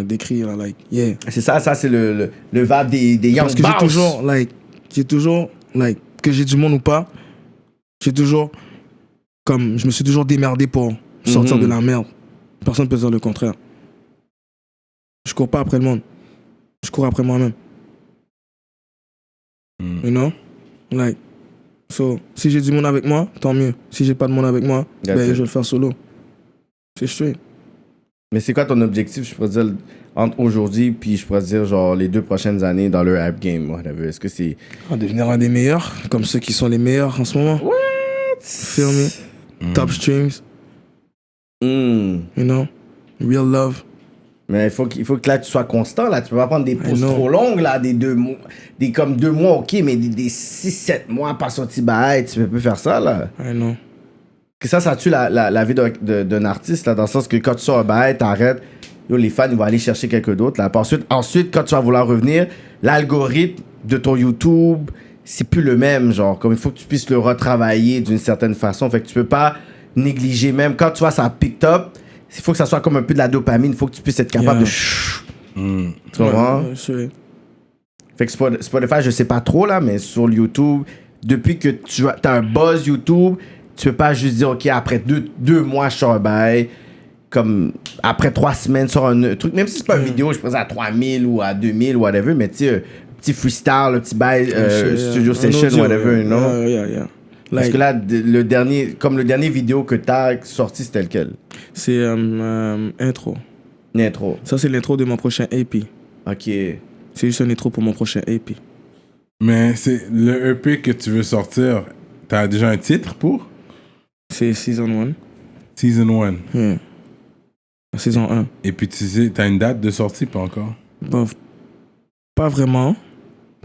décrit, là, like, yeah. C'est ça, c'est le vibe des young Parce que j'ai toujours, que j'ai du monde ou pas, je me suis toujours démerdé pour sortir de la merde. Personne ne peut dire le contraire. Je cours pas après le monde. Je cours après moi-même. You know? Like, so, si j'ai du monde avec moi, tant mieux. Si j'ai pas de monde avec moi, je vais le faire solo. C'est straight. Mais c'est quoi ton objectif, je pourrais dire, entre aujourd'hui puis je pourrais dire genre les 2 prochaines années dans le rap game, whatever? Est-ce que c'est... Devenir un des meilleurs, comme ceux qui sont les meilleurs en ce moment. What? Feel me? Top streams. You know? Real love. Mais il faut que là tu sois constant, là. Tu peux pas prendre des pauses trop longues, là, des 2 mois. Des comme 2 mois, ok, mais des 6-7 mois pas sorti bail, tu peux plus faire ça, là. I know. Que ça tue la vie d'un artiste, là, dans le sens que quand tu sors un bail, t'arrêtes, yo, les fans, ils vont aller chercher quelqu'un d'autre, là. Ensuite, quand tu vas vouloir revenir, l'algorithme de ton YouTube, c'est plus le même, genre. Comme il faut que tu puisses le retravailler d'une certaine façon. Fait que tu peux pas négliger, même quand tu vois ça pick up, il faut que ça soit comme un peu de la dopamine, il faut que tu puisses être capable de... Tu comprends? Fait que Spotify, je sais pas trop, là, mais sur YouTube, depuis que tu as un buzz YouTube, tu peux pas juste dire, OK, après 2 mois, je sors un bail, comme après 3 semaines, sur un truc, même si c'est pas une vidéo, je pense à 3000 ou à 2000, whatever, mais tu sais, petit freestyle, un petit bail, studio session, whatever, you know? Yeah. Parce que là, le dernier vidéo que t'as sorti, c'était lequel? C'est intro. L'intro. Ça, c'est l'intro de mon prochain EP. OK. C'est juste un intro pour mon prochain EP. Mais c'est le EP que tu veux sortir, t'as déjà un titre pour? C'est Season 1. Season 1. Yeah. Saison 1. Et puis tu sais, t'as une date de sortie, pas encore? Bon, pas vraiment,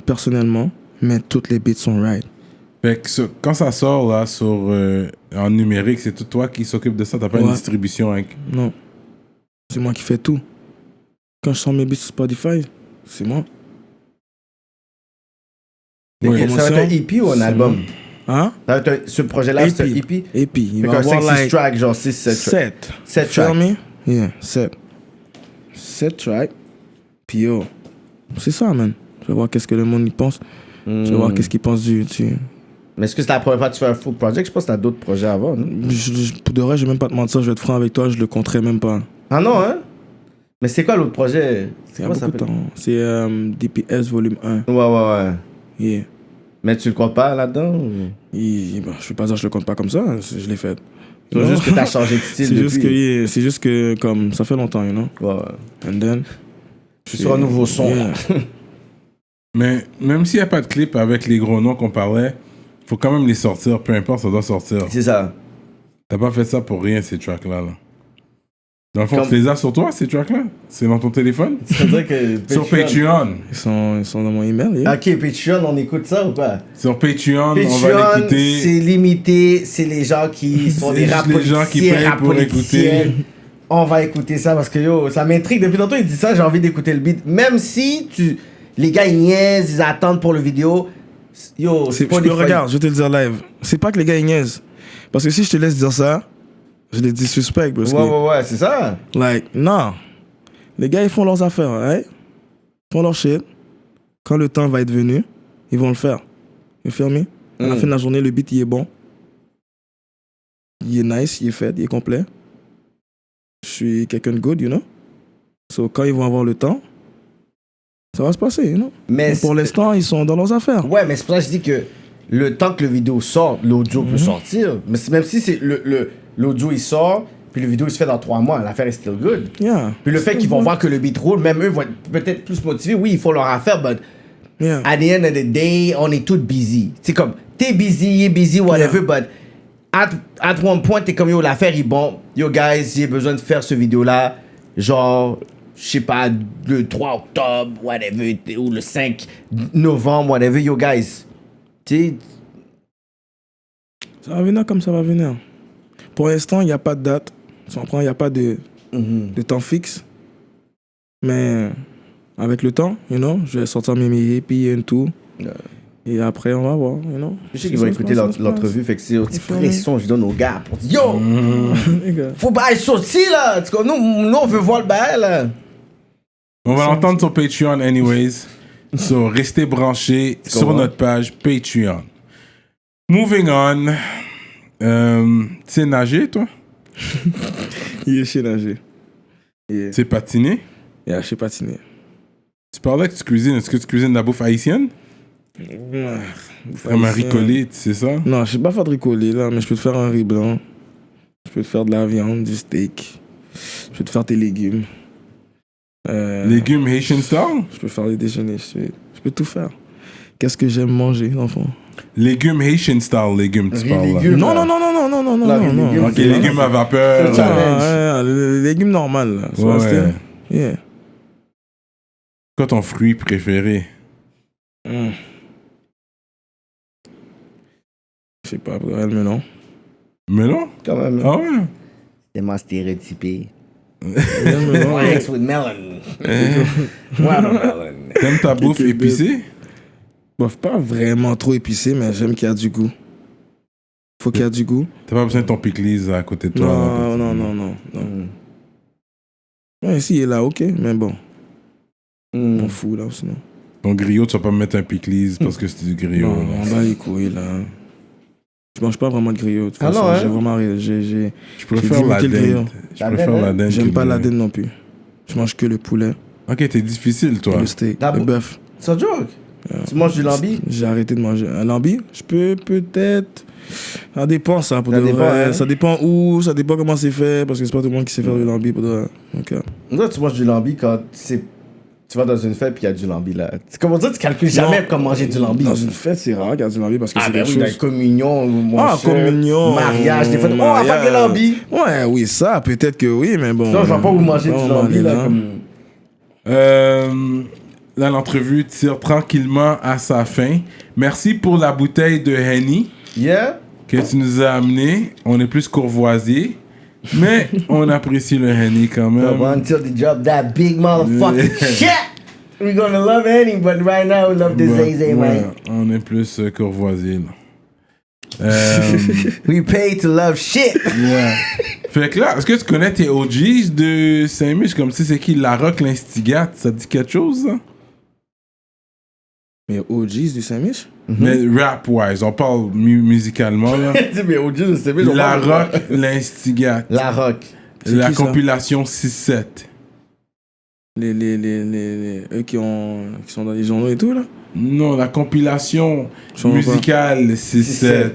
personnellement, mais toutes les beats sont right. Fait que quand ça sort là en numérique, c'est tout toi qui s'occupe de ça, t'as pas une distribution avec... Non, c'est moi qui fais tout. Quand je sors mes beats sur Spotify, c'est moi. Oui. Ça va être un EP ou un album? Hein? Ce projet-là, c'est un EP? EP. Il va avoir 6 tracks, genre 6-7 tracks. 7 tracks. Me? Yeah, 7 tracks. Puis yo, c'est ça, man. Je vais voir qu'est-ce que le monde y pense. Je vais voir qu'est-ce qu'il pense du... Mais est-ce que c'est la première fois que tu fais un full project? Je pense que t'as d'autres projets avant, non? Pour de vrai, je vais même pas te mentir, je vais être franc avec toi, je le compterai même pas. Ah non, hein? Mais c'est quoi l'autre projet? C'est quoi ça s'appelle? C'est DPS Volume 1. Ouais. Yeah. Mais tu le comptes pas là-dedans? Je vais pas dire que je le compte pas comme ça, je l'ai fait. C'est juste que t'as changé de style depuis. C'est juste que comme ça fait longtemps, you know? Ouais. And then... Je suis sur un nouveau son. Yeah. Mais même s'il n'y a pas de clip avec les gros noms qu'on parlait, faut quand même les sortir, peu importe, ça doit sortir. C'est ça. T'as pas fait ça pour rien, ces tracks-là. Là. Dans le fond, tu les as sur toi, ces tracks-là? C'est dans ton téléphone? C'est-à-dire que sur Patreon. Ils sont dans mon email, yeah. Ok, Patreon, on écoute ça ou quoi? Sur Patreon, on va l'écouter. C'est limité, c'est les gens qui sont des rap les gens qui payent pour écouter. On va écouter ça parce que yo, ça m'intrigue. Depuis tantôt, il dit ça, j'ai envie d'écouter le beat. Même si les gars, ils niaisent, ils attendent pour le vidéo. Yo, c'est pas regarde, je vais te le dire live. C'est pas que les gars, ils niaisent. Parce que si je te laisse dire ça, je les disrespect. Ouais, c'est ça. Like, non. Les gars, ils font leurs affaires, right? Ils font leur shit. Quand le temps va être venu, ils vont le faire. You feel me? À la fin de la journée, le beat, il est bon. Il est nice, il est fait, il est complet. Je suis quelqu'un de good, you know? So, quand ils vont avoir le temps, ça va se passer, you know? Mais pour l'instant, ils sont dans leurs affaires. Ouais, mais c'est pour ça que je dis que le temps que le vidéo sort, l'audio peut sortir. Mais même si c'est l'audio, il sort, puis le vidéo, il se fait dans 3 mois, l'affaire est still good. Yeah. Puis le fait qu'ils vont voir que le beat roule, même eux vont être peut-être plus motivés. Oui, ils font leur affaire, but at the end of the day, on est tous busy. C'est comme, t'es busy, whatever, but at one point, t'es comme, yo, l'affaire est bon. Yo, guys, j'ai besoin de faire ce vidéo-là. Genre, je sais pas, le 3 octobre, whatever, ou le 5 novembre, whatever. Yo, guys, tu sais. Ça va venir comme ça va venir. Pour l'instant, il n'y a pas de date. Il n'y a pas de temps fixe. Mais avec le temps, you know, je vais sortir mes EP et tout. Et après, on va voir, you know. Je sais qu'ils vont écouter l'entrevue, fait que c'est une petite pression que je donne aux gars pour dire yo, Les gars. faut pas être sorti là. Nous, on veut voir le bail là. On va l'entendre sur Patreon anyways. So, restez branchés sur notre page Patreon. Moving on. Tu sais nager, toi? Il est chez nager. Tu sais patiner? Je sais patiner. Tu parlais que tu cuisines. Est-ce que tu cuisines de la bouffe haïtienne? Comme un ricolé, tu sais ça? Non, je sais pas faire de ricolé là, mais je peux te faire un riz blanc. Je peux te faire de la viande, du steak. Je peux te faire tes légumes. Légumes Haitian style? Je peux faire des déjeuners. Je peux tout faire. Qu'est-ce que j'aime manger, enfant? Légumes Haitian style, légumes, tu parles là. Non. Ok, légumes à vapeur. Les légumes normales là. Ouais. Yeah. Quoi ton fruit préféré? Je sais pas, le melon. Melon? Quand même. Ah ouais? C'est tellement stéréotypé. Le melon. Wax with melon. Watermelon. T'aimes ta bouffe épicée? Bof, pas vraiment trop épicé, mais j'aime qu'il y a du goût. Faut qu'il y a du goût. T'as pas besoin de ton pickles à côté de toi? Non. Ouais, ici, il est là, ok, mais bon. On fout là, sinon. Ton griot, tu vas pas me mettre un pickles parce que c'est du griot. Non, là. on bat les couilles, là. Je mange pas vraiment de griot. De toute façon, non, hein? j'ai vraiment... Je préfère la dinde. La dinde, J'aime pas la dinde non plus. Je mange que le poulet, Ok, t'es difficile, toi. le steak, La le bou- bœuf. C'est un joke. Tu manges du lambi? J'ai arrêté de manger. Un lambi, je peux peut-être... Ça dépend, ça. Pour Ça de dépend, vrai. hein? Ça dépend où, ça dépend comment c'est fait, parce que c'est pas tout le monde qui sait faire du lambi. Pour de vrai. Donc, Là, tu manges du lambi quand tu vas dans une fête puis il y a du lambi là. C'est comme ça, tu calcules jamais comme manger du lambi. Dans une fête, c'est rare qu'il y a du lambi parce que c'est ben quelque oui, dans chose... la communion, communion. mariage, des fois, on va pas de lambi. Ouais, oui, ça, peut-être que oui, mais bon. Ça, je vais pas vous manger on du va lambi manger là. Là, l'entrevue tire tranquillement à sa fin. Merci pour la bouteille de Henny Yeah? que tu nous as amenée. On est plus courvoisier, mais on apprécie le Henny quand même. Until they drop that big motherfucking shit! We're gonna love Henny, but right now we love the Zay, Ouais, man. on est plus courvoisier, là. We pay to love shit! Yeah. Fait que là, est-ce que tu connais tes OGs de Saint-Mich? Comme si c'est qui? La Rock, l'Instigate, ça te dit quelque chose, ça? Mais OGs du Saint-Mich? Mais rap-wise, on parle musicalement, là. Mais au Dieu, c'est bien. La Rock, l'Instigate. La Rock. C'est La qui, ça? compilation 6-7. Eux qui sont dans les journaux et tout, là? Non, la compilation Je comprends musicale 6-7.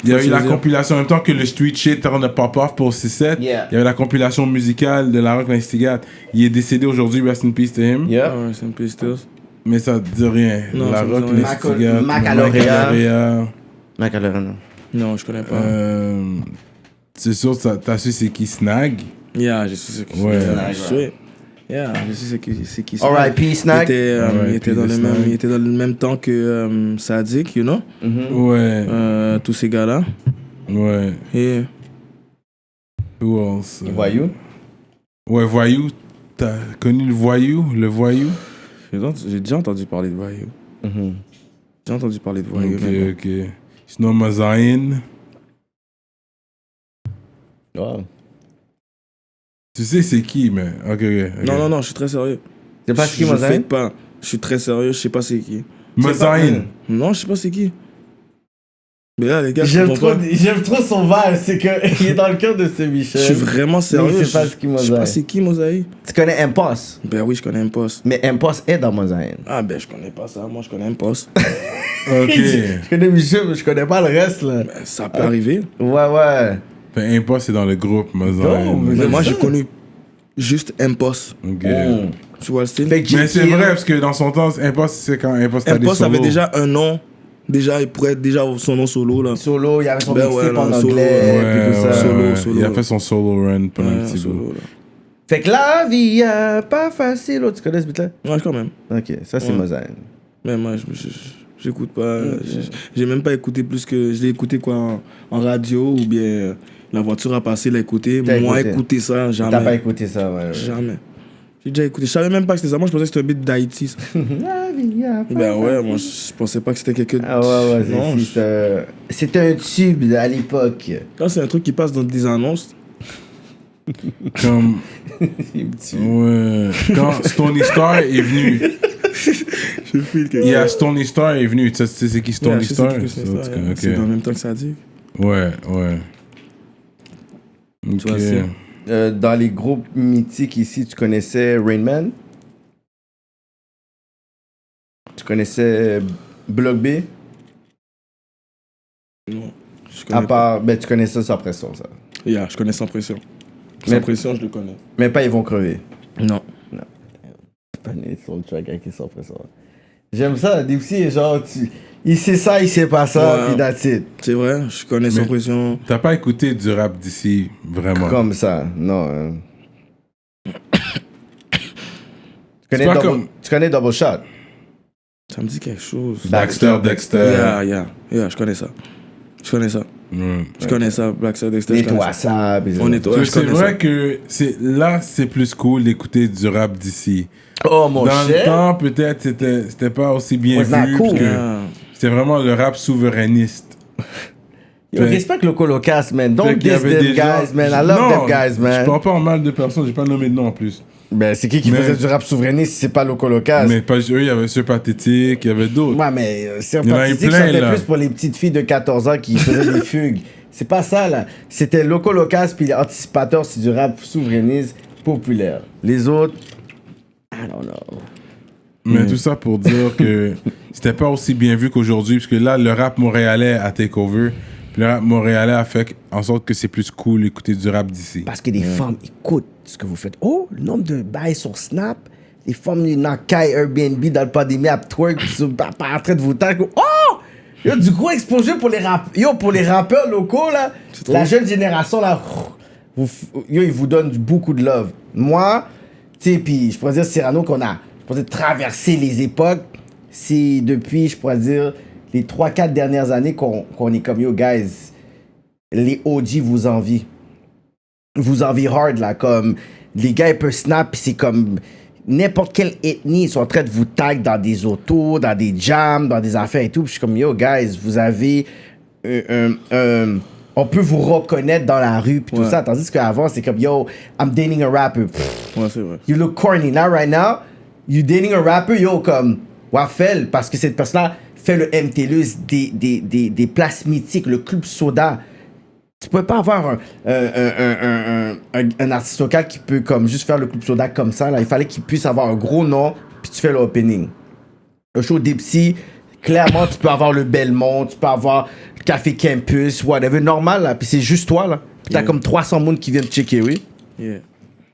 Il y a Faut eu la dire. compilation en même temps que le Street Shit Turn the Pop Off pour 6-7. Yeah. Il y avait la compilation musicale de La Rock, l'Instigate. Il est décédé aujourd'hui, rest in peace to him. Yeah. Ah ouais, c'est un peu Stills. Mais ça te dit rien. Non, La ça me Rock, dit rien. l'Instigate. Macaloria. Macaloria. Non, je connais pas. C'est sûr, t'as su c'est qui Snag? Yeah, je sais ce que c'est. Ouais. Je sais. Yeah, je sais c'est qui c'est. R.I.P. Snack. R.I.P. Il était dans Snack. il était dans le même temps que Sadik, you know? Ouais. Tous ces gars-là. Ouais. Et Who else? Voyou. Ouais, Voyou. T'as connu le Voyou? Le Voyou? j'ai déjà entendu parler de Voyou. J'ai entendu parler de Voyou. Ok. Sinon, Mazaïn. Wow. Tu sais c'est qui, mais... Ok. Non, je suis très sérieux. C'est pas ce qui Je m'a fais pas. Je suis très sérieux, je sais pas c'est qui. Mazaïn. Non, je sais pas c'est qui. Mais là, les gars, J'aime trop son vibe, c'est qu'il est dans le cœur de ce Michel. je suis vraiment sérieux. Mais c'est pas ce qui Je sais pas Mosaïque. c'est qui Mosaïque. Tu connais Impost? Ben oui, je connais Impost. Mais Impost est dans Mosaïque. Ah ben je connais pas ça, moi je connais Impost. Ok. Je connais Michel, mais je connais pas le reste là. Ben, ça peut arriver. Ouais. Fait Impost, c'est dans le groupe Mazaïn. Mais moi ça. j'ai connu juste Impost. Ok. Tu vois le style? Fait que Mais c'est J.K. vrai, parce que dans son temps, Impost, c'est quand Impost a des Impost solos. avait déjà un nom. Déjà, il pourrait être déjà son nom solo là. Solo, il y avait son Ben mixtape ouais, en non, solo, anglais, Ouais, puis tout ça. Solo. Il a fait son solo run pendant un Ouais, petit bout. solo là. Fait que la vie, pas facile. Tu connais ce beat-là? Ouais, quand même. Ok, ça c'est Ouais. Mosaïque. Mais moi, j'écoute pas. J'ai même pas écouté plus que. Je l'ai écouté quoi en radio ou bien la voiture a passé, l'a écouté. T'as Moi, écouté. écouter ça, jamais. T'as pas écouté ça, ouais. Jamais. J'ai déjà écouté. Je savais même pas que c'était ça. Moi, je pensais que c'était un beat d'Haïti. Ça. La Ben ouais, moi je pensais pas que c'était quelque chose. Ah ouais, Non, c'était un tube à l'époque. Quand c'est un truc qui passe dans des annonces, Comme. Ouais. Quand Stony Star est venu. je file que. Il y a Stony Star est venu. Tu sais c'est qui Stony Star? C'est dans le même temps que ça dit. Ouais. Tu vois, Ok. c'est- Dans les groupes mythiques ici, tu connaissais Rain Man? Tu connaissais Block B? Non. Je À connais pas. part, ben tu connaissais Sans Pression, ça. Yeah, je connais Sans Pression. Mais- Sans Pression, je le connais. Mais pas Ils vont crever. Non. Pas né sur le track avec Sans Pression. J'aime ça, Dipsy, genre, il sait ça, il sait pas ça, Ouais. puis that's it. C'est vrai, je connais Sans Mais- Pression. T'as pas écouté du rap d'ici, vraiment. Comme ça, non. C'est pas comme- Tu connais Double Shot? Ça me dit quelque chose. Dexter. Yeah, je connais ça. Je connais ça. Ouais. Je connais ça, Blackster, Dexter. je connais Nettoie ça. ça. puis On nettoie, je C'est connais vrai ça. que là, c'est plus cool d'écouter du rap d'ici. Oh mon Dans le cher. temps, peut-être, c'était pas aussi bien Was not vu. cool. parce que Yeah. C'était vraiment le rap souverainiste. Yo, Fait- respecte le Colocast, man. Fait Don't qu'il y diss avait them des gens- guys, man. I love Non, them guys, Je man. parle pas en mal de personnes, j'ai pas nommé de nom en plus. Ben, c'est qui Mais- faisait du rap souverainiste si c'est pas le Colocast? Mais pas eux, il y avait ceux pathétiques, il y avait d'autres. Ouais, mais c'est Il y en a eu sympathique, plein, ça fait là. plus pour les petites filles de 14 ans qui faisaient des fugues. C'est pas ça, là. C'était Loco Locas puis les anticipateurs, c'est du rap souverainiste populaire. Les autres, I don't know. Mais tout ça pour dire que c'était pas aussi bien vu qu'aujourd'hui, parce que là, le rap montréalais a take over. Puis le rap montréalais a fait en sorte que c'est plus cool d'écouter du rap d'ici. Parce que des femmes écoutent ce que vous faites. Oh, le nombre de bails sur Snap. Les femmes, ils n'encaillent Airbnb dans le pandémie à twerk, pas en train de vous taper. Oh! Yo, du gros exposure pour les pour les rappeurs locaux, là. La jeune génération, là, ils vous donnent beaucoup de love. Moi, tu sais, puis je pourrais dire Cyrano qu'on a, je pourrais dire, traversé les époques. C'est depuis, je pourrais dire, les 3-4 dernières années qu'on est comme, yo, guys, les OG vous envient. Vous envie hard, là, comme les gars, ils peuvent snap, pis c'est comme n'importe quelle ethnie, ils sont en train de vous tag dans des autos, dans des jams, dans des affaires et tout. Puis je suis comme, yo, guys, vous avez on peut vous reconnaître dans la rue, puis tout Ouais. ça. Tandis qu'avant, c'est comme, yo, I'm dating a rapper. Pff, Ouais, c'est vrai. you look corny. Now, right now, you dating a rapper, yo, comme, Wafel, parce que cette personne-là fait le MTLUS des places mythiques, le Club Soda. Tu peux pas avoir un artiste local qui peut comme juste faire le Club Soda comme ça. Là. Il fallait qu'il puisse avoir un gros nom, puis tu fais l'opening. Le show Dipsy, clairement, tu peux avoir le Belmont, tu peux avoir le Café Campus, whatever, normal, là. Puis c'est juste toi, là. Puis t'as Yeah. comme 300 monde qui viennent te checker, oui. Yeah.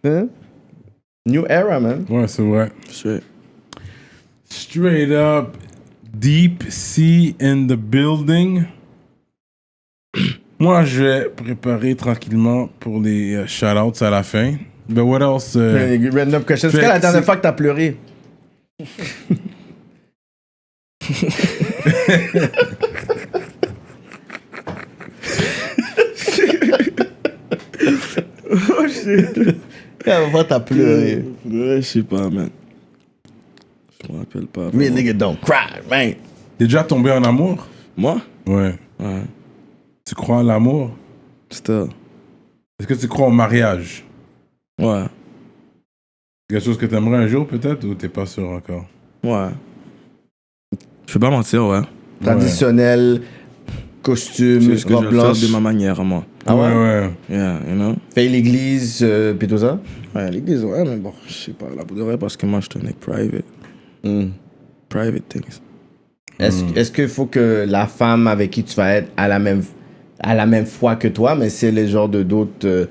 Hein? New era, man. Ouais, c'est vrai. Straight. Straight up, Deep Sea in the building. Moi, je vais préparer tranquillement pour les shout-outs à la fin. But what else? Random question. C'est fait- quand la dernière c'est- fois que t'as pleuré? Oh shit. La dernière fois t'as pleuré. Ouais, je sais pas, man. Je me rappelle pas. Me nigga don't cry, man. T'es déjà tombé en amour? Moi? Ouais. Ouais. Tu crois en l'amour? Still. Est-ce que tu crois au mariage? Ouais. Quelque chose que t'aimerais un jour peut-être ou t'es pas sûr encore? Ouais. Je vais pas mentir, ouais. Traditionnel, costume, C'est ce que je robe vais le faire blanche. de ma manière, moi. Ah ouais? Ouais. Yeah, you know? Paye l'église, pis tout ça? Ouais, l'église, ouais, mais bon, je sais pas, là, pour de vrai, parce que moi, je tenais private. Hmm. Private things. Est-ce qu'il faut que la femme avec qui tu vas être à la même foi que toi, mais c'est les genres de d'autres,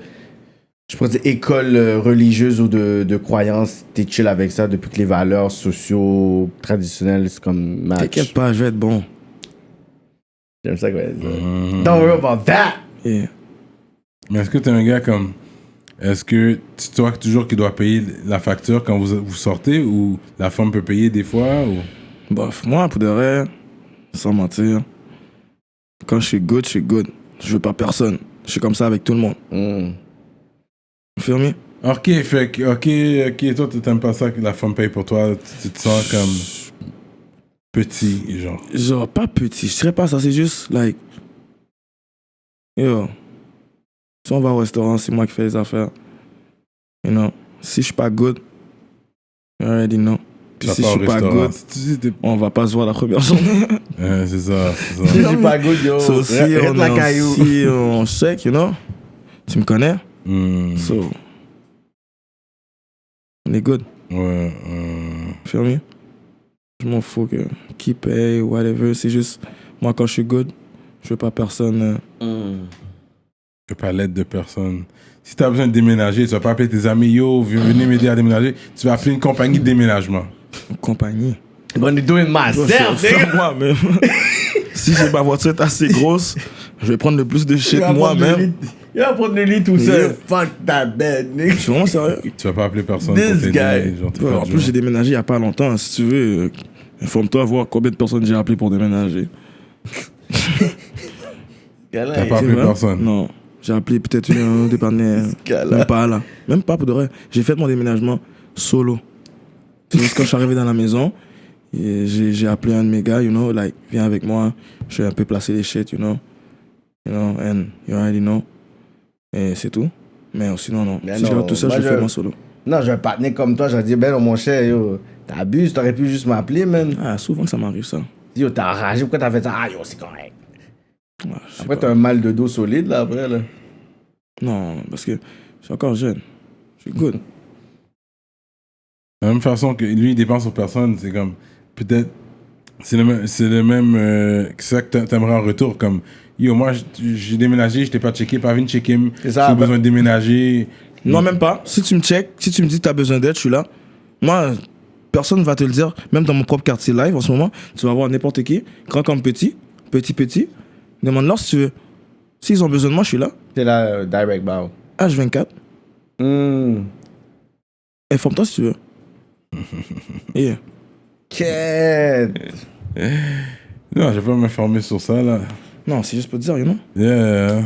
je pourrais dire, écoles religieuses ou de croyances, t'es chill avec ça depuis que les valeurs sociaux traditionnelles, c'est comme match. T'inquiète pas, je vais être bon. J'aime ça quoi. Don't worry about that! Yeah. Mais est-ce que t'es un gars comme... Est-ce que c'est toi toujours qui dois payer la facture quand vous sortez ou la femme peut payer des fois ou... Bof, moi, pour de vrai, sans mentir, quand je suis good, je suis good. Je veux pas personne. Je suis comme ça avec tout le monde. Hmm. Vous feel me? Ok, fait que... Ok, toi, t'aimes pas ça que la femme paye pour toi. Tu te sens comme... petit, genre. Genre, pas petit, je dirais pas ça, c'est juste, like, yo, si on va au restaurant, c'est moi qui fais les affaires. You know, si je suis pas good, you already know. Puis si je suis pas good, on va pas se voir la première journée. C'est ça. Si je suis pas good, yo. So, si on check, you know, tu me connais. So, on est good. Ouais. Feel me? Je m'en fous que qui paye, whatever. C'est juste, moi, quand je suis good, je veux pas personne. Je veux pas l'aide de personne. Si tu as besoin de déménager, tu vas pas appeler tes amis, yo, venez m'aider à déménager. Tu vas appeler une compagnie de déménagement. Une compagnie. I'm gonna do it myself, nigga. Moi-même. Si j'ai ma voiture est assez grosse, je vais prendre le plus de shit moi-même. Il va prendre le lit tout seul. Fuck that bed, nigga. Je suis vraiment sérieux. Tu vas pas appeler personne This pour t'aider. guy. Genre, te Ouais, faire en du plus, mal. j'ai déménagé il y a pas longtemps. Si tu veux, informe-toi voir combien de personnes j'ai appelé pour déménager. T'as pas C'est appelé vrai? personne. Non. J'ai appelé peut-être un dépanner. gars-là. Même pas là. Même pas pour de vrai. J'ai fait mon déménagement solo. C'est juste quand je suis arrivé dans la maison, et j'ai appelé un de mes gars, you know, like, viens avec moi. Je vais un peu placer les shit, you know. You know, and you already know. Et c'est tout. Mais sinon, non. Mais Si non, je vais tout seul, moi, je fais moi solo. Non, j'ai un partenaire comme toi, j'ai dit, ben non, mon cher, yo, t'abuses, t'aurais pu juste m'appeler, man. Ah, souvent que ça m'arrive, ça. Yo, t'as enragé, pourquoi t'as fait ça? Ah, yo, c'est correct. Ouais, je sais Après, pas. t'as un mal de dos solide, là, après, là. Non, parce que je suis encore jeune. Je suis good. De la même façon que lui, il dépense sur personne, c'est comme, peut-être, c'est le même c'est ça que t'aimerais en retour, comme, yo, moi, j'ai déménagé, je t'ai pas checké, pas venu checker, C'est ça, j'ai bah- besoin de déménager. Non, même pas. Si tu me check, si tu me dis que tu as besoin d'aide, je suis là. Moi, personne ne va te le dire. Même dans mon propre quartier live en ce moment, tu vas voir n'importe qui, grand comme petit. Demande-leur si tu veux. S'ils ont besoin de moi, je suis là. C'est là, direct bow. H24. Informe-toi si tu veux. Yeah. Quête. Non, je vais pas m'informer sur ça, là. Non, c'est juste pour te dire, you know. Yeah.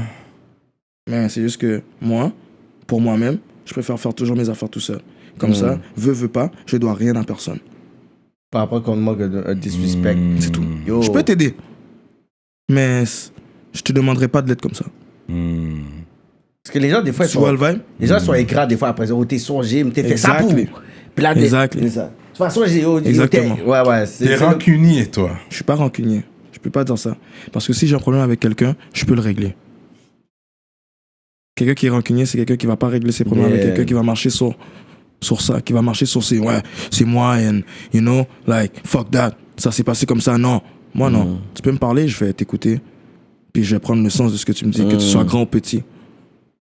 Mais c'est juste que moi, pour moi-même, je préfère faire toujours mes affaires tout seul. Comme ça, veux pas, je dois rien à personne. Par rapport qu'on manque un disrespect. C'est tout. Yo. Je peux t'aider. Mais je te demanderai pas de l'aide comme ça. Parce que les gens, des fois, ils Tu vois sont... le vibe? Les gens sont écrats, des fois, après, oh, t'es songé, mais t'es fait ça pour. Exactly. Puis là, Exactly. c'est ça. De toute façon, j'ai... Exactement. Ouais, T'es rancunier, toi. Je suis pas rancunier. Je peux pas dire ça. Parce que si j'ai un problème avec quelqu'un, je peux le régler. Quelqu'un qui est rancunier, c'est quelqu'un qui va pas régler ses problèmes avec quelqu'un qui va marcher sur ça, qui va marcher sur ses ouais, c'est moi, and you know, like, fuck that. Ça s'est passé comme ça, non. Moi, non. Tu peux me parler, je vais t'écouter. Puis je vais prendre le sens de ce que tu me dis, que tu sois grand ou petit.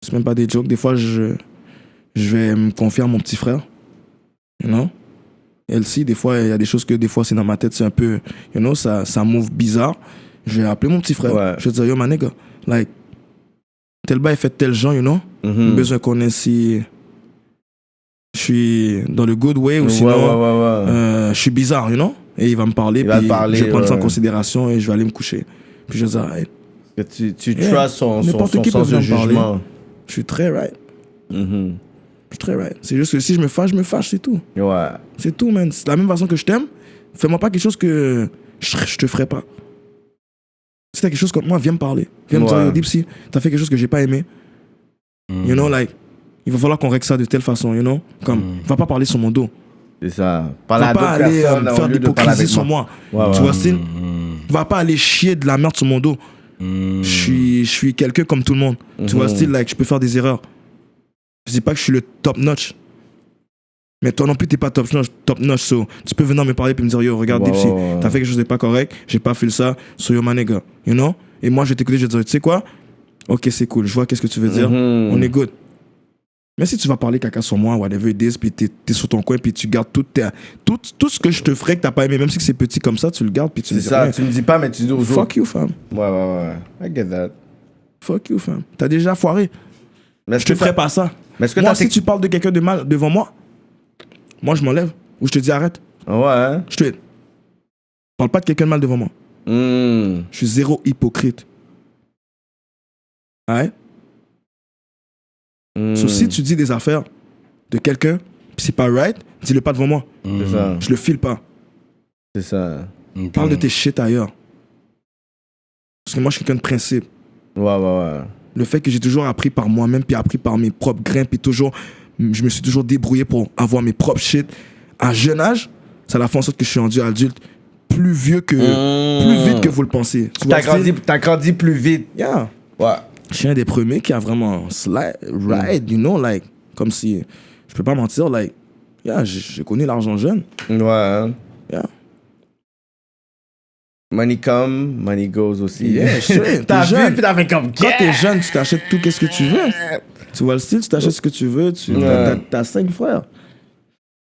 C'est même pas des jokes. Des fois, je vais me confier à mon petit frère. You know? Elsie, des fois, il y a des choses que des fois, c'est dans ma tête, c'est un peu, you know, ça move bizarre. Je vais appeler mon petit frère. Ouais. Je vais dire, yo, my nigga, like, tel bail fait tel genre, you know? Besoin qu'on ait si je suis dans le good way ou sinon je suis bizarre, you know? Et il va me parler, puis je vais prendre ça en considération et je vais aller me coucher. Puis je vais dire, hey, Que tu trust son n'importe qui peut sens de venir me parler. jugement. Je suis très right. Je suis très right. C'est juste que si je me fâche, c'est tout. Ouais. C'est tout, man. C'est de la même façon que je t'aime. Fais-moi pas quelque chose que je te ferai pas. Si t'as quelque chose comme moi, viens me parler. Viens me dire, yo, Dipsy, t'as fait quelque chose que j'ai pas aimé. You know, like, il va falloir qu'on règle ça de telle façon, you know? Comme, va pas parler sur mon dos. C'est ça. Parler Va à pas d'autres aller personnes faire au de lieu de parler l'hypocrisie avec sur moi. Ouais, Tu ouais. vois, style? Va pas aller chier de la merde sur mon dos. Je suis quelqu'un comme tout le monde. Tu vois, style, like, je peux faire des erreurs. Je dis pas que je suis le top notch. Mais toi non plus, t'es pas top notch. So, tu peux venir me parler et me dire, yo, regarde, Dipsy, t'as fait quelque chose de pas correct, j'ai pas fait ça, so yo, my nigga. You know? Et moi, je vais t'écouter, je vais te dire, tu sais quoi? Ok, c'est cool, je vois qu'est-ce que tu veux dire. On est good. Mais si tu vas parler caca sur moi, whatever it is, puis t'es sur ton coin, puis tu gardes tout ce que je te ferais que t'as pas aimé, même si c'est petit comme ça, tu le gardes, puis tu C'est me dis ça, rien. tu me dis pas, mais tu dis aux autres. Fuck you, fam. Ouais. I get that. Fuck you, fam. T'as déjà foiré. Mais Je te ferai pas ça. Mais est-ce que Moi, t'as si tu parles de quelqu'un de mal devant moi, moi, je m'enlève. Ou je te dis arrête. Ouais. Je te parle pas de quelqu'un de mal devant moi. Je suis zéro hypocrite. Ouais? So, si tu dis des affaires de quelqu'un, puis c'est pas right, dis-le pas devant moi. C'est ça. Je le file pas. C'est ça. Parle de tes shit ailleurs. Parce que moi, je suis quelqu'un de principe. Ouais. Le fait que j'ai toujours appris par moi-même, puis appris par mes propres grains, puis toujours, je me suis toujours débrouillé pour avoir mes propres shit à jeune âge, ça a fait en sorte que je suis rendu adulte plus vite que vous le pensez. T'as grandi plus vite. Yeah. Ouais. Je suis un des premiers qui a vraiment ride, you know, like, comme si, je peux pas mentir, like, yeah, j'ai connu l'argent jeune. Ouais. Yeah. Money come, money goes aussi. Yeah, straight. T'as T'es vu, jeune. puis t'as fait comme... Quand t'es jeune, tu t'achètes tout ce que tu veux. Tu vois le style, tu t'achètes ce que tu veux. T'as 5 frères.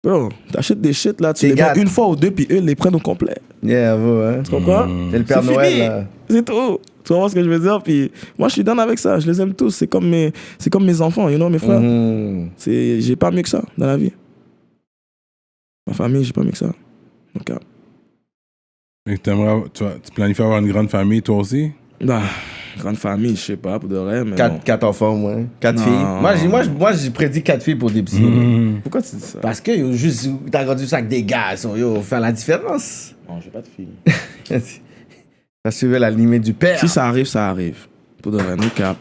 Bro, t'achètes des shit là, tu les vends une fois ou deux, puis eux les prennent au complet. Yeah, ouais. Tu comprends? C'est le Père Noël, fini. là. C'est tout. Tu comprends ce que je veux dire? Puis moi, je suis down avec ça. Je les aime tous. C'est comme mes enfants, you know, mes frères. J'ai pas mieux que ça dans la vie. Ma famille, j'ai pas mieux que ça. Donc, Et tu planifies avoir une grande famille, toi aussi? bah, grande famille, je sais pas, pour de vrai, mais 4 enfants, moi. 4 filles. Moi, j'ai prédit 4 filles pour des petits. Pourquoi tu dis ça? Parce que yo, juste, t'as grandi ça avec des gars, yo, faire la différence. Non, j'ai pas de fille. Ça suivait la limite du père. Si ça arrive, ça arrive. Pour de vrai, no cap.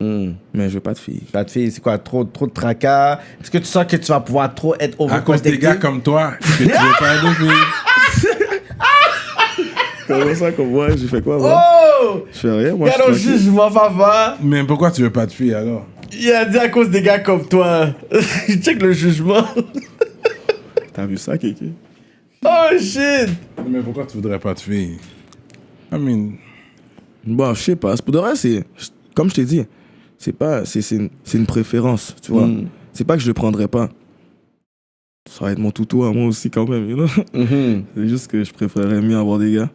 Mais je veux pas de fille. Pas de filles, c'est quoi? Trop de tracas? Est-ce que tu sens que tu vas pouvoir trop être À cause des gars comme toi, que tu veux pas de filles. Comment ça, comme moi, j'ai fait quoi, moi? Oh! Je fais rien, moi. Regarde au jugement, papa. Mais pourquoi tu veux pas de filles alors? Il a dit à cause des gars comme toi. Check le jugement. T'as vu ça, Kéké? Oh shit! Mais pourquoi tu voudrais pas de filles? I mean... Bon, je sais pas. Pour de vrai, c'est... Comme je t'ai dit, c'est une préférence, tu vois. C'est pas que je le prendrais pas. Ça va être mon toutou à moi aussi quand même, you know? C'est juste que je préférerais mieux avoir des gars.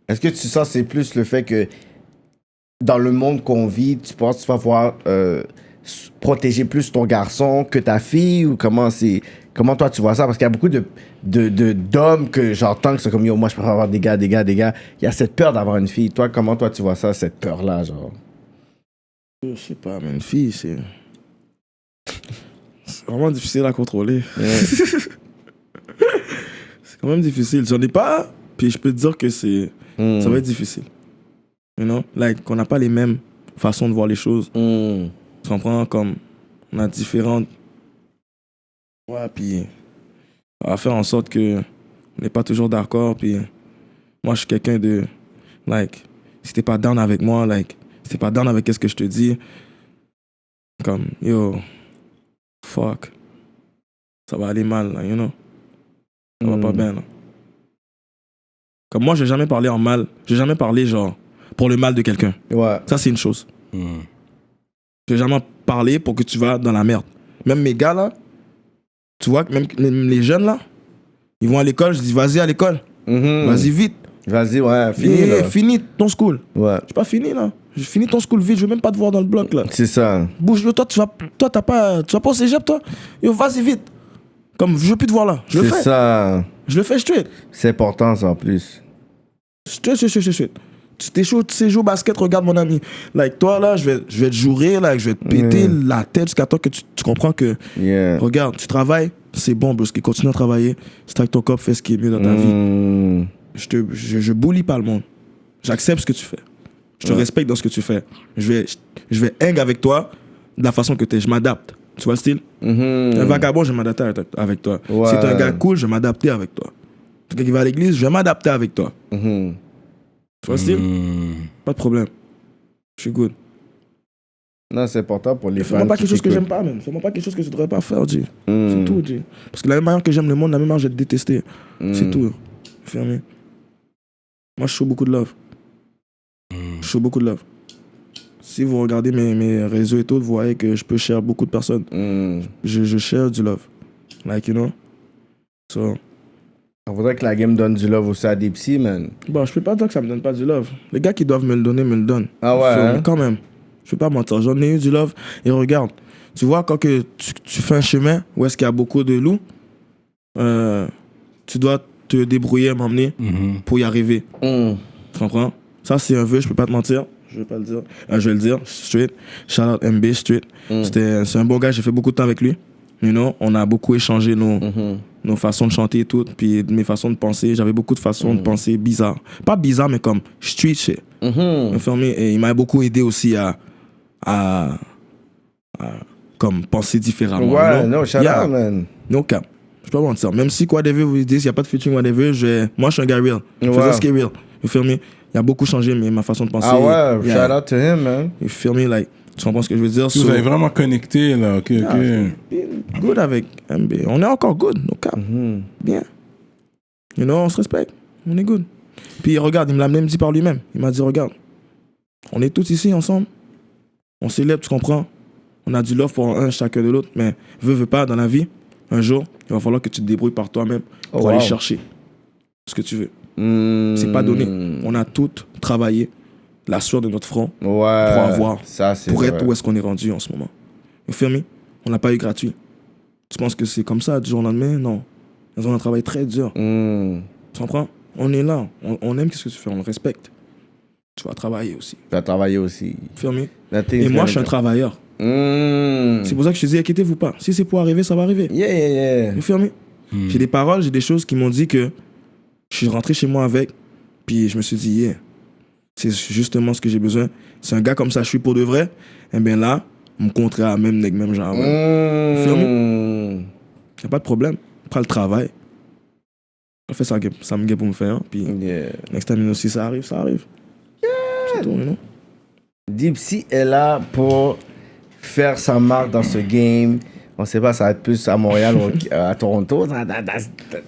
Est-ce que tu sens c'est plus le fait que dans le monde qu'on vit, tu penses que tu vas pouvoir protéger plus ton garçon que ta fille, ou comment toi tu vois ça? Parce qu'il y a beaucoup d'hommes que j'entends qui sont comme yo, moi je préfère avoir des gars. Il y a cette peur d'avoir une fille. Toi, comment toi tu vois ça, cette peur-là, genre? Je sais pas, mais une fille, c'est vraiment difficile à contrôler. Yeah. C'est quand même difficile. J'en ai pas, puis je peux te dire que ça va être difficile. You know? Like, qu'on n'a pas les mêmes façons de voir les choses. Tu comprends? Comme, on a différentes... Ouais, puis on va faire en sorte que on n'est pas toujours d'accord, puis moi, je suis quelqu'un de... Like, si t'es pas down avec moi, like, si t'es pas down avec ce que je te dis, comme, yo, fuck, ça va aller mal, là, you know? Ça va pas bien, là. Comme moi, j'ai jamais parlé en mal. J'ai jamais parlé, genre, pour le mal de quelqu'un. Ouais. Ça, c'est une chose. J'ai jamais parlé pour que tu vas dans la merde. Même mes gars, là, tu vois, même les jeunes, là, ils vont à l'école, je dis, vas-y à l'école. Vas-y vite. Vas-y, ouais, fini, là. Finis ton school. Ouais. J'ai pas fini, là. J'ai fini ton school vite, je veux même pas te voir dans le bloc, là. C'est ça. Bouge, toi, tu vas pas au cégep, toi. Yo, vas-y vite. Comme, je veux plus te voir là. Je le fais. C'est ça. Je le fais straight. C'est important, ça, en plus. Straight. Tu t'es chaud, tu sais jouer au basket, regarde mon ami. Like, toi, là, je vais te jouer, là, je vais te péter la tête jusqu'à temps que tu comprends que, regarde, tu travailles, c'est bon, parce qu'il continue à travailler, stack ton corps, fais ce qui est mieux dans ta vie. Je bully pas le monde. J'accepte ce que tu fais. Je te respecte dans ce que tu fais. Je vais hang avec toi de la façon que tu es. Je m'adapte. Tu vois le style? Un vagabond, je vais m'adapter avec toi. Ouais. Si t'es un gars cool, je vais m'adapter avec toi. Quelqu'un qui va à l'église, je vais m'adapter avec toi. Tu vois le style? Pas de problème. Je suis good. Non, c'est important pour les fans. Fais-moi pas quelque chose que j'aime pas, man. Fais-moi pas quelque chose que tu devrais pas faire, G. C'est tout, G. Parce que la même manière que j'aime le monde, la même manière je vais te détester. C'est tout. Fermé. Moi, je show beaucoup de love. Je show beaucoup de love. Si vous regardez mes réseaux et tout, vous voyez que je peux share beaucoup de personnes. Je share du love. Like, you know? So. On voudrait que la game donne du love aussi à des psys, man. Bon, je peux pas dire que ça me donne pas du love. Les gars qui doivent me le donner, me le donnent. Ah ouais? So, quand même. Je peux pas mentir. J'en ai eu du love. Et regarde, tu vois, quand que tu fais un chemin où est-ce qu'il y a beaucoup de loups, tu dois te débrouiller à m'emmener pour y arriver. Tu comprends? Ça, c'est un vœu, je peux pas te mentir. Je vais pas le dire. Je vais le dire, straight. Shout out MB, straight. C'est un bon gars, j'ai fait beaucoup de temps avec lui. You know, on a beaucoup échangé nos façons de chanter et tout, puis mes façons de penser. J'avais beaucoup de façons de penser bizarres. Pas bizarres, mais comme street shit. You feel me? Et il m'a beaucoup aidé aussi à comme penser différemment. Ouais, no, shout out, man. No cap. Je peux pas mentir. Même si whatever vous dites, il n'y a pas de featuring, whatever, moi je suis un gars real. Je faisais ce qui est real. You feel me? Il a beaucoup changé ma façon de penser. Ah ouais, shout out to him, man. You feel me? Like, tu comprends ce que je veux dire? Vous avez vraiment connecté, là. Ok. Good avec MB. On est encore good, no cap. Bien. You know, on se respecte. On est good. Puis regarde, il me l'a même dit par lui-même. Il m'a dit, regarde, on est tous ici ensemble. On célèbre, tu comprends? On a du love pour un chacun de l'autre, mais veux pas, dans la vie, un jour, il va falloir que tu te débrouilles par toi-même pour aller chercher ce que tu veux. C'est pas donné. On a tous travaillé la sueur de notre front pour avoir, pour être où est-ce qu'on est rendu en ce moment. You feel me? On n'a pas eu gratuit. Tu penses que c'est comme ça du jour au lendemain? Non. Ils ont un travail très dur. Tu comprends? On est là. On aime ce que tu fais. On le respecte. Tu vas travailler aussi. Tu vas travailler aussi. You feel me? Et moi, je suis un travailleur. C'est pour ça que je te dis, inquiétez-vous pas. Si c'est pour arriver, ça va arriver. You feel me? J'ai des paroles, j'ai des choses qui m'ont dit que je suis rentré chez moi avec, puis je me suis dit, c'est justement ce que j'ai besoin. C'est un gars comme ça, je suis pour de vrai. Et bien là, mon contrat, même genre. You feel me? Y a pas de problème. Après le travail, on fait ça me guette pour me faire. Puis next time aussi, ça arrive. C'est tout, you know? Dipsy est là pour faire sa marque dans ce game. On sait pas, ça va être plus à Montréal ou à Toronto.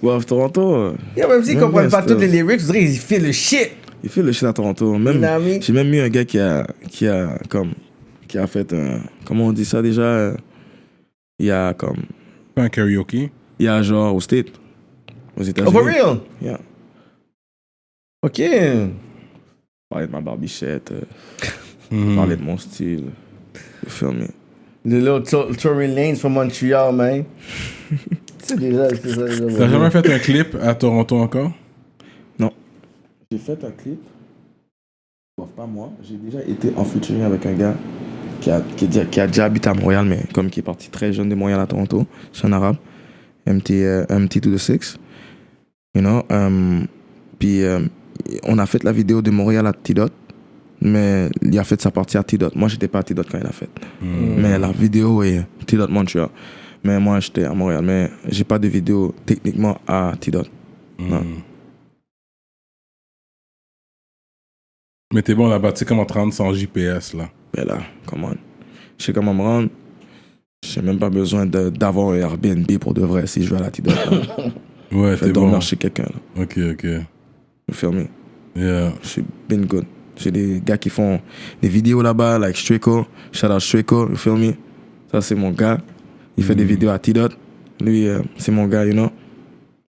Ouais, Toronto. Même s'ils comprennent pas toutes les lyrics, vous il fait le shit. Il fait le shit à Toronto. J'ai même eu un gars qui a fait un... Comment on dit ça déjà? Il y a comme... Pas un karaoke? Il y a genre au State. Aux États-Unis. Oh, for real? Yeah. OK. Parler de ma barbichette. Parler de mon style. You feel me? Le little Tory Lanez from Montreal, man. C'est déjà. T'as jamais fait un clip à Toronto encore? Non. J'ai fait un clip. Pas moi. J'ai déjà été en featuring avec un gars qui a déjà habité à Montréal, mais comme qui est parti très jeune de Montréal à Toronto. C'est un arabe. MT to the Six. You know? Puis on a fait la vidéo de Montréal à T-Dot. Mais il a fait sa partie à T-Dot. Moi, j'étais pas à T-Dot quand il a fait. Mais la vidéo est T-Dot Montreal. Mais moi, j'étais à Montréal. Mais j'ai pas de vidéo techniquement à T-Dot. Non. Mais t'es bon là-bas, tu sais comment te rendre sans GPS, là. Mais là, comment? Je sais comment me rendre. J'ai même pas besoin d'avoir un Airbnb pour de vrai si je vais à la T-Dot. Ouais, t'es bon. Je vais chez quelqu'un. Là. Ok. You feel me? Yeah. Je suis been good. J'ai des gars qui font des vidéos là-bas, like Streko. Shout out Streko, you feel me? Ça, c'est mon gars. Il fait des vidéos à T-Dot. Lui, c'est mon gars, you know?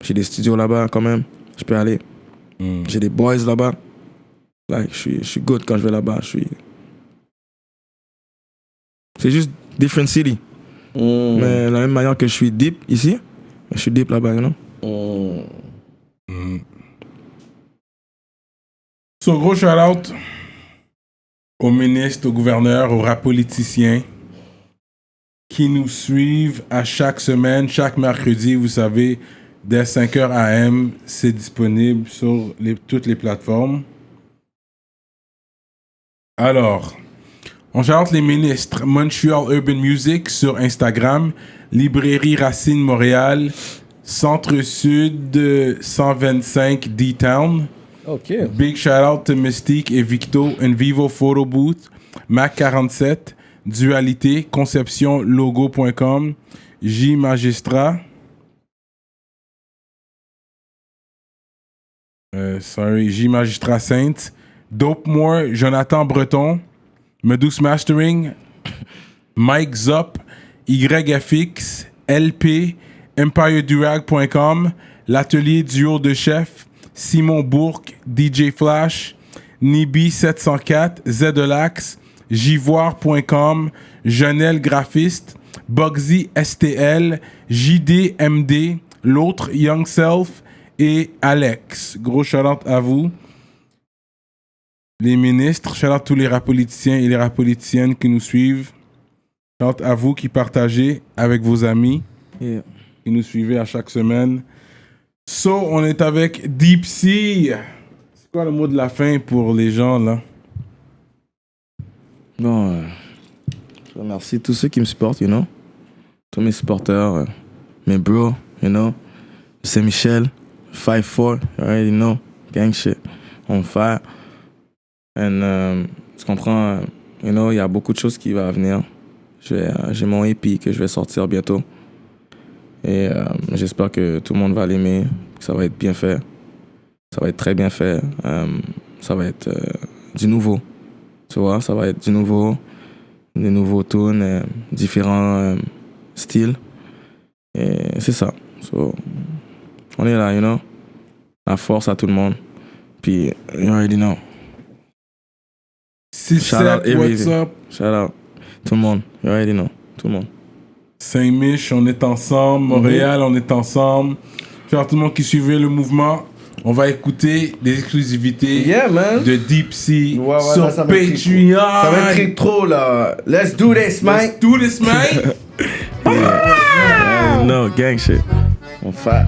J'ai des studios là-bas quand même. Je peux aller. J'ai des boys là-bas. Like, je suis good quand je vais là-bas. C'est juste different city. Mais de la même manière que je suis deep ici, je suis deep là-bas, you know? So, gros shout-out aux ministres, aux gouverneurs, aux rap politiciens qui nous suivent à chaque semaine, chaque mercredi, vous savez, dès 5h AM, c'est disponible sur toutes les plateformes. Alors, on shout-out les ministres. Montreal Urban Music sur Instagram, Librairie Racine Montréal, Centre-Sud 125 D-Town. Okay. Big shout out to Mystique et Victo, Envivo Photo Booth, Mac 47, Dualité, Conception Logo.com, J Magistrat, J Magistrat Sainte, Dope More, Jonathan Breton, Medus Mastering, Mike Zop, YFX, LP, EmpireDurag.com, L'Atelier Duo de Chef, Simon Bourque, DJ Flash, Nibi704, Zedelax, Jivoire.com, Janelle Graphiste, Bugsy STL, JDMD, L'autre Young Self et Alex. Gros shout-out à vous. Les ministres, shout-out tous les rap politiciens et les rap politiciennes qui nous suivent. Quant à vous qui partagez avec vos amis, Yeah. qui nous suivez à chaque semaine. So, on est avec Deep Sea. C'est quoi le mot de la fin pour les gens, là? Bon, je remercie tous ceux qui me supportent, you know. Tous mes supporters, mes bros, you know. Saint-Michel, 5-4, you already know. Gang shit, on fire. And, tu comprends, you know, il y a beaucoup de choses qui vont venir. J'ai mon EP que je vais sortir bientôt. Et j'espère que tout le monde va l'aimer, que ça va être bien fait. Ça va être très bien fait. Ça va être du nouveau. Tu vois, ça va être du nouveau, des nouveaux tunes, différents styles. Et c'est ça. So, on est là, you know. La force à tout le monde. Puis, you already know. 6-7, what's up? Shout out. Tout le monde. You already know. Tout le monde. Saint-Mich, on est ensemble. Montréal, on est ensemble. Shout out tout le monde qui suivait le mouvement. On va écouter des exclusivités de Deep Sea sur là, ça Patreon. Ça va être trop là. Let's do this, man. Let's do this, man. No, gang shit. On fire.